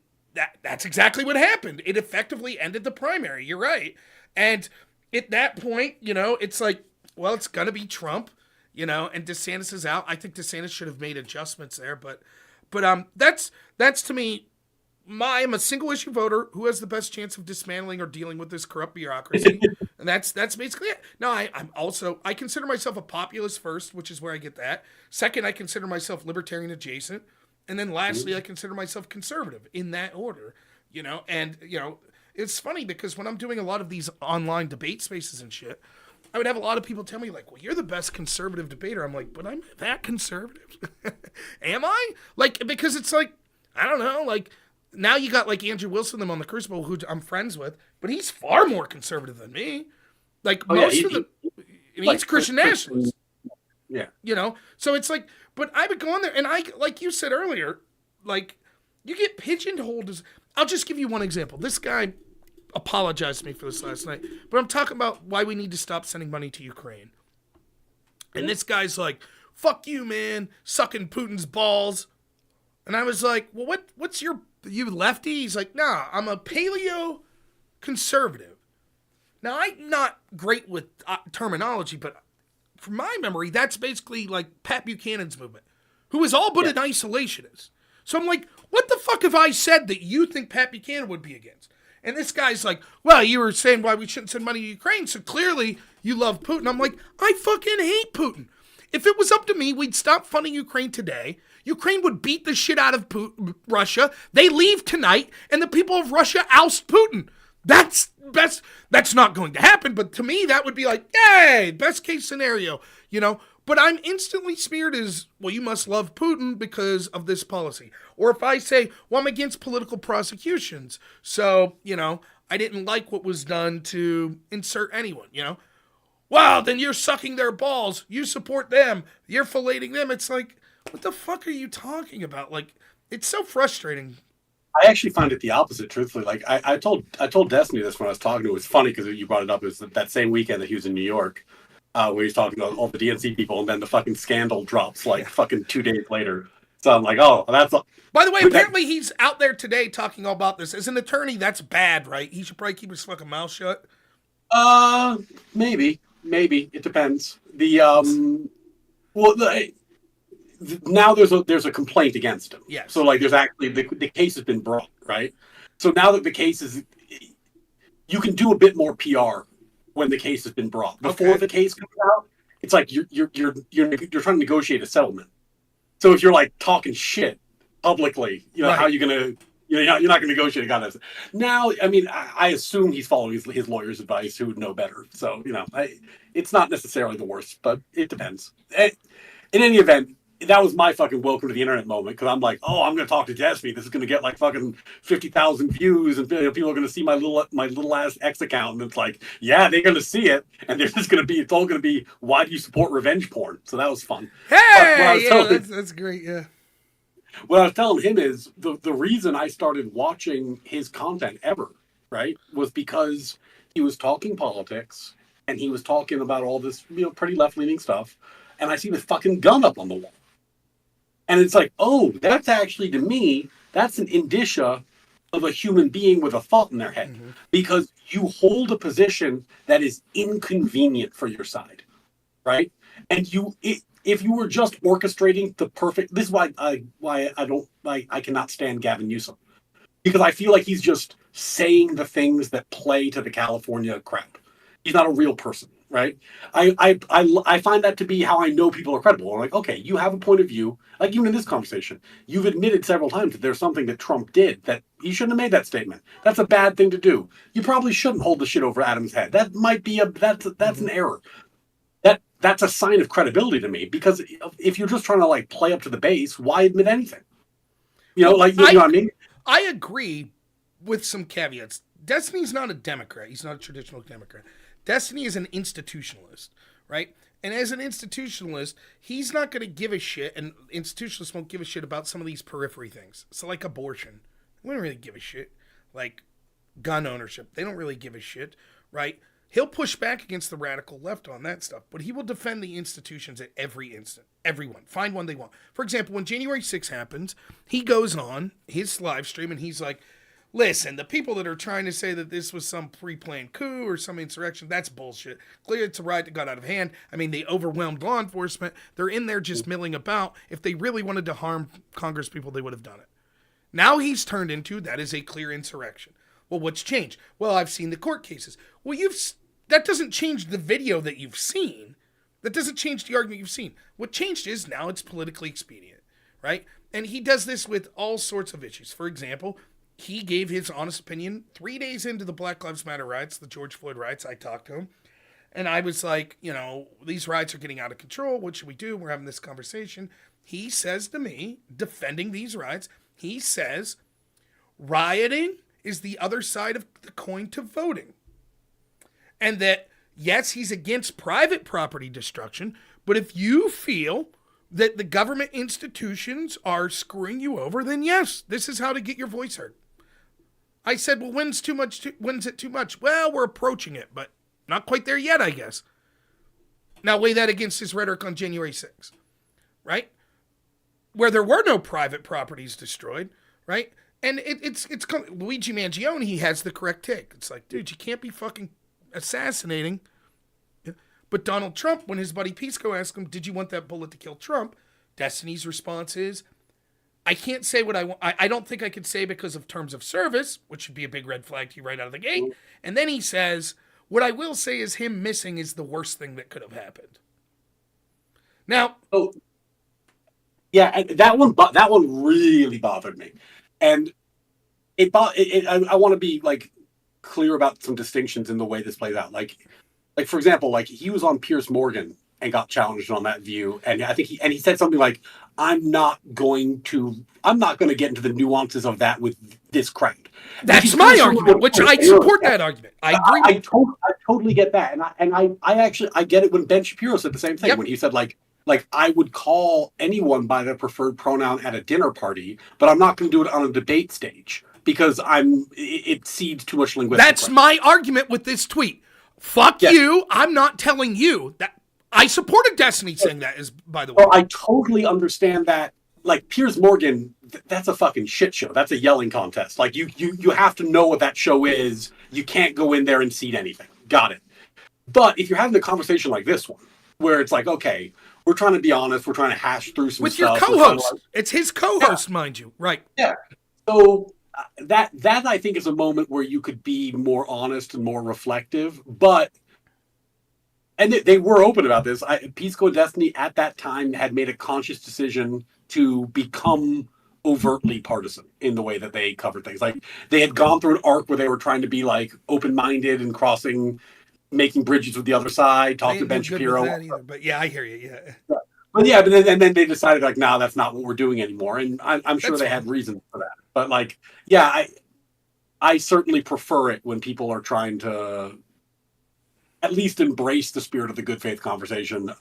that's exactly what happened. It effectively ended the primary. You're right. And at that point, it's like, well, it's going to be Trump, and DeSantis is out. I think DeSantis should have made adjustments there, but that's to me, I'm a single issue voter who has the best chance of dismantling or dealing with this corrupt bureaucracy. And that's basically it. No, I consider myself a populist first, which is where I get that. Second, I consider myself libertarian adjacent. And then lastly, I consider myself conservative in that order, it's funny because when I'm doing a lot of these online debate spaces and shit, I would have a lot of people tell me like, well, you're the best conservative debater. I'm like, but I'm that conservative? Am I? Like, because it's like, I don't know, like now you got like Andrew Wilson, them on the Crucible, who I'm friends with, but he's far more conservative than me. Like he's Christian nationalist. Yeah. So it's like, but I would go on there and like you said earlier, like you get pigeonholed as, I'll just give you one example. This guy apologized to me for this last night, but I'm talking about why we need to stop sending money to Ukraine. And this guy's like, fuck you, man, sucking Putin's balls. And I was like, well, what's you lefty? He's like, nah, I'm a paleo conservative. Now, I'm not great with terminology, but from my memory, that's basically like Pat Buchanan's movement, who is all but an isolationist. So I'm like, what the fuck have I said that you think Pat Buchanan would be against? And this guy's like, well, you were saying why we shouldn't send money to Ukraine, so clearly you love Putin. I'm like, I fucking hate Putin. If it was up to me, we'd stop funding Ukraine today. Ukraine would beat the shit out of Russia. They leave tonight, and the people of Russia oust Putin. That's not going to happen, but to me, that would be like, yay, best case scenario, you know? But I'm instantly smeared as, well, you must love Putin because of this policy. Or if I say, well, I'm against political prosecutions, so, you know, I didn't like what was done to insert anyone, you know? Wow, then you're sucking their balls. You support them. You're filleting them. It's like, what the fuck are you talking about? Like, it's so frustrating. I actually find it the opposite, truthfully. Like, I told Destiny this when I was talking to him. It's funny because you brought it up. It was that same weekend that he was in New York, where he's talking to all the DNC people, and then the fucking scandal drops like fucking 2 days later. So I'm like, oh, that's... By the way, apparently he's out there today talking all about this. As an attorney, that's bad, right? He should probably keep his fucking mouth shut. Maybe. It depends. Now there's a complaint against him. Yes. So like there's actually the case has been brought, right? So now that the case is, you can do a bit more PR when the case has been brought. Before the case comes out, it's like you're trying to negotiate a settlement. So if you're like talking shit publicly, you know, how are you gonna, you're not gonna negotiate a guy that's now. I mean, I assume he's following his lawyer's advice, who would know better. So you know, it's not necessarily the worst, but it depends. In any event, that was my fucking welcome to the internet moment, because I'm like, oh, I'm going to talk to Destiny. This is going to get like fucking 50,000 views, and people are going to see my little ass X account, and it's like, yeah, they're going to see it, and they're just going to be, it's all going to be, why do you support revenge porn? So that was fun. Hey, that's great. Yeah. What I was telling him is the reason I started watching his content ever, right, was because he was talking politics, and he was talking about all this, you know, pretty left-leaning stuff, and I see the fucking gun up on the wall. And it's like, oh, that's actually, to me, that's an indicia of a human being with a thought in their head. Mm-hmm. Because you hold a position that is inconvenient for your side, right? And if you were just orchestrating the perfect... This is why I cannot stand Gavin Newsom. Because I feel like he's just saying the things that play to the California crowd. He's not a real person. Right, I find that to be how I know people are credible. I'm like, okay, you have a point of view. Like even in this conversation, you've admitted several times that there's something that Trump did that he shouldn't have made that statement. That's a bad thing to do. You probably shouldn't hold the shit over Adam's head. That might be that's an error. That's a sign of credibility to me, because if you're just trying to like play up to the base, why admit anything? You know, like you know what I mean. I agree with some caveats. Destiny's not a Democrat. He's not a traditional Democrat. Destiny is an institutionalist, right? And as an institutionalist, he's not going to give a shit, and institutionalists won't give a shit about some of these periphery things. So like abortion, we don't really give a shit. Like gun ownership, they don't really give a shit, right? He'll push back against the radical left on that stuff, but he will defend the institutions at every instant. Everyone. Find one they want. For example, when January 6th happens, he goes on his live stream and he's like, listen, the people that are trying to say that this was some pre-planned coup or some insurrection, that's bullshit. Clearly, it's a riot that got out of hand. I mean, they overwhelmed law enforcement. They're in there just milling about. If they really wanted to harm Congress people, they would have done it. Now he's turned into, that is a clear insurrection. Well, what's changed? Well, I've seen the court cases. Well, that doesn't change the video that you've seen. That doesn't change the argument you've seen. What changed is now it's politically expedient, right? And he does this with all sorts of issues. For example, he gave his honest opinion 3 days into the Black Lives Matter riots, the George Floyd riots. I talked to him, and I was like, you know, these riots are getting out of control. What should we do? We're having this conversation. He says to me, defending these riots, he says, rioting is the other side of the coin to voting. And that, yes, he's against private property destruction, but if you feel that the government institutions are screwing you over, then yes, this is how to get your voice heard. I said, well, when's it too much? Well, we're approaching it, but not quite there yet, I guess. Now weigh that against his rhetoric on January 6th, right? Where there were no private properties destroyed, right? And it's Luigi Mangione, he has the correct take. It's like, dude, you can't be fucking assassinating. But Donald Trump, when his buddy Pisco asked him, did you want that bullet to kill Trump? Destiny's response is, I can't say what I want. I don't think I could say because of terms of service, which would be a big red flag to you right out of the gate. And then he says, what I will say is him missing is the worst thing that could have happened. Now, yeah, that one really bothered me, and I want to be like clear about some distinctions in the way this plays out. Like for example, like he was on Piers Morgan and got challenged on that view, and I think he said something like, I'm not going to get into the nuances of that with this crowd. That's my argument, which I support that argument. I agree. I totally get that, and I get it when Ben Shapiro said the same thing when he said like I would call anyone by their preferred pronoun at a dinner party, but I'm not going to do it on a debate stage because it seeds too much linguistic. That's my argument with this tweet. Fuck you. I'm not telling you that. I supported Destiny saying that, is, by the way. Well, I totally understand that. Like Piers Morgan, that's a fucking shit show. That's a yelling contest. Like you have to know what that show is. You can't go in there and seed anything. Got it. But if you're having a conversation like this one, where it's like, okay, we're trying to be honest, we're trying to hash through some with stuff. With your co-host. It's his co-host, mind you. Right. Yeah. So that I think is a moment where you could be more honest and more reflective. But, and they were open about this. Pisco and Destiny at that time had made a conscious decision to become overtly partisan in the way that they covered things. Like they had gone through an arc where they were trying to be like open-minded and making bridges with the other side, talk to Ben Shapiro. Either, but yeah, I hear you. Yeah. But then they decided like, no, that's not what we're doing anymore. And I'm sure they had reasons for that. But like, yeah, I certainly prefer it when people are trying to at least embrace the spirit of the good faith conversation,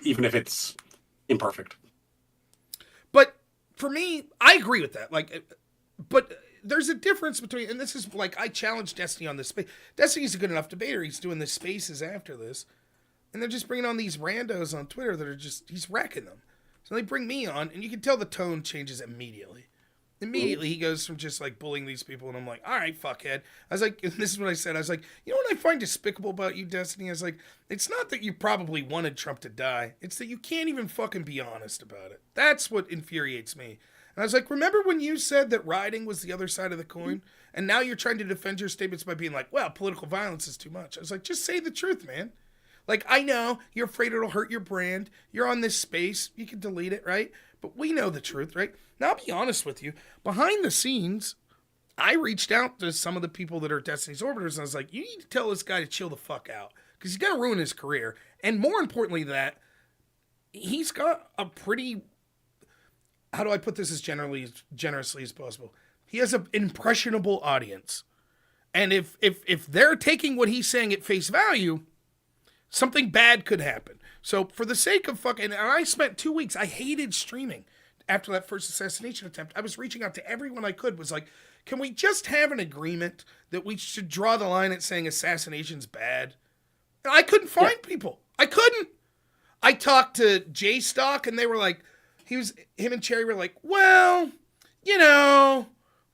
even if it's imperfect. But for me, I agree with that. Like, but there's a difference between, and this is like, I challenged Destiny on this space. Destiny's a good enough debater. He's doing the spaces after this. And they're just bringing on these randos on Twitter that are he's wrecking them. So they bring me on, and you can tell the tone changes immediately. Immediately, he goes from just like bullying these people, and I'm like, all right, fuckhead. I was like, and this is what I said. I was like, you know what I find despicable about you, Destiny? I was like, it's not that you probably wanted Trump to die. It's that you can't even fucking be honest about it. That's what infuriates me. And I was like, remember when you said that rioting was the other side of the coin? And now you're trying to defend your statements by being like, well, political violence is too much. I was like, just say the truth, man. Like, I know you're afraid it'll hurt your brand. You're on this space. You can delete it, right? But we know the truth, right? Now, I'll be honest with you. Behind the scenes, I reached out to some of the people that are Destiny's Orbiters, and I was like, you need to tell this guy to chill the fuck out, because he's going to ruin his career. And more importantly that, he's got a pretty, how do I put this as generously as possible? He has an impressionable audience. And if they're taking what he's saying at face value, something bad could happen. So for the sake of fucking, and I spent 2 weeks, I hated streaming after that first assassination attempt. I was reaching out to everyone I could, was like, can we just have an agreement that we should draw the line at saying assassination's bad? And I couldn't find people. I couldn't. I talked to J-Stock, and they were like, him and Cherry were like, well, you know,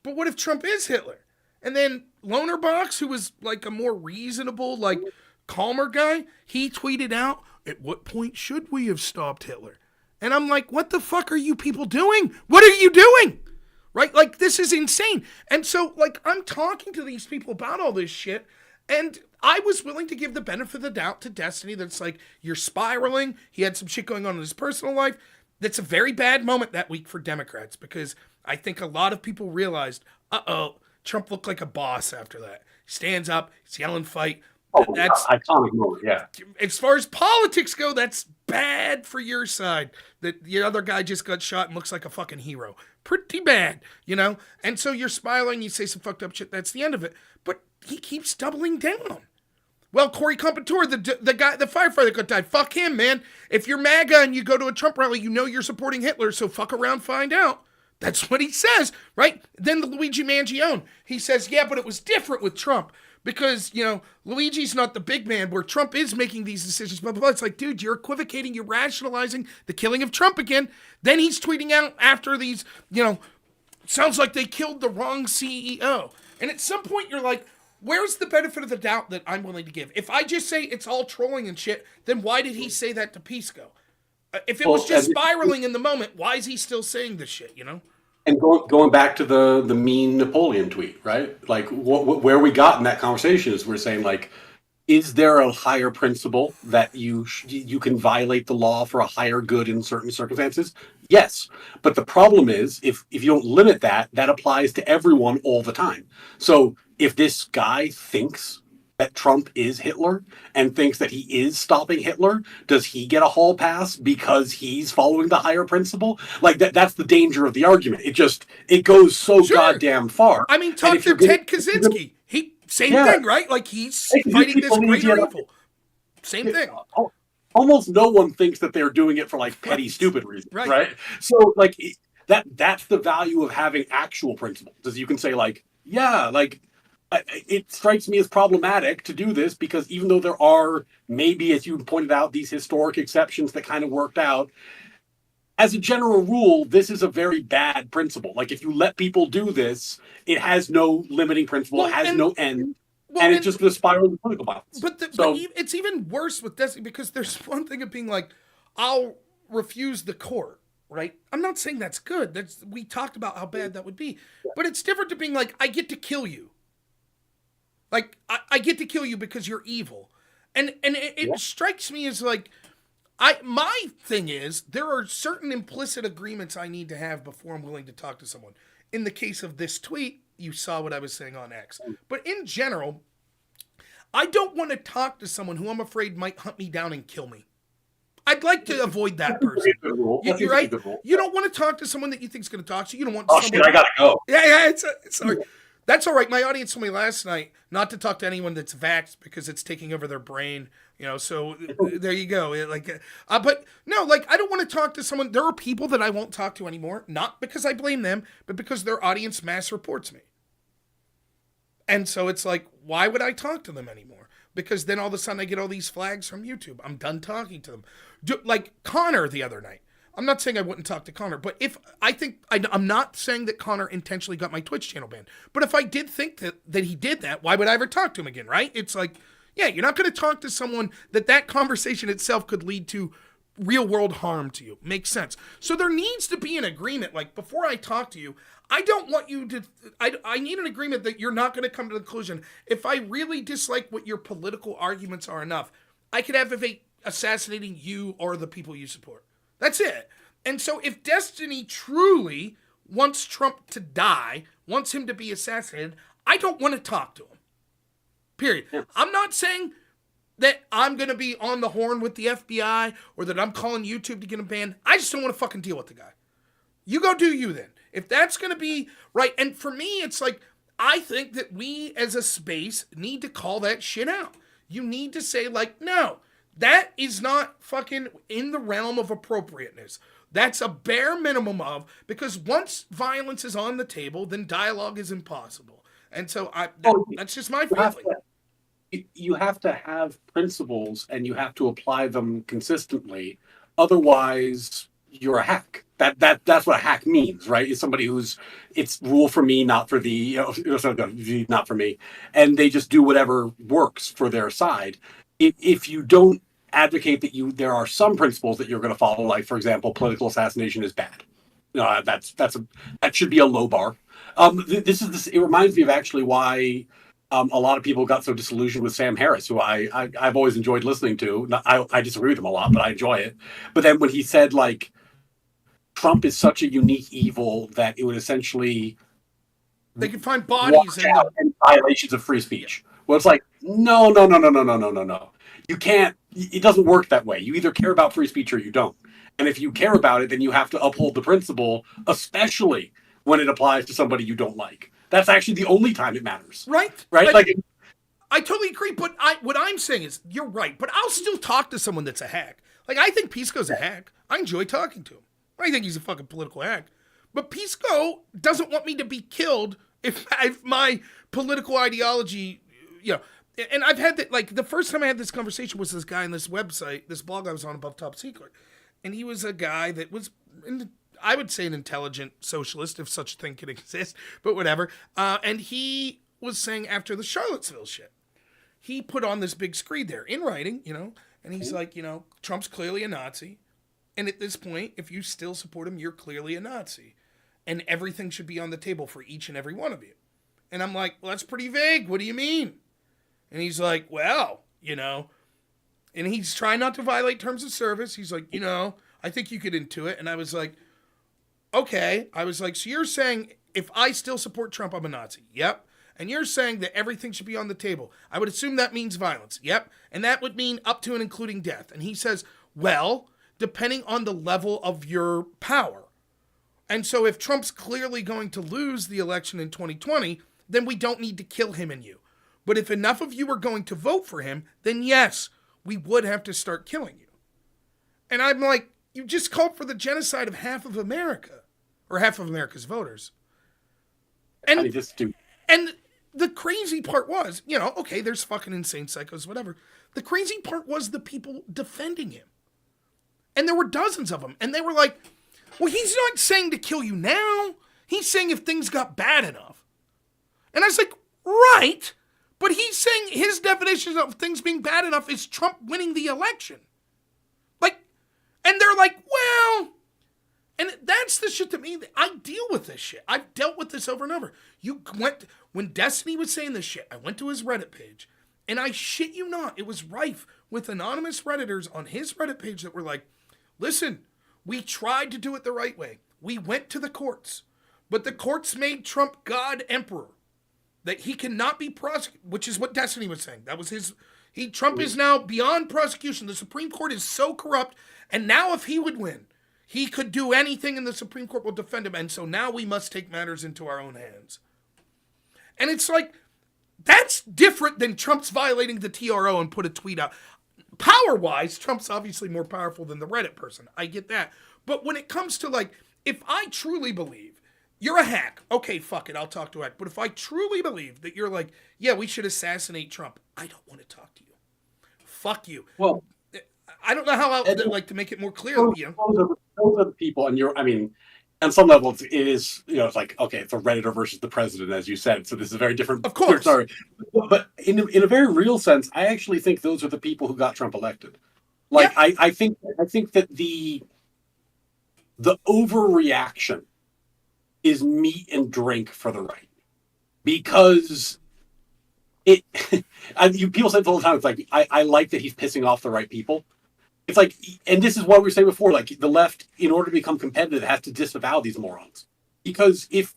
but what if Trump is Hitler? And then Lonerbox, who was like a more reasonable, like calmer guy, he tweeted out, at what point should we have stopped Hitler? And I'm like, what the fuck are you people doing? What are you doing? Right? Like, this is insane. And so, like, I'm talking to these people about all this shit, and I was willing to give the benefit of the doubt to Destiny that's like, you're spiraling. He had some shit going on in his personal life. That's a very bad moment that week for Democrats, because I think a lot of people realized, Trump looked like a boss after that. He stands up, he's yelling fight. That's iconic moment, yeah. As far as politics go, that's bad for your side. That the other guy just got shot and looks like a fucking hero. Pretty bad, you know? And so you're smiling, you say some fucked up shit, that's the end of it. But he keeps doubling down. Well, Corey Competore, the guy, the firefighter that got died, fuck him, man. If you're MAGA and you go to a Trump rally, you know you're supporting Hitler, so fuck around, find out. That's what he says, right? Then the Luigi Mangione, he says, yeah, but it was different with Trump because, Luigi's not the big man where Trump is making these decisions, blah, blah, blah. It's like, dude, you're equivocating, you're rationalizing the killing of Trump again. Then he's tweeting out after these, sounds like they killed the wrong CEO. And at some point you're like, where's the benefit of the doubt that I'm willing to give? If I just say it's all trolling and shit, then why did he say that to Pisco? If it was just spiraling in the moment, why is he still saying this shit, And going back to the mean Napoleon tweet, right? Like where we got in that conversation is we're saying like, is there a higher principle that you can violate the law for a higher good in certain circumstances? Yes, but the problem is if you don't limit that applies to everyone all the time. So if this guy thinks that Trump is Hitler and thinks that he is stopping Hitler, does he get a hall pass because he's following the higher principle? Like that's the danger of the argument. It goes so goddamn far. I mean, talk to Ted Kaczynski. Same thing, right? Like he's fighting this greater evil. Same thing. Almost no one thinks that they're doing it for like petty, stupid reasons, right? So like that's the value of having actual principles. Is you can say like, it strikes me as problematic to do this because even though there are maybe, as you pointed out, these historic exceptions that kind of worked out, as a general rule, this is a very bad principle. Like if you let people do this, it has no limiting principle, it has no end, and it's just going to spiral into political violence. But it's even worse with this because there's one thing of being like, I'll refuse the court. Right? I'm not saying that's good. We talked about how bad that would be. But it's different to being like, I get to kill you. Like, I get to kill you because you're evil. And it strikes me as like, my thing is, there are certain implicit agreements I need to have before I'm willing to talk to someone. In the case of this tweet, you saw what I was saying on X. But in general, I don't want to talk to someone who I'm afraid might hunt me down and kill me. I'd like to avoid that person. You're right. You don't want to talk to someone that you think is going to talk to you. You don't want. Oh shit! I gotta go. Yeah. Sorry. That's all right. My audience told me last night not to talk to anyone that's vaxxed because it's taking over their brain. So there you go. But no, like I don't want to talk to someone. There are people that I won't talk to anymore, not because I blame them, but because their audience mass reports me. And so it's like, why would I talk to them anymore? Because then all of a sudden I get all these flags from YouTube. I'm done talking to them. Like Connor the other night. I'm not saying I wouldn't talk to Connor, but I'm not saying that Connor intentionally got my Twitch channel banned. But if I did think that he did that, why would I ever talk to him again, right? It's like, yeah, you're not going to talk to someone that conversation itself could lead to real world harm to you. Makes sense. So there needs to be an agreement. Like before I talk to you, I don't want you to, I need an agreement that you're not going to come to the conclusion. If I really dislike what your political arguments are enough, I could advocate assassinating you or the people you support. That's it. And so if Destiny truly wants Trump to die, wants him to be assassinated, I don't want to talk to him. Period. Yeah. I'm not saying that I'm going to be on the horn with the FBI or that I'm calling YouTube to get him banned. I just don't want to fucking deal with the guy. You go do you then. If that's going to be right. And for me, it's like, I think that we as a space need to call that shit out. You need to say like, no, that is not fucking in the realm of appropriateness. That's a bare minimum of, because once violence is on the table, then dialogue is impossible. And so that's just my feeling. You have to have principles and you have to apply them consistently. Otherwise, you're a hack. That's what a hack means, right? It's somebody it's rule for me, not for thee, not for me. And they just do whatever works for their side. If you don't advocate that there are some principles that you're going to follow, like for example, political assassination is bad. That should be a low bar. It reminds me of actually why a lot of people got so disillusioned with Sam Harris, who I've always enjoyed listening to. I disagree with him a lot, but I enjoy it. But then when he said like Trump is such a unique evil that it would essentially they could find bodies and violations of free speech. Well, it's like no. You can't. It doesn't work that way. You either care about free speech or you don't. And if you care about it, then you have to uphold the principle, especially when it applies to somebody you don't like. That's actually the only time it matters. Right? Right? Like, I totally agree, but what I'm saying is, you're right, but I'll still talk to someone that's a hack. Like, I think Pisco's a hack. I enjoy talking to him. I think he's a fucking political hack. But Pisco doesn't want me to be killed if my political ideology, you know. And I've had that, like, the first time I had this conversation was this guy on this website, this blog I was on above Top Secret. And he was a guy that was, I would say, an intelligent socialist, if such a thing could exist, but whatever. And he was saying after the Charlottesville shit, he put on this big screed there in writing, you know, and he's like, you know, Trump's clearly a Nazi. And at this point, if you still support him, you're clearly a Nazi. And everything should be on the table for each and every one of you. And I'm like, well, that's pretty vague. What do you mean? And he's like, well, you know, and he's trying not to violate terms of service. He's like, you know, I think you could intuit. And I was like, okay. I was like, so you're saying if I still support Trump, I'm a Nazi? Yep. And you're saying that everything should be on the table. I would assume that means violence. Yep. And that would mean up to and including death. And he says, well, depending on the level of your power. And so if Trump's clearly going to lose the election in 2020, then we don't need to kill him and you. But if enough of you are going to vote for him, then yes, we would have to start killing you. And I'm like, you just called for the genocide of half of America, or half of America's voters. And, and the crazy part was, you know, okay, there's fucking insane psychos, whatever. The crazy part was the people defending him. And there were dozens of them. And they were like, well, he's not saying to kill you now. He's saying if things got bad enough. And I was like, right. But he's saying his definition of things being bad enough is Trump winning the election. Like, and they're like, well, and that's the shit to me. I deal with this shit. I've dealt with this over and over. When Destiny was saying this shit, I went to his Reddit page, and I shit you not, it was rife with anonymous Redditors on his Reddit page that were like, listen, we tried to do it the right way. We went to the courts, but the courts made Trump God Emperor. That he cannot be prosecuted, which is what Destiny was saying. That was his. Trump is now beyond prosecution. The Supreme Court is so corrupt, and now if he would win, he could do anything, and the Supreme Court will defend him. And so now we must take matters into our own hands. And it's like, that's different than Trump's violating the TRO and put a tweet out. Power-wise, Trump's obviously more powerful than the Reddit person. I get that. But when it comes to, like, if I truly believe you're a hack, okay, fuck it, I'll talk to a hack. But if I truly believe that you're like, yeah, we should assassinate Trump, I don't want to talk to you. Fuck you. Well, I don't know how I would like to make it more clear. You know? Those are the people, and I mean, on some level, it is, you know, it's like, okay, it's a Redditor versus the president, as you said. So this is a very different. Of course. Sorry. But in a very real sense, I actually think those are the people who got Trump elected. Like, yeah. I think that the overreaction is meat and drink for the right, because people say it all the time. It's like, I like that he's pissing off the right people. It's like, and this is what we were saying before, like the left, in order to become competitive, has to disavow these morons. Because if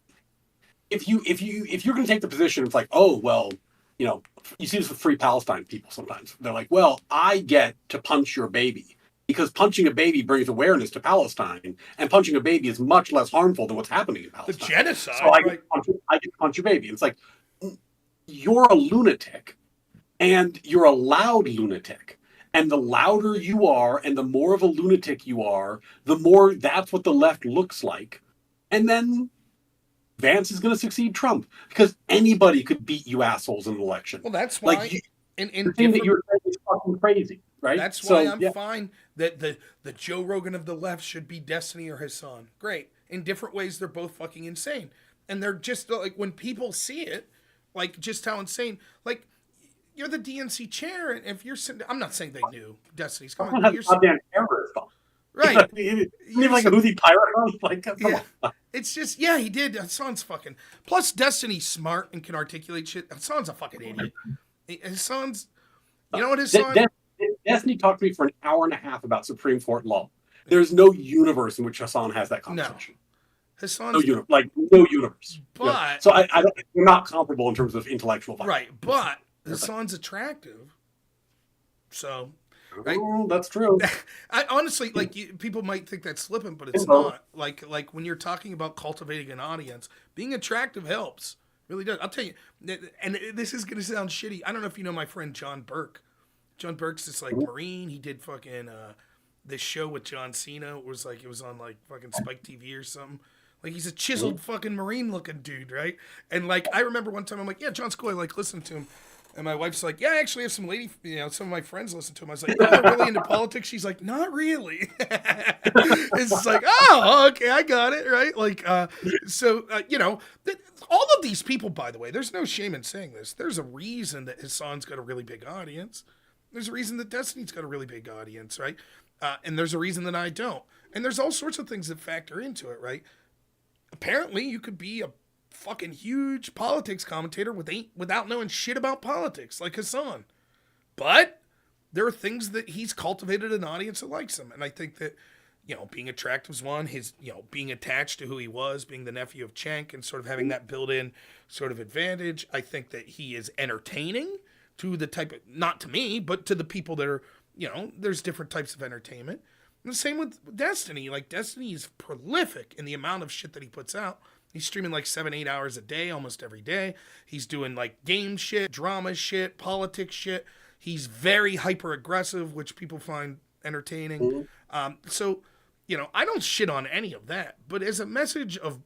you're going to take the position, it's like, oh, well, you know, you see this with Free Palestine people sometimes. They're like, well, I get to punch your baby. Because punching a baby brings awareness to Palestine, and punching a baby is much less harmful than what's happening in Palestine. The genocide. So I get to punch your baby. It's like, you're a lunatic, and you're a loud lunatic. And the louder you are, and the more of a lunatic you are, the more that's what the left looks like. And then Vance is going to succeed Trump, because anybody could beat you assholes in an election. Well, that's why. Like, the thing that you're saying is fucking crazy. Right? That's why I'm fine that the Joe Rogan of the left should be Destiny or Hassan. Great. In different ways, they're both fucking insane. And they're just like, when people see it, like just how insane, like you're the DNC chair. And if you're sitting, I'm not saying they knew Destiny's coming. You're goddamn terrorist. Right. You're like a Houthi pirate. Like, come on. It's just, yeah, he did. Hassan's fucking, plus Destiny's smart and can articulate shit. Hassan's a fucking idiot. Hassan's, you know what Hassan... Destiny talked to me for an hour and a half about Supreme Court law. There's no universe in which Hassan has that conversation. No. Hassan's... no universe. But... Yeah. So we're not comparable in terms of intellectual violence. Right, but Hassan's attractive. So... Right? Oh, that's true. I honestly, like, people might think that's slippant, but it's not. Like when you're talking about cultivating an audience, being attractive helps. Really does. I'll tell you, and this is going to sound shitty. I don't know if you know my friend John Burke. John Burke's this like Marine. He did fucking this show with John Cena. It was on like fucking Spike TV or something. Like, he's a chiseled fucking Marine looking dude, right? And like, I remember one time I'm like, yeah, John Scoy, like, listen to him. And my wife's like, yeah, I actually have some some of my friends listen to him. I was like, oh, they're really into politics? She's like, not really. It's just like, oh, okay, I got it, right? Like, all of these people, by the way, there's no shame in saying this. There's a reason that Hassan's got a really big audience. There's a reason that Destiny's got a really big audience, right? And there's a reason that I don't. And there's all sorts of things that factor into it, right? Apparently, you could be a fucking huge politics commentator without knowing shit about politics, like Hassan. But there are things that he's cultivated an audience that likes him. And I think that, being attractive is one, his, being attached to who he was, being the nephew of Cenk and sort of having that built-in sort of advantage. I think that he is entertaining to the type of, not to me, but to the people that are, there's different types of entertainment. And the same with Destiny. Like, Destiny is prolific in the amount of shit that he puts out. He's streaming like 7-8 hours a day, almost every day. He's doing like game shit, drama shit, politics shit. He's very hyper aggressive, which people find entertaining. So, I don't shit on any of that. But as a message of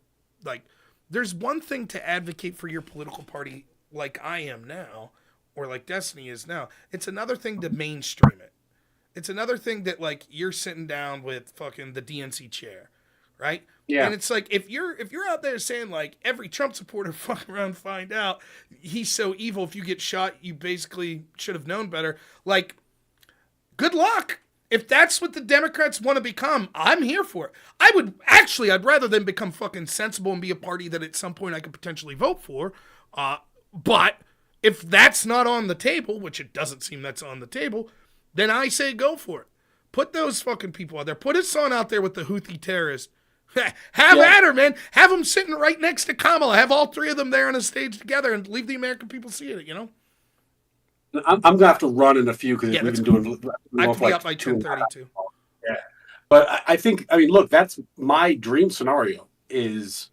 like, there's one thing to advocate for your political party like I am now, or like Destiny is now. It's another thing to mainstream it. It's another thing that like you're sitting down with fucking the DNC chair, right? Yeah. And it's like, if you're out there saying like every Trump supporter fuck around and find out he's so evil, if you get shot, you basically should have known better. Like, good luck. If that's what the Democrats want to become, I'm here for it. I'd rather them become fucking sensible and be a party that at some point I could potentially vote for. But if that's not on the table, which it doesn't seem that's on the table, then I say go for it. Put those fucking people out there. Put his son out there with the Houthi terrorists. Have at her, man. Have them sitting right next to Kamala. Have all three of them there on a stage together and leave the American people seeing it, I'm going to have to run in a few because we've been doing... I have to be up by 10:30 too. Yeah. But I think, look, that's my dream scenario is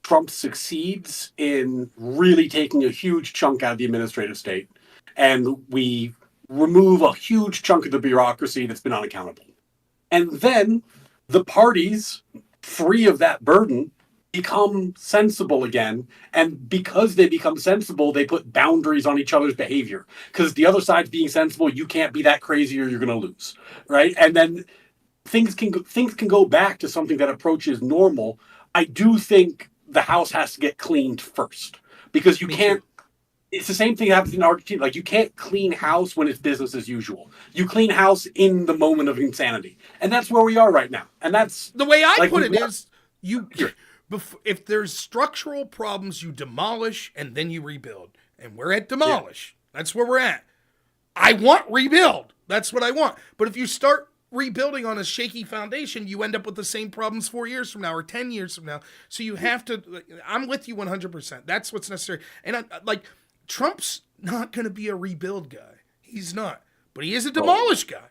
Trump succeeds in really taking a huge chunk out of the administrative state, and we remove a huge chunk of the bureaucracy that's been unaccountable. And then the parties, free of that burden, become sensible again. And because they become sensible, they put boundaries on each other's behavior. Because the other side's being sensible, you can't be that crazy or you're going to lose, right? And then things can go back to something that approaches normal. I do think the house has to get cleaned first, because you can't. It's the same thing that happens in Argentina. Like, you can't clean house when it's business as usual. You clean house in the moment of insanity. And that's where we are right now. And that's... The way I put it is, if there's structural problems, you demolish and then you rebuild. And we're at demolish. Yeah. That's where we're at. I want rebuild. That's what I want. But if you start rebuilding on a shaky foundation, you end up with the same problems 4 years from now or 10 years from now. So you have to... I'm with you 100%. That's what's necessary. And Trump's not going to be a rebuild guy. He's not. But he is a demolish guy,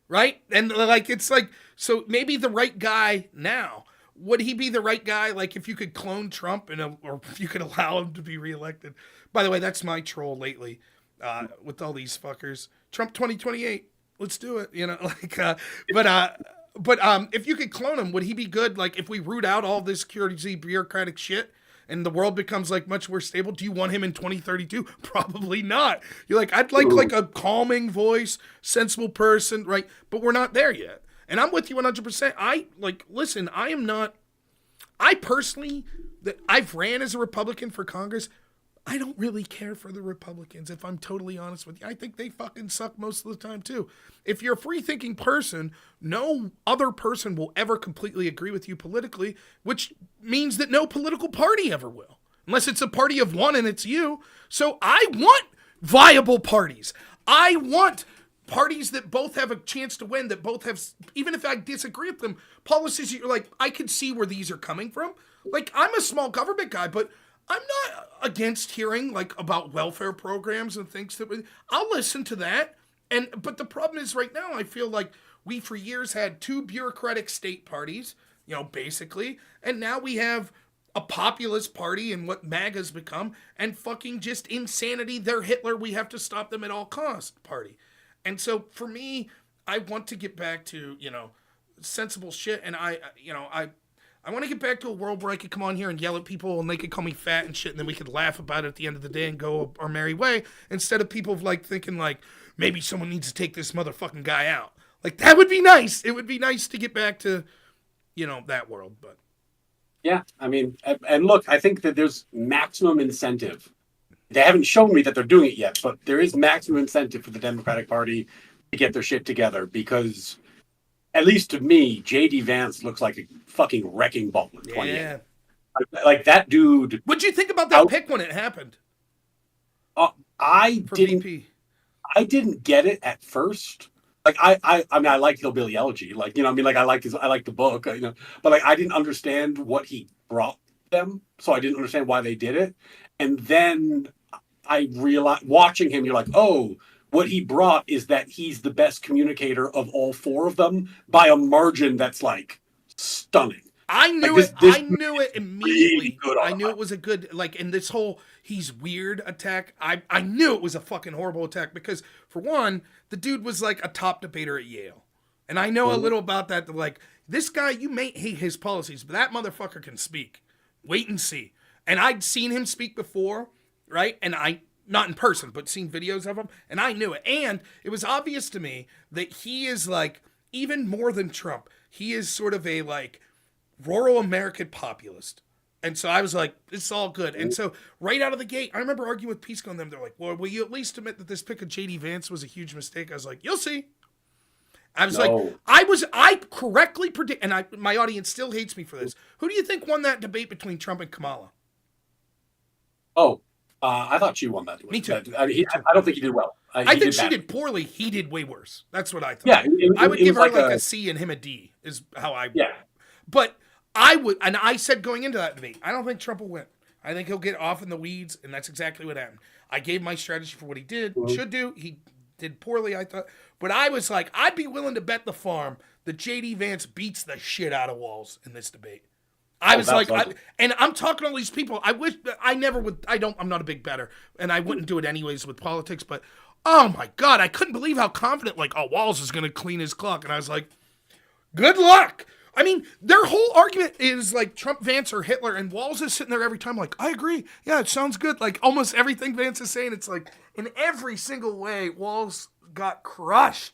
right? And it's like, so maybe the right guy now. Would he be the right guy, like, if you could clone Trump or if you could allow him to be reelected? By the way, that's my troll lately with all these fuckers. Trump 2028. Let's do it. But if you could clone him, would he be good? Like, if we root out all this security bureaucratic shit, and the world becomes like much more stable, do you want him in 2032? Probably not. You're like, I'd like a calming voice, sensible person, right? But we're not there yet. And I'm with you 100%. Listen, I personally, I've ran as a Republican for Congress. I don't really care for the Republicans, if I'm totally honest with you. I think they fucking suck most of the time, too. If you're a free-thinking person, no other person will ever completely agree with you politically, which means that no political party ever will, unless it's a party of one and it's you. So I want viable parties. I want parties that both have a chance to win, that both have, even if I disagree with them, policies that you're like, I can see where these are coming from. Like, I'm a small government guy, but I'm not against hearing like about welfare programs and things I'll listen to that. But the problem is right now, I feel like we for years had two bureaucratic state parties, basically. And now we have a populist party and what MAGA's become, and fucking just insanity. They're Hitler. We have to stop them at all costs party. And so for me, I want to get back to, sensible shit. And I want to get back to a world where I could come on here and yell at people and they could call me fat and shit, and then we could laugh about it at the end of the day and go our merry way, instead of people like thinking like, maybe someone needs to take this motherfucking guy out. Like, that would be nice. It would be nice to get back to, that world. But Yeah, I mean, and look, I think that there's maximum incentive. They haven't shown me that they're doing it yet, but there is maximum incentive for the Democratic Party to get their shit together, because, at least to me, J.D. Vance looks like a fucking wrecking ball in 28. yeah. Like that dude. What'd you think about that pick when it happened? I For didn't. VP? I didn't get it at first. Like I mean, I like Hillbilly Elegy. Like, I mean, like I like the book. But like I didn't understand what he brought them, so I didn't understand why they did it. And then I realized, watching him, you're like, oh, what he brought is that he's the best communicator of all four of them by a margin that's like stunning. I knew like, it. I knew it immediately. Really I knew it was a good, like, in this whole he's weird attack. I knew it was a fucking horrible attack because, for one, the dude was like a top debater at Yale. And I know a little about that. Like, this guy, you may hate his policies, but that motherfucker can speak. Wait and see. And I'd seen him speak before, right? And not in person, but seen videos of him. And I knew it. And it was obvious to me that he is like, even more than Trump, he is sort of a like rural American populist. And so I was like, it's all good. And so right out of the gate, I remember arguing with Pisco and them. They're like, well, will you at least admit that this pick of J.D. Vance was a huge mistake? I was like, you'll see. I was like, I correctly predict, and my audience still hates me for this. Who do you think won that debate between Trump and Kamala? Oh, I thought she won that. Me too. I don't think he did well. I think she did poorly. He did way worse. That's what I thought. Yeah, I would give her like a C and him a D is how I would. Yeah. But I would, and I said going into that debate, I don't think Trump will win. I think he'll get off in the weeds, and that's exactly what happened. I gave my strategy for what he did, should do. He did poorly, I thought. But I was like, I'd be willing to bet the farm that J.D. Vance beats the shit out of Walz in this debate. I was like, and I'm talking to all these people. I wish I never would. I'm not a big better, and I wouldn't do it anyways with politics. But oh my God, I couldn't believe how confident, like, oh, Walz is going to clean his clock. And I was like, good luck. I mean, their whole argument is like Trump, Vance, or Hitler, and Walz is sitting there every time like, I agree. Yeah, it sounds good. Like almost everything Vance is saying, it's like in every single way, Walz got crushed.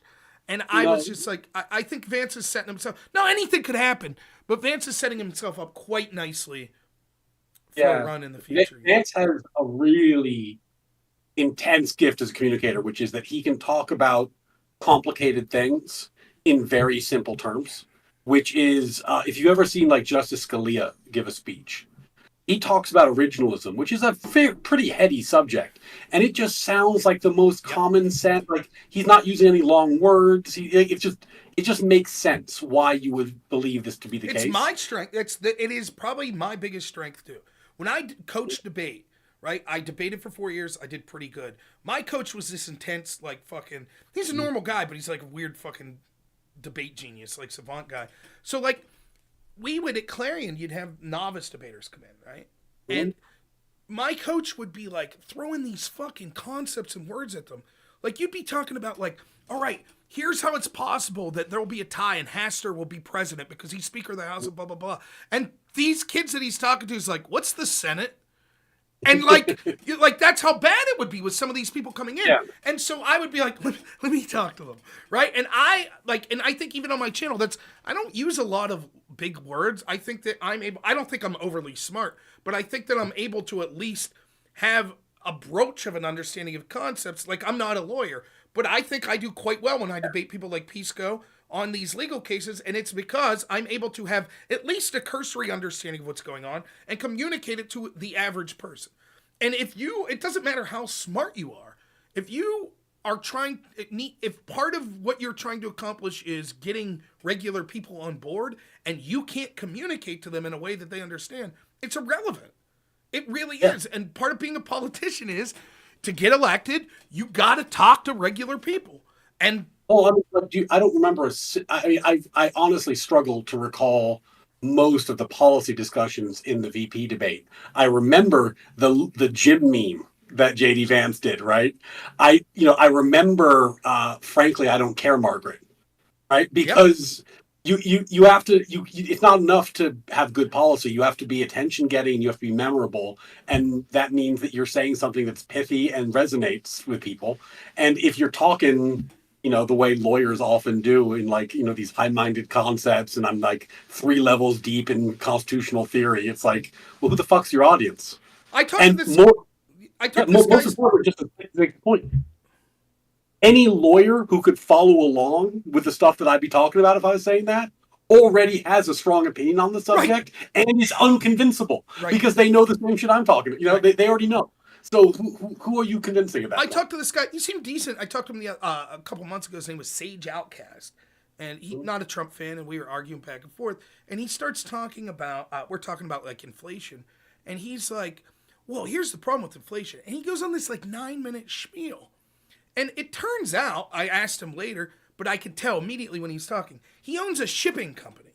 And I was just like, I think Vance is setting himself. No, anything could happen, but Vance is setting himself up quite nicely for a run in the future. Vance has a really intense gift as a communicator, which is that he can talk about complicated things in very simple terms. Which is, if you've ever seen like Justice Scalia give a speech, he talks about originalism, which is a pretty heady subject, and it just sounds like the most common sense. Like he's not using any long words. It just makes sense why you would believe this to be the case. It's my strength. It is probably my biggest strength too. When I coached debate, right? I debated for 4 years. I did pretty good. My coach was this intense, like fucking. He's a normal guy, but he's like a weird fucking debate genius, like savant guy. So like we would at Clarion, you'd have novice debaters come in, right? And my coach would be like throwing these fucking concepts and words at them. Like you'd be talking about like, all right, here's how it's possible that there'll be a tie and Hastert will be president because he's Speaker of the House and blah, blah, blah. And these kids that he's talking to is like, what's the Senate? And like that's how bad it would be with some of these people coming in. Yeah. And so I would be like, let me talk to them, right? And I think even on my channel, I don't use a lot of big words. I think that I don't think I'm overly smart, but I think that I'm able to at least have a broach of an understanding of concepts. Like I'm not a lawyer, but I think I do quite well when I debate people like Pisco on these legal cases, and it's because I'm able to have at least a cursory understanding of what's going on and communicate it to the average person. And it doesn't matter how smart you are, if you are if part of what you're trying to accomplish is getting regular people on board and you can't communicate to them in a way that they understand, it's irrelevant. It really is. And part of being a politician is to get elected, you got to talk to regular people. And I don't remember. I honestly struggle to recall most of the policy discussions in the VP debate. I remember the gym meme that J.D. Vance did, right? I remember, frankly, I don't care, Margaret, right? Because you have to it's not enough to have good policy. You have to be attention getting, you have to be memorable, and that means that you're saying something that's pithy and resonates with people. And if you're talking, the way lawyers often do in, like, these high-minded concepts, and I'm like 3 levels deep in constitutional theory, it's like, well, who the fuck's your audience? I talked to And this. more, I talked to this most guy. important, just to make the point, any lawyer who could follow along with the stuff that I'd be talking about if I was saying that already has a strong opinion on the Right. subject and is unconvinciable Right. because they know the same shit I'm talking about. Right. They already know. So who are you convincing about I that? talked to this guy. He seemed decent. I talked to him a couple months ago. His name was Sage Outcast, and he's not a Trump fan. And we were arguing back and forth. And he starts talking about we're talking about like inflation, and he's like, "Well, here's the problem with inflation." And he goes on this like 9-minute spiel. And it turns out, I asked him later, but I could tell immediately when he was talking, he owns a shipping company.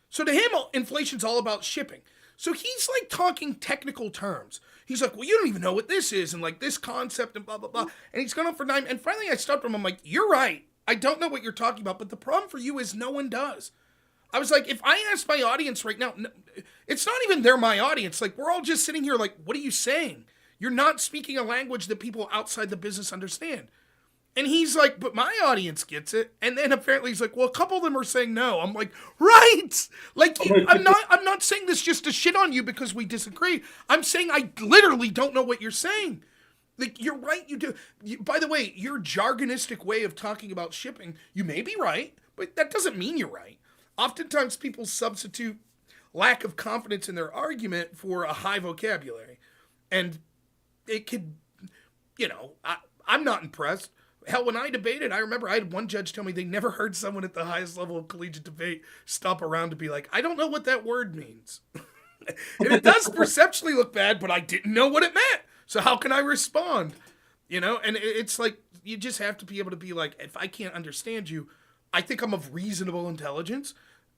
So to him, inflation's all about shipping. So he's like talking technical terms. He's like, well, you don't even know what this is, and like this concept, and blah, blah, blah. And he's gone on for 9. And finally I stopped him. I'm like, you're right. I don't know what you're talking about, but the problem for you is no one does. I was like, if I ask my audience right now, it's not even they're my audience. Like, we're all just sitting here like, what are you saying? You're not speaking a language that people outside the business understand. And he's like, but my audience gets it. And then apparently he's like, well, a couple of them are saying no. I'm like, right. Like, I'm not saying this just to shit on you because we disagree. I'm saying I literally don't know what you're saying. Like, you're right. You do. By the way, your jargonistic way of talking about shipping, you may be right, but that doesn't mean you're right. Oftentimes people substitute lack of confidence in their argument for a high vocabulary. And it could, I'm not impressed. Hell, when I debated, I remember I had one judge tell me they never heard someone at the highest level of collegiate debate stop around to be like, I don't know what that word means. And it does perceptually look bad, but I didn't know what it meant. So how can I respond? And it's like, you just have to be able to be like, if I can't understand you, I think I'm of reasonable intelligence,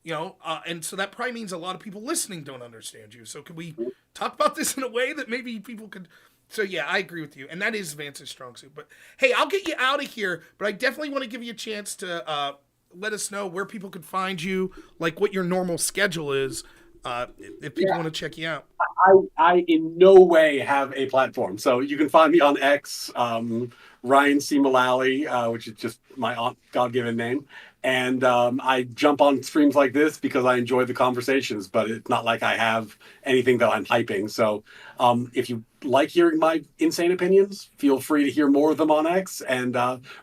and so that probably means a lot of people listening don't understand you. So can we talk about this in a way that maybe people could... So yeah, I agree with you, and that is Vance's strong suit. But hey, I'll get you out of here. But I definitely want to give you a chance to let us know where people could find you, like what your normal schedule is, if people want to check you out. I in no way have a platform. So you can find me on X, Ryan C. Mullally, which is just my God-given name. And I jump on streams like this because I enjoy the conversations, but it's not like I have anything that I'm hyping. So if you like hearing my insane opinions, feel free to hear more of them on X. And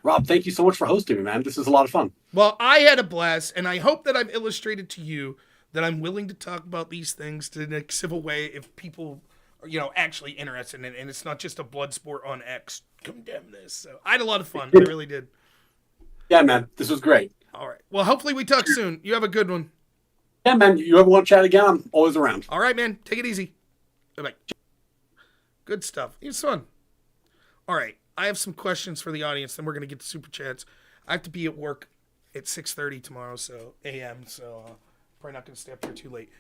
Rob, thank you so much for hosting me, man. This is a lot of fun. Well, I had a blast, and I hope that I've illustrated to you that I'm willing to talk about these things in a civil way if people are, actually interested in it, and it's not just a blood sport on X. Condemn this. So I had a lot of fun. I really did. Yeah, man. This was great. All right. Well, hopefully we talk soon. You have a good one. Yeah, man. You ever want to chat again? I'm always around. All right, man. Take it easy. Bye-bye. Good stuff. It was fun. All right. I have some questions for the audience, then we're going to get to super chats. I have to be at work at 6:30 tomorrow, so a.m., so probably not going to stay up here too late.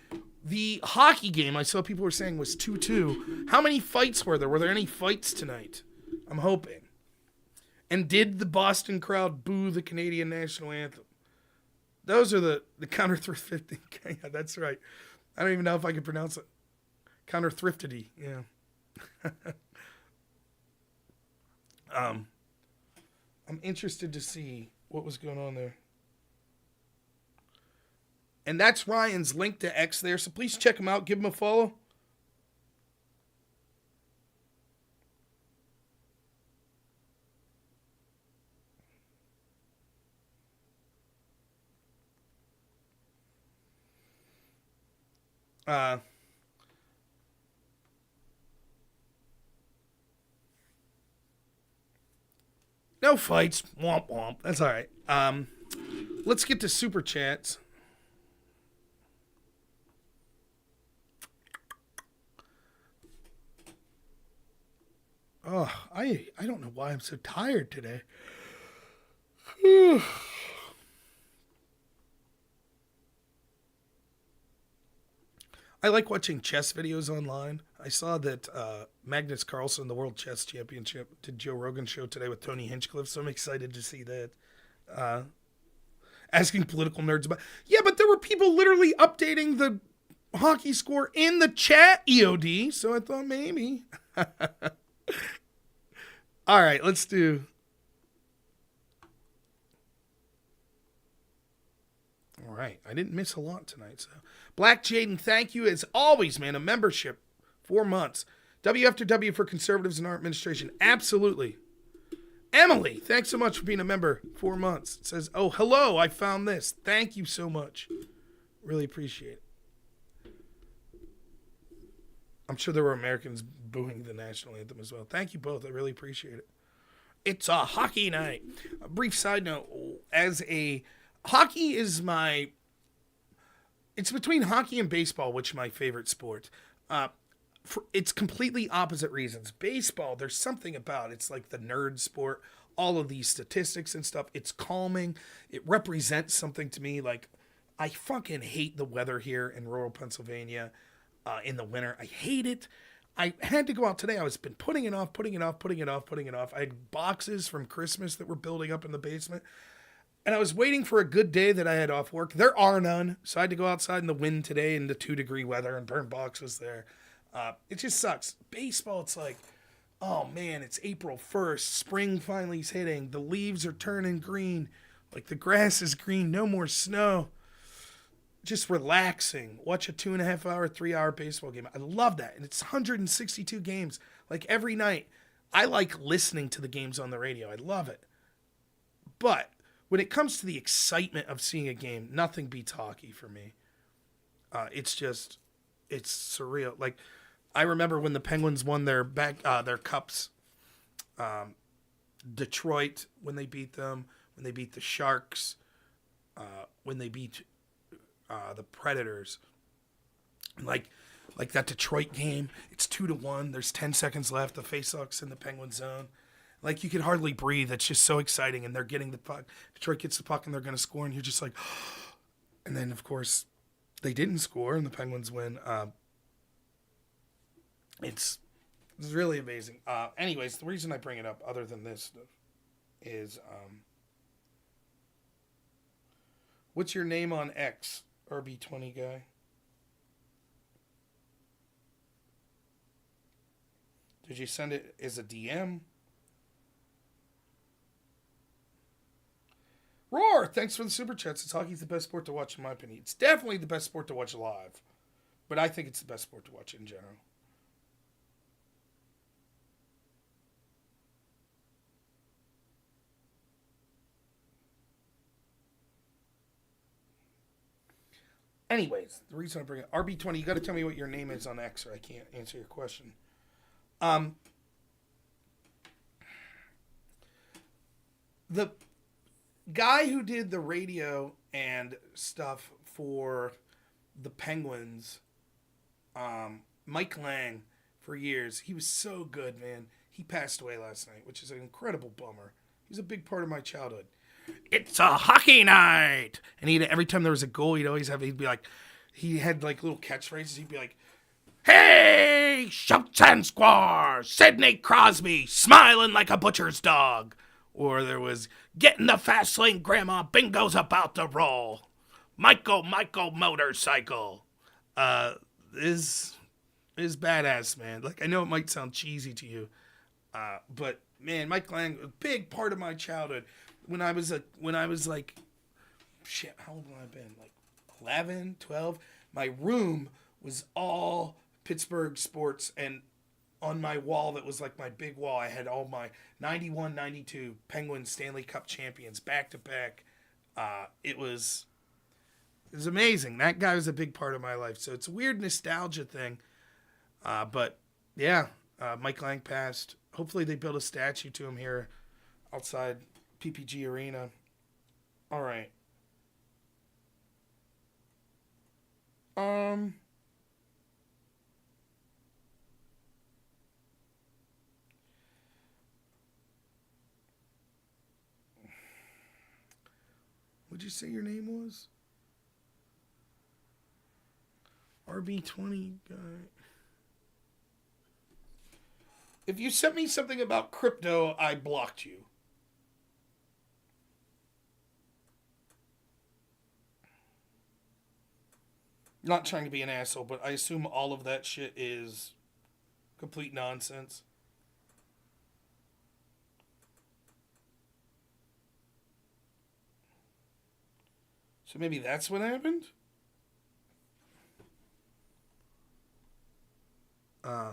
The hockey game I saw people were saying was 2-2. How many fights were there? Were there any fights tonight? I'm hoping. And did the Boston crowd boo the Canadian national anthem? Those are the counter thrifty. Yeah, that's right. I don't even know if I can pronounce it. Counter thriftity. Yeah. I'm interested to see what was going on there. And that's Ryan's link to X there, so please check him out. Give him a follow. No fights. Womp womp. That's all right. Let's get to super chats. Oh, I don't know why I'm so tired today. I like watching chess videos online. I saw that Magnus Carlsen, the World Chess Championship, did Joe Rogan's show today with Tony Hinchcliffe, so I'm excited to see that. asking political nerds about. Yeah, but there were people literally updating the hockey score in the chat, EOD. So I thought maybe. All right, let's do. All right, I didn't miss a lot tonight. So, Black Jaden, thank you as always, man. A membership, 4 months. W after W for conservatives in our administration. Absolutely. Emily, thanks so much for being a member. 4 months. It says, oh, hello, I found this. Thank you so much. Really appreciate it. I'm sure there were Americans booing the national anthem as well. Thank you both. I really appreciate it. It's a hockey night. A brief side note, hockey is it's between hockey and baseball, which is my favorite sport. It's completely opposite reasons. Baseball, there's something about it. It's like the nerd sport, all of these statistics and stuff. It's calming. It represents something to me. Like, I fucking hate the weather here in rural Pennsylvania in the winter. I hate it. I had to go out today. I was been putting it off. I had boxes from Christmas that were building up in the basement. And I was waiting for a good day that I had off work. There are none. So I had to go outside in the wind today in the 2-degree weather and burn boxes there. It just sucks. Baseball, it's like, oh man, it's April 1st. Spring finally is hitting. The leaves are turning green. Like the grass is green. No more snow. Just relaxing. Watch a 2.5 hour, 3 hour baseball game. I love that. And it's 162 games. Like every night. I like listening to the games on the radio. I love it. But when it comes to the excitement of seeing a game, nothing beats hockey for me. It's surreal. Like, I remember when the Penguins won their cups. Detroit, when they beat them, when they beat the Sharks, when they beat the Predators. Like that Detroit game, it's 2-1. There's 10 seconds left. The faceoff's in the Penguin zone. Like, you could hardly breathe. It's just so exciting, and they're getting the puck. Detroit gets the puck, and they're going to score, and you're just like, and then, of course, they didn't score, and the Penguins win. It's really amazing. Anyways, the reason I bring it up, other than this stuff, is what's your name on X, RB20 guy? Did you send it as a DM? Roar, thanks for the super chats. It's hockey's the best sport to watch, in my opinion. It's definitely the best sport to watch live. But I think it's the best sport to watch in general. Anyways, the reason I bring it, RB20, you got to tell me what your name is on X, or I can't answer your question. The guy who did the radio and stuff for the Penguins, Mike Lang, for years, he was so good, man. He passed away last night, which is an incredible bummer. He was a big part of my childhood. It's a hockey night! And every time there was a goal, he'd be like, he had like little catchphrases. He'd be like, hey, shouts and squaws, Sidney Crosby, smiling like a butcher's dog. Or there was, getting the fast lane, Grandma, bingo's about to roll. Michael motorcycle. Is badass, man. Like, I know it might sound cheesy to you, but man, Mike Lang, a big part of my childhood. When I was like, shit, how old would I have been? Like 11, 12. My room was all Pittsburgh sports, and on my wall that was like my big wall, I had all my 91, 92 Penguins Stanley Cup champions back to back. It was amazing. That guy was a big part of my life. So it's a weird nostalgia thing. But yeah, Mike Lang passed. Hopefully they build a statue to him here outside PPG Arena. All right. What'd you say your name was? RB20 guy. If you sent me something about crypto, I blocked you. Not trying to be an asshole, but I assume all of that shit is complete nonsense. So maybe that's what happened? Uh,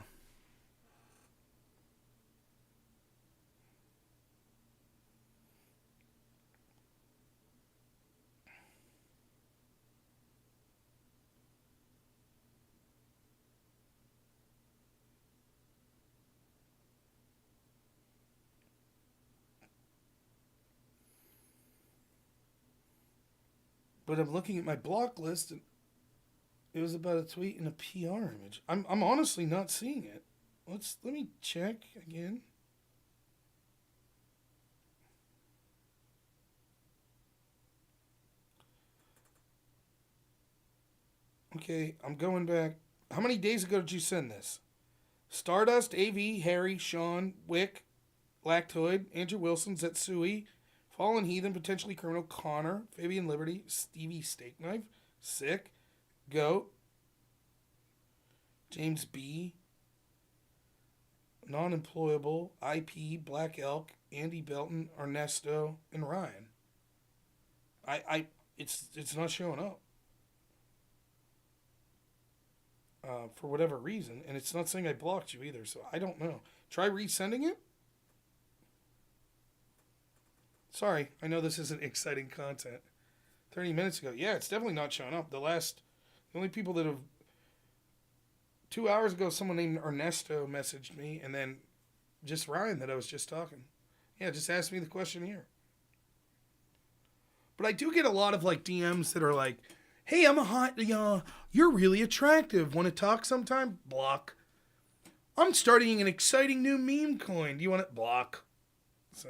but I'm looking at my block list and it was about a tweet and a PR image. I'm honestly not seeing it. Let me check again. Okay, I'm going back. How many days ago did you send this? Stardust, AV, Harry, Sean, Wick, Lactoid, Andrew Wilson, Zetsui, Fallen Heathen, Potentially Criminal, Connor, Fabian Liberty, Stevie Steak Knife, Sick, Goat, James B, Non-Employable, IP, Black Elk, Andy Belton, Ernesto, and Ryan. It's not showing up. For whatever reason, and it's not saying I blocked you either, so I don't know. Try resending it? Sorry, I know this isn't exciting content. 30 minutes ago. Yeah, it's definitely not showing up. The only people that have... 2 hours ago, someone named Ernesto messaged me, and then just Ryan that I was just talking. Yeah, just ask me the question here. But I do get a lot of like DMs that are like, hey, I'm a hot, you're really attractive. Want to talk sometime? Block. I'm starting an exciting new meme coin. Do you want it? Block. So,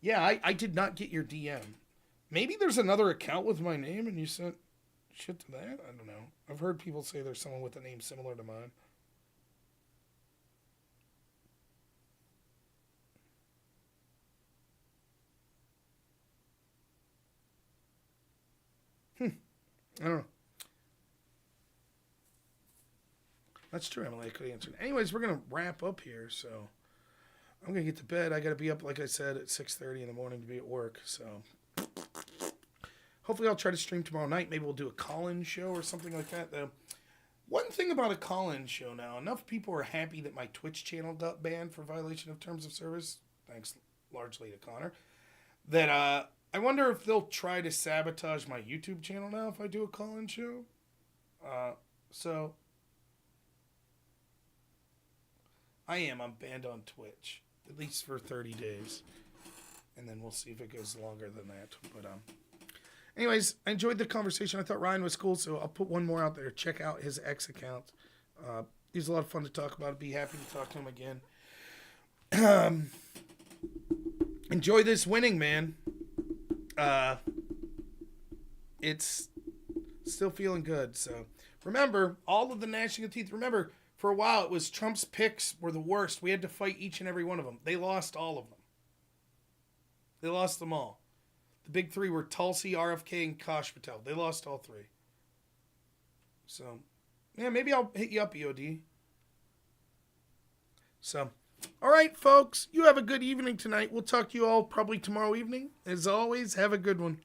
yeah, I did not get your DM. Maybe there's another account with my name and you sent shit to that? I don't know. I've heard people say there's someone with a name similar to mine. I don't know. That's true, Emily. I could answer. Anyways, we're going to wrap up here, so I'm going to get to bed. I got to be up, like I said, at 6:30 in the morning to be at work, so hopefully I'll try to stream tomorrow night. Maybe we'll do a call-in show or something like that. The one thing about a call-in show now, enough people are happy that my Twitch channel got banned for violation of terms of service, thanks largely to Connor, that I wonder if they'll try to sabotage my YouTube channel now if I do a call-in show. So I'm banned on Twitch, at least for 30 days. And then we'll see if it goes longer than that. But anyways, I enjoyed the conversation. I thought Ryan was cool, so I'll put one more out there. Check out his X account. He was a lot of fun to talk about. I'd be happy to talk to him again. Enjoy this winning, man. It's still feeling good. So remember, all of the gnashing of teeth. Remember, for a while, it was Trump's picks were the worst. We had to fight each and every one of them. They lost all of them. They lost them all. The big three were Tulsi, RFK, and Kash Patel. They lost all three. So, yeah, maybe I'll hit you up, EOD. So, all right, folks. You have a good evening tonight. We'll talk to you all probably tomorrow evening. As always, have a good one.